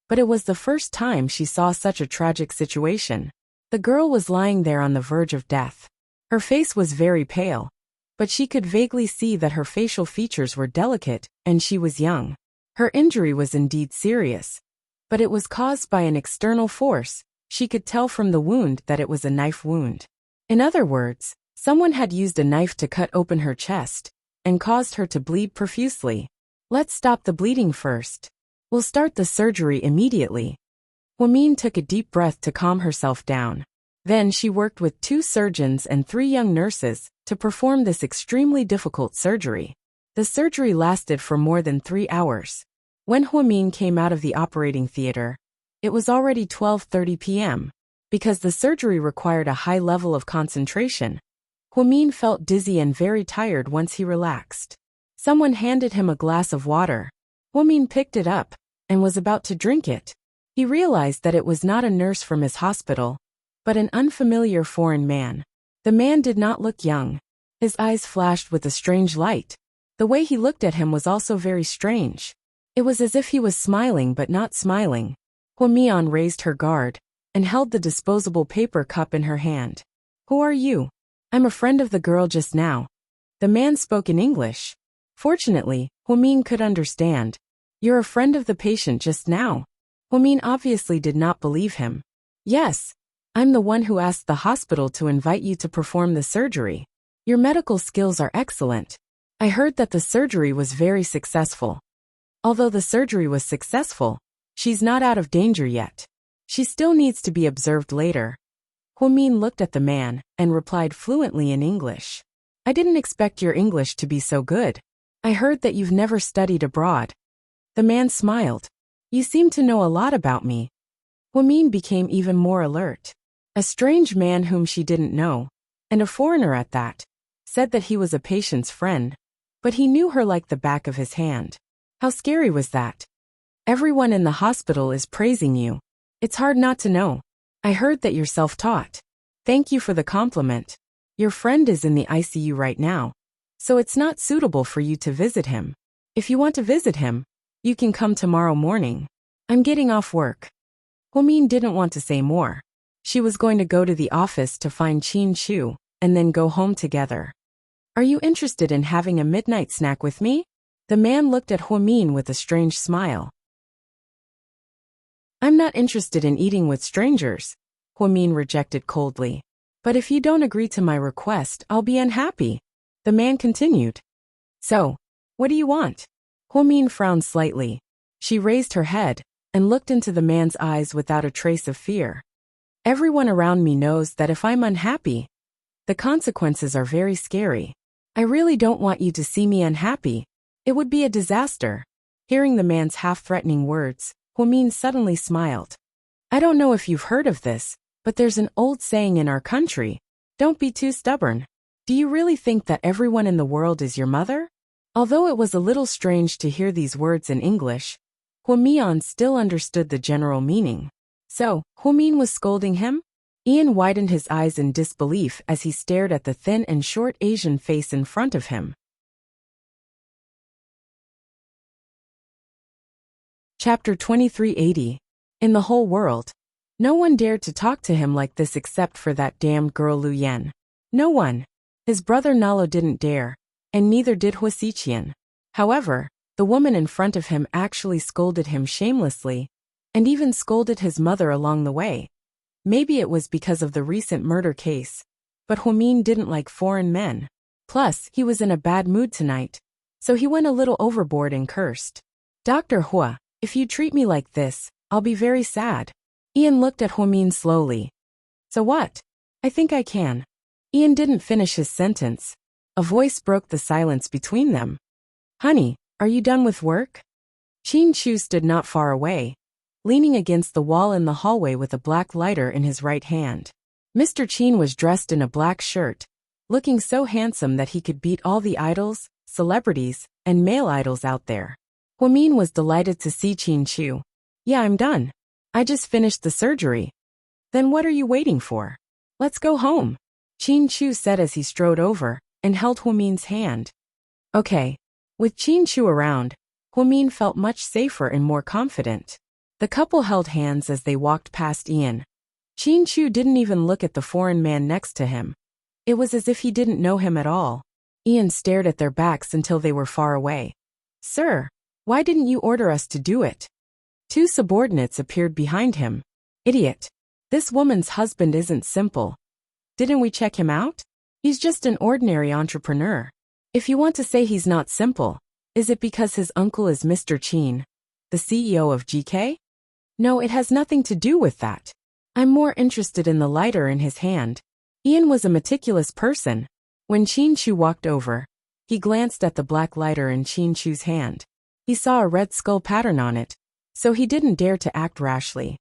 but it was the first time she saw such a tragic situation. The girl was lying there on the verge of death. Her face was very pale, but she could vaguely see that her facial features were delicate and she was young. Her injury was indeed serious, but it was caused by an external force. She could tell from the wound that it was a knife wound. In other words, someone had used a knife to cut open her chest and caused her to bleed profusely. Let's stop the bleeding first. We'll start the surgery immediately. Huamin took a deep breath to calm herself down. Then she worked with 2 surgeons and 3 young nurses to perform this extremely difficult surgery. The surgery lasted for more than 3 hours. When Huamin came out of the operating theater, it was already 12:30 p.m. Because the surgery required a high level of concentration, Huamin felt dizzy and very tired once he relaxed. Someone handed him a glass of water. Huamin picked it up and was about to drink it. He realized that it was not a nurse from his hospital, but an unfamiliar foreign man. The man did not look young. His eyes flashed with a strange light. The way he looked at him was also very strange. It was as if he was smiling but not smiling. Huamian raised her guard and held the disposable paper cup in her hand. Who are you? I'm a friend of the girl just now. The man spoke in English. Fortunately, Huamin could understand. You're a friend of the patient just now. Huamin obviously did not believe him. Yes, I'm the one who asked the hospital to invite you to perform the surgery. Your medical skills are excellent. I heard that the surgery was very successful. Although the surgery was successful, she's not out of danger yet. She still needs to be observed later. Huamin looked at the man and replied fluently in English. I didn't expect your English to be so good. I heard that you've never studied abroad. The man smiled. You seem to know a lot about me. Huamin became even more alert. A strange man whom she didn't know, and a foreigner at that, said that he was a patient's friend, but he knew her like the back of his hand. How scary was that? Everyone in the hospital is praising you. It's hard not to know. I heard that you're self-taught. Thank you for the compliment. Your friend is in the ICU right now, so it's not suitable for you to visit him. If you want to visit him, you can come tomorrow morning. I'm getting off work. Huamin didn't want to say more. She was going to go to the office to find Qin Chu, and then go home together. Are you interested in having a midnight snack with me? The man looked at Huamin with a strange smile. I'm not interested in eating with strangers, Huamin rejected coldly. But if you don't agree to my request, I'll be unhappy. The man continued. So, what do you want? Huamin frowned slightly. She raised her head and looked into the man's eyes without a trace of fear. Everyone around me knows that if I'm unhappy, the consequences are very scary. I really don't want you to see me unhappy. It would be a disaster. Hearing the man's half-threatening words, Huamin suddenly smiled. I don't know if you've heard of this, but there's an old saying in our country. Don't be too stubborn. Do you really think that everyone in the world is your mother? Although it was a little strange to hear these words in English, Huamian still understood the general meaning. So, Huamin was scolding him? Ian widened his eyes in disbelief as he stared at the thin and short Asian face in front of him. Chapter 2380. In the whole world, no one dared to talk to him like this except for that damned girl Lu Yan. No one. His brother Nalo didn't dare, and neither did Hua Xiqian. However, the woman in front of him actually scolded him shamelessly, and even scolded his mother along the way. Maybe it was because of the recent murder case, but Huamin didn't like foreign men. Plus, he was in a bad mood tonight, so he went a little overboard and cursed. Dr. Hua, if you treat me like this, I'll be very sad. Ian looked at Huamin slowly. So what? I think I can. Ian didn't finish his sentence. A voice broke the silence between them. Honey, are you done with work? Qin Chu stood not far away, leaning against the wall in the hallway with a black lighter in his right hand. Mr. Qin was dressed in a black shirt, looking so handsome that he could beat all the idols, celebrities, and male idols out there. Huamin was delighted to see Qin Chu. Yeah, I'm done. I just finished the surgery. Then what are you waiting for? Let's go home, Qin Chu said as he strode over and held Huamin's hand. Okay. With Qin Chu around, Huamin felt much safer and more confident. The couple held hands as they walked past Ian. Qin Chu didn't even look at the foreign man next to him. It was as if he didn't know him at all. Ian stared at their backs until they were far away. Sir, why didn't you order us to do it? Two subordinates appeared behind him. Idiot. This woman's husband isn't simple. Didn't we check him out? He's just an ordinary entrepreneur. If you want to say he's not simple, is it because his uncle is Mr. Qin, the CEO of GK? No, it has nothing to do with that. I'm more interested in the lighter in his hand. Ian was a meticulous person. When Qin Chu walked over, he glanced at the black lighter in Qin Chu's hand. He saw a red skull pattern on it, so he didn't dare to act rashly.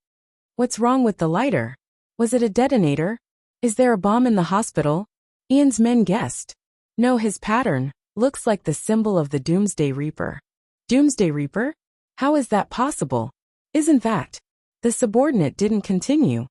What's wrong with the lighter? Was it a detonator? Is there a bomb in the hospital? Ian's men guessed. No, his pattern looks like the symbol of the Doomsday Reaper. Doomsday Reaper? How is that possible? Isn't that? The subordinate didn't continue.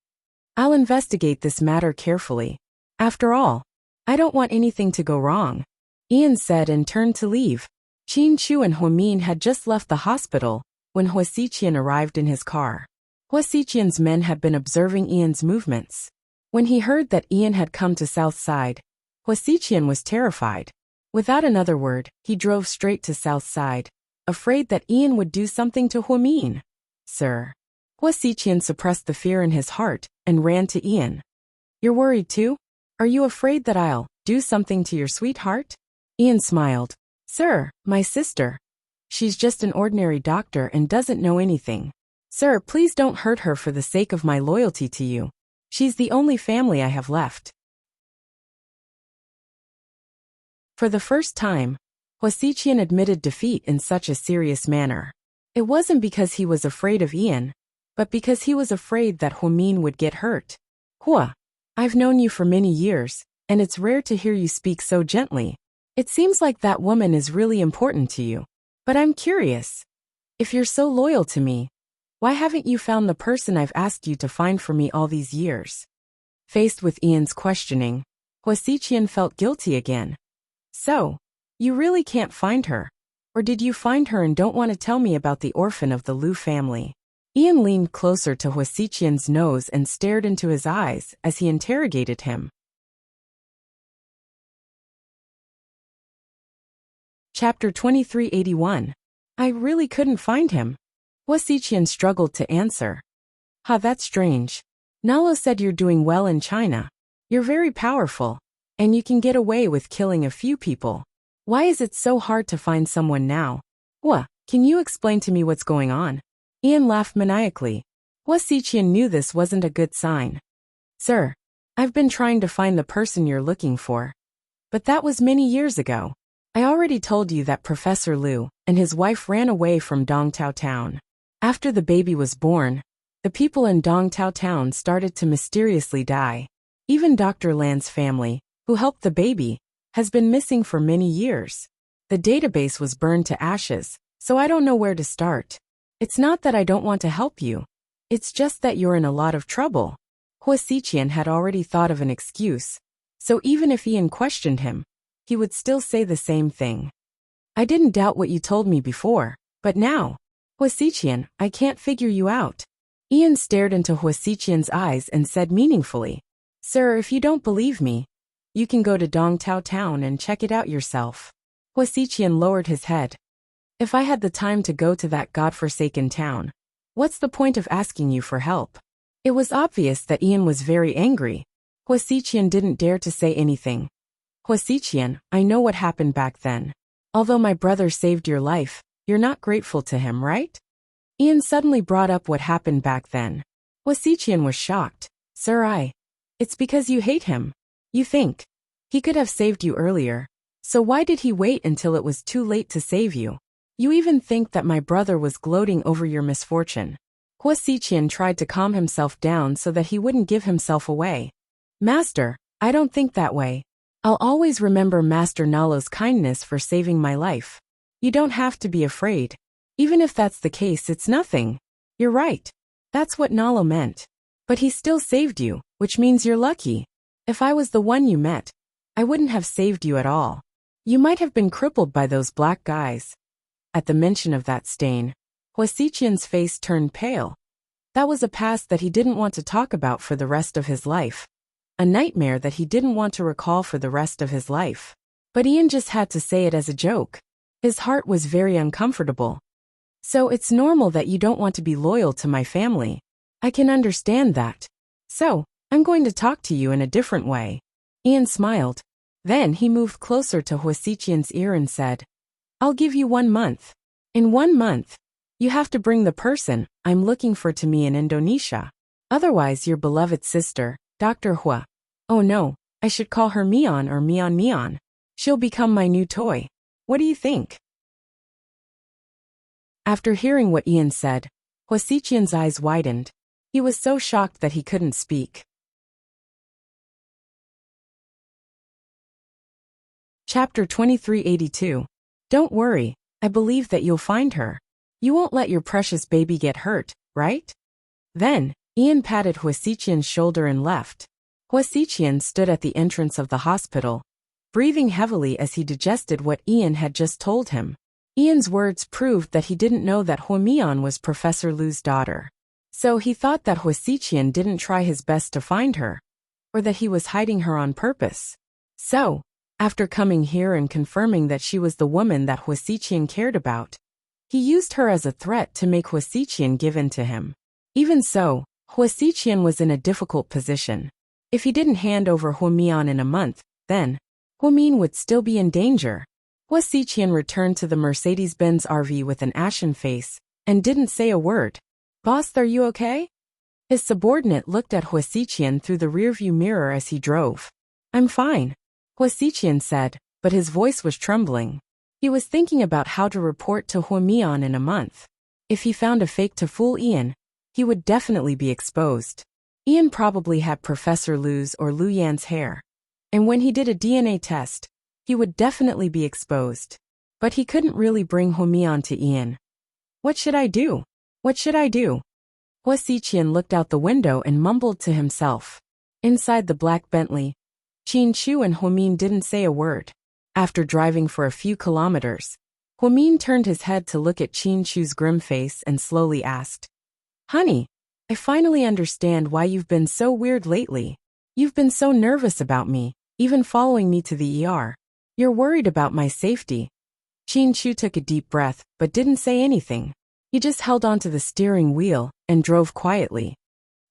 I'll investigate this matter carefully. After all, I don't want anything to go wrong, Ian said and turned to leave. Qin Chu and Huamin had just left the hospital when Hua Xiqian arrived in his car. Hua Xiqian's men had been observing Ian's movements. When he heard that Ian had come to South Side, Hua Xiqian was terrified. Without another word, he drove straight to South Side, afraid that Ian would do something to Huamin. Sir. Hua Xiqian suppressed the fear in his heart and ran to Ian. You're worried too? Are you afraid that I'll do something to your sweetheart? Ian smiled. Sir, my sister. She's just an ordinary doctor and doesn't know anything. Sir, please don't hurt her for the sake of my loyalty to you. She's the only family I have left. For the first time, Hua Xiqian admitted defeat in such a serious manner. It wasn't because he was afraid of Ian, but because he was afraid that Huamin would get hurt. Hua, I've known you for many years, and it's rare to hear you speak so gently. It seems like that woman is really important to you. But I'm curious. If you're so loyal to me, why haven't you found the person I've asked you to find for me all these years? Faced with Ian's questioning, Hua Xiqian felt guilty again. So, you really can't find her? Or did you find her and don't want to tell me about the orphan of the Liu family? Ian leaned closer to Hua Xiqian's nose and stared into his eyes as he interrogated him. Chapter 2381. I really couldn't find him. Hua Xiqian struggled to answer. That's strange. Nalo said you're doing well in China. You're very powerful, and you can get away with killing a few people. Why is it so hard to find someone now? Hua, can you explain to me what's going on? Ian laughed maniacally. Hua Xiqian knew this wasn't a good sign. Sir, I've been trying to find the person you're looking for. But that was many years ago. I already told you that Professor Liu and his wife ran away from Dongtao Town. After the baby was born, the people in Dongtao Town started to mysteriously die. Even Dr. Lan's family, who helped the baby, has been missing for many years. The database was burned to ashes, so I don't know where to start. It's not that I don't want to help you. It's just that you're in a lot of trouble. Hua Xiqian had already thought of an excuse, so even if Ian questioned him, he would still say the same thing. I didn't doubt what you told me before, but now, Hua Xiqian, I can't figure you out. Ian stared into Hua Xiqian's eyes and said meaningfully, Sir, if you don't believe me, you can go to Dongtao Town and check it out yourself. Hua Xiqian lowered his head. If I had the time to go to that godforsaken town, what's the point of asking you for help? It was obvious that Ian was very angry. Hua Xiqian didn't dare to say anything. Hua Xiqian, I know what happened back then. Although my brother saved your life, you're not grateful to him, right? Ian suddenly brought up what happened back then. Hua Xiqian was shocked. Sir, it's because you hate him. You think he could have saved you earlier. So why did he wait until it was too late to save you? You even think that my brother was gloating over your misfortune. Hua Xiqian tried to calm himself down so that he wouldn't give himself away. Master, I don't think that way. I'll always remember Master Nalo's kindness for saving my life. You don't have to be afraid. Even if that's the case, it's nothing. You're right. That's what Nalo meant. But he still saved you, which means you're lucky. If I was the one you met, I wouldn't have saved you at all. You might have been crippled by those black guys. At the mention of that stain, Hua Xiqian's face turned pale. That was a past that he didn't want to talk about for the rest of his life. A nightmare that he didn't want to recall for the rest of his life. But Ian just had to say it as a joke. His heart was very uncomfortable. So it's normal that you don't want to be loyal to my family. I can understand that. So, I'm going to talk to you in a different way. Ian smiled. Then he moved closer to Hua Xiqian's ear and said, I'll give you 1 month. In 1 month, you have to bring the person I'm looking for to me in Indonesia. Otherwise, your beloved sister, Dr. Hua. Oh no, I should call her Mian or Mian Mian. She'll become my new toy. What do you think? After hearing what Ian said, Hua Xiqian's eyes widened. He was so shocked that he couldn't speak. Chapter 2382. Don't worry, I believe that you'll find her. You won't let your precious baby get hurt, right? Then, Ian patted Hua Xiqian's shoulder and left. Hua Xiqian stood at the entrance of the hospital, breathing heavily as he digested what Ian had just told him. Ian's words proved that he didn't know that Hua Mian was Professor Liu's daughter. So he thought that Hua Xiqian didn't try his best to find her, or that he was hiding her on purpose. So, after coming here and confirming that she was the woman that Hua Xiqian cared about, he used her as a threat to make Hua Xiqian give in to him. Even so, Hua Xiqian was in a difficult position. If he didn't hand over Hua Mian in a month, then Hua Min would still be in danger. Hua Xiqian returned to the Mercedes-Benz RV with an ashen face and didn't say a word. Boss, are you okay? His subordinate looked at Hua Xiqian through the rearview mirror as he drove. I'm fine, Hua Xiqian said, but his voice was trembling. He was thinking about how to report to Hua Mian in a month. If he found a fake to fool Ian, he would definitely be exposed. Ian probably had Professor Lu's or Lu Yan's hair. And when he did a DNA test, he would definitely be exposed. But he couldn't really bring Humi on to Ian. What should I do? What should I do? Hua Xiqian looked out the window and mumbled to himself. Inside the black Bentley, Qin Shu and Huamin didn't say a word. After driving for a few kilometers, Huamin turned his head to look at Qin Shu's grim face and slowly asked, "Honey, I finally understand why you've been so weird lately. You've been so nervous about me, even following me to the ER. You're worried about my safety." Qin Shu took a deep breath, but didn't say anything. He just held onto the steering wheel and drove quietly.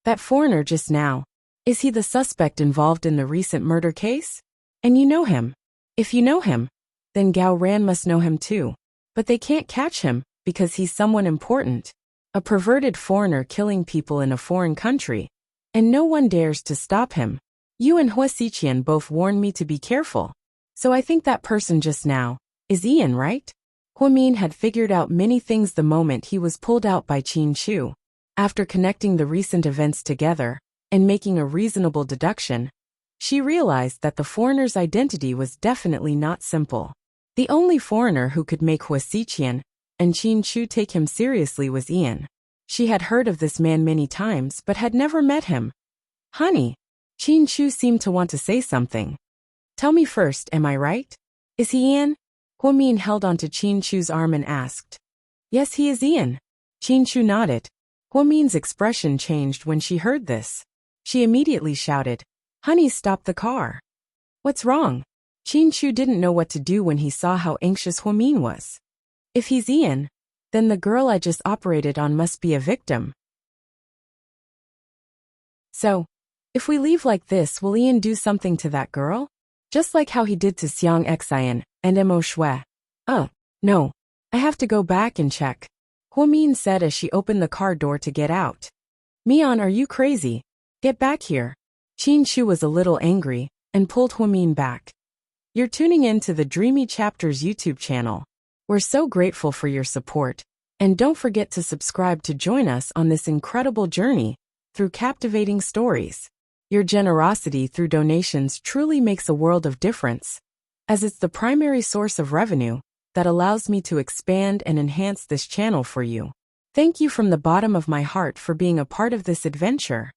"That foreigner just now, is he the suspect involved in the recent murder case? And you know him? If you know him, then Gao Ran must know him too. But they can't catch him because he's someone important. A perverted foreigner killing people in a foreign country. And no one dares to stop him. You and Hua Xiqian both warned me to be careful. So I think that person just now is Ian, right?" Huamin had figured out many things the moment he was pulled out by Qin Shu. After connecting the recent events together and making a reasonable deduction, she realized that the foreigner's identity was definitely not simple. The only foreigner who could make Hua Xiqian and Qin Shu take him seriously was Ian. She had heard of this man many times but had never met him. "Honey," Qin Shu seemed to want to say something. "Tell me first, am I right? Is he Ian?" Huamin held onto Qin Shu's arm and asked. "Yes, he is Ian." Qin Shu nodded. Huamin's expression changed when she heard this. She immediately shouted, "Honey, stop the car." "What's wrong?" Qin Shu didn't know what to do when he saw how anxious Huamin was. If he's Ian, then the girl I just operated on must be a victim. So, if we leave like this, will Ian do something to that girl? Just like how he did to Xiang Xian and Mo Shui. No. I have to go back and check," Huamin said as she opened the car door to get out. "Mian, are you crazy? Get back here." Qin Shu was a little angry and pulled Huamin back. You're tuning in to the Dreamy Chapters YouTube channel. We're so grateful for your support, and don't forget to subscribe to join us on this incredible journey through captivating stories. Your generosity through donations truly makes a world of difference, as it's the primary source of revenue that allows me to expand and enhance this channel for you. Thank you from the bottom of my heart for being a part of this adventure.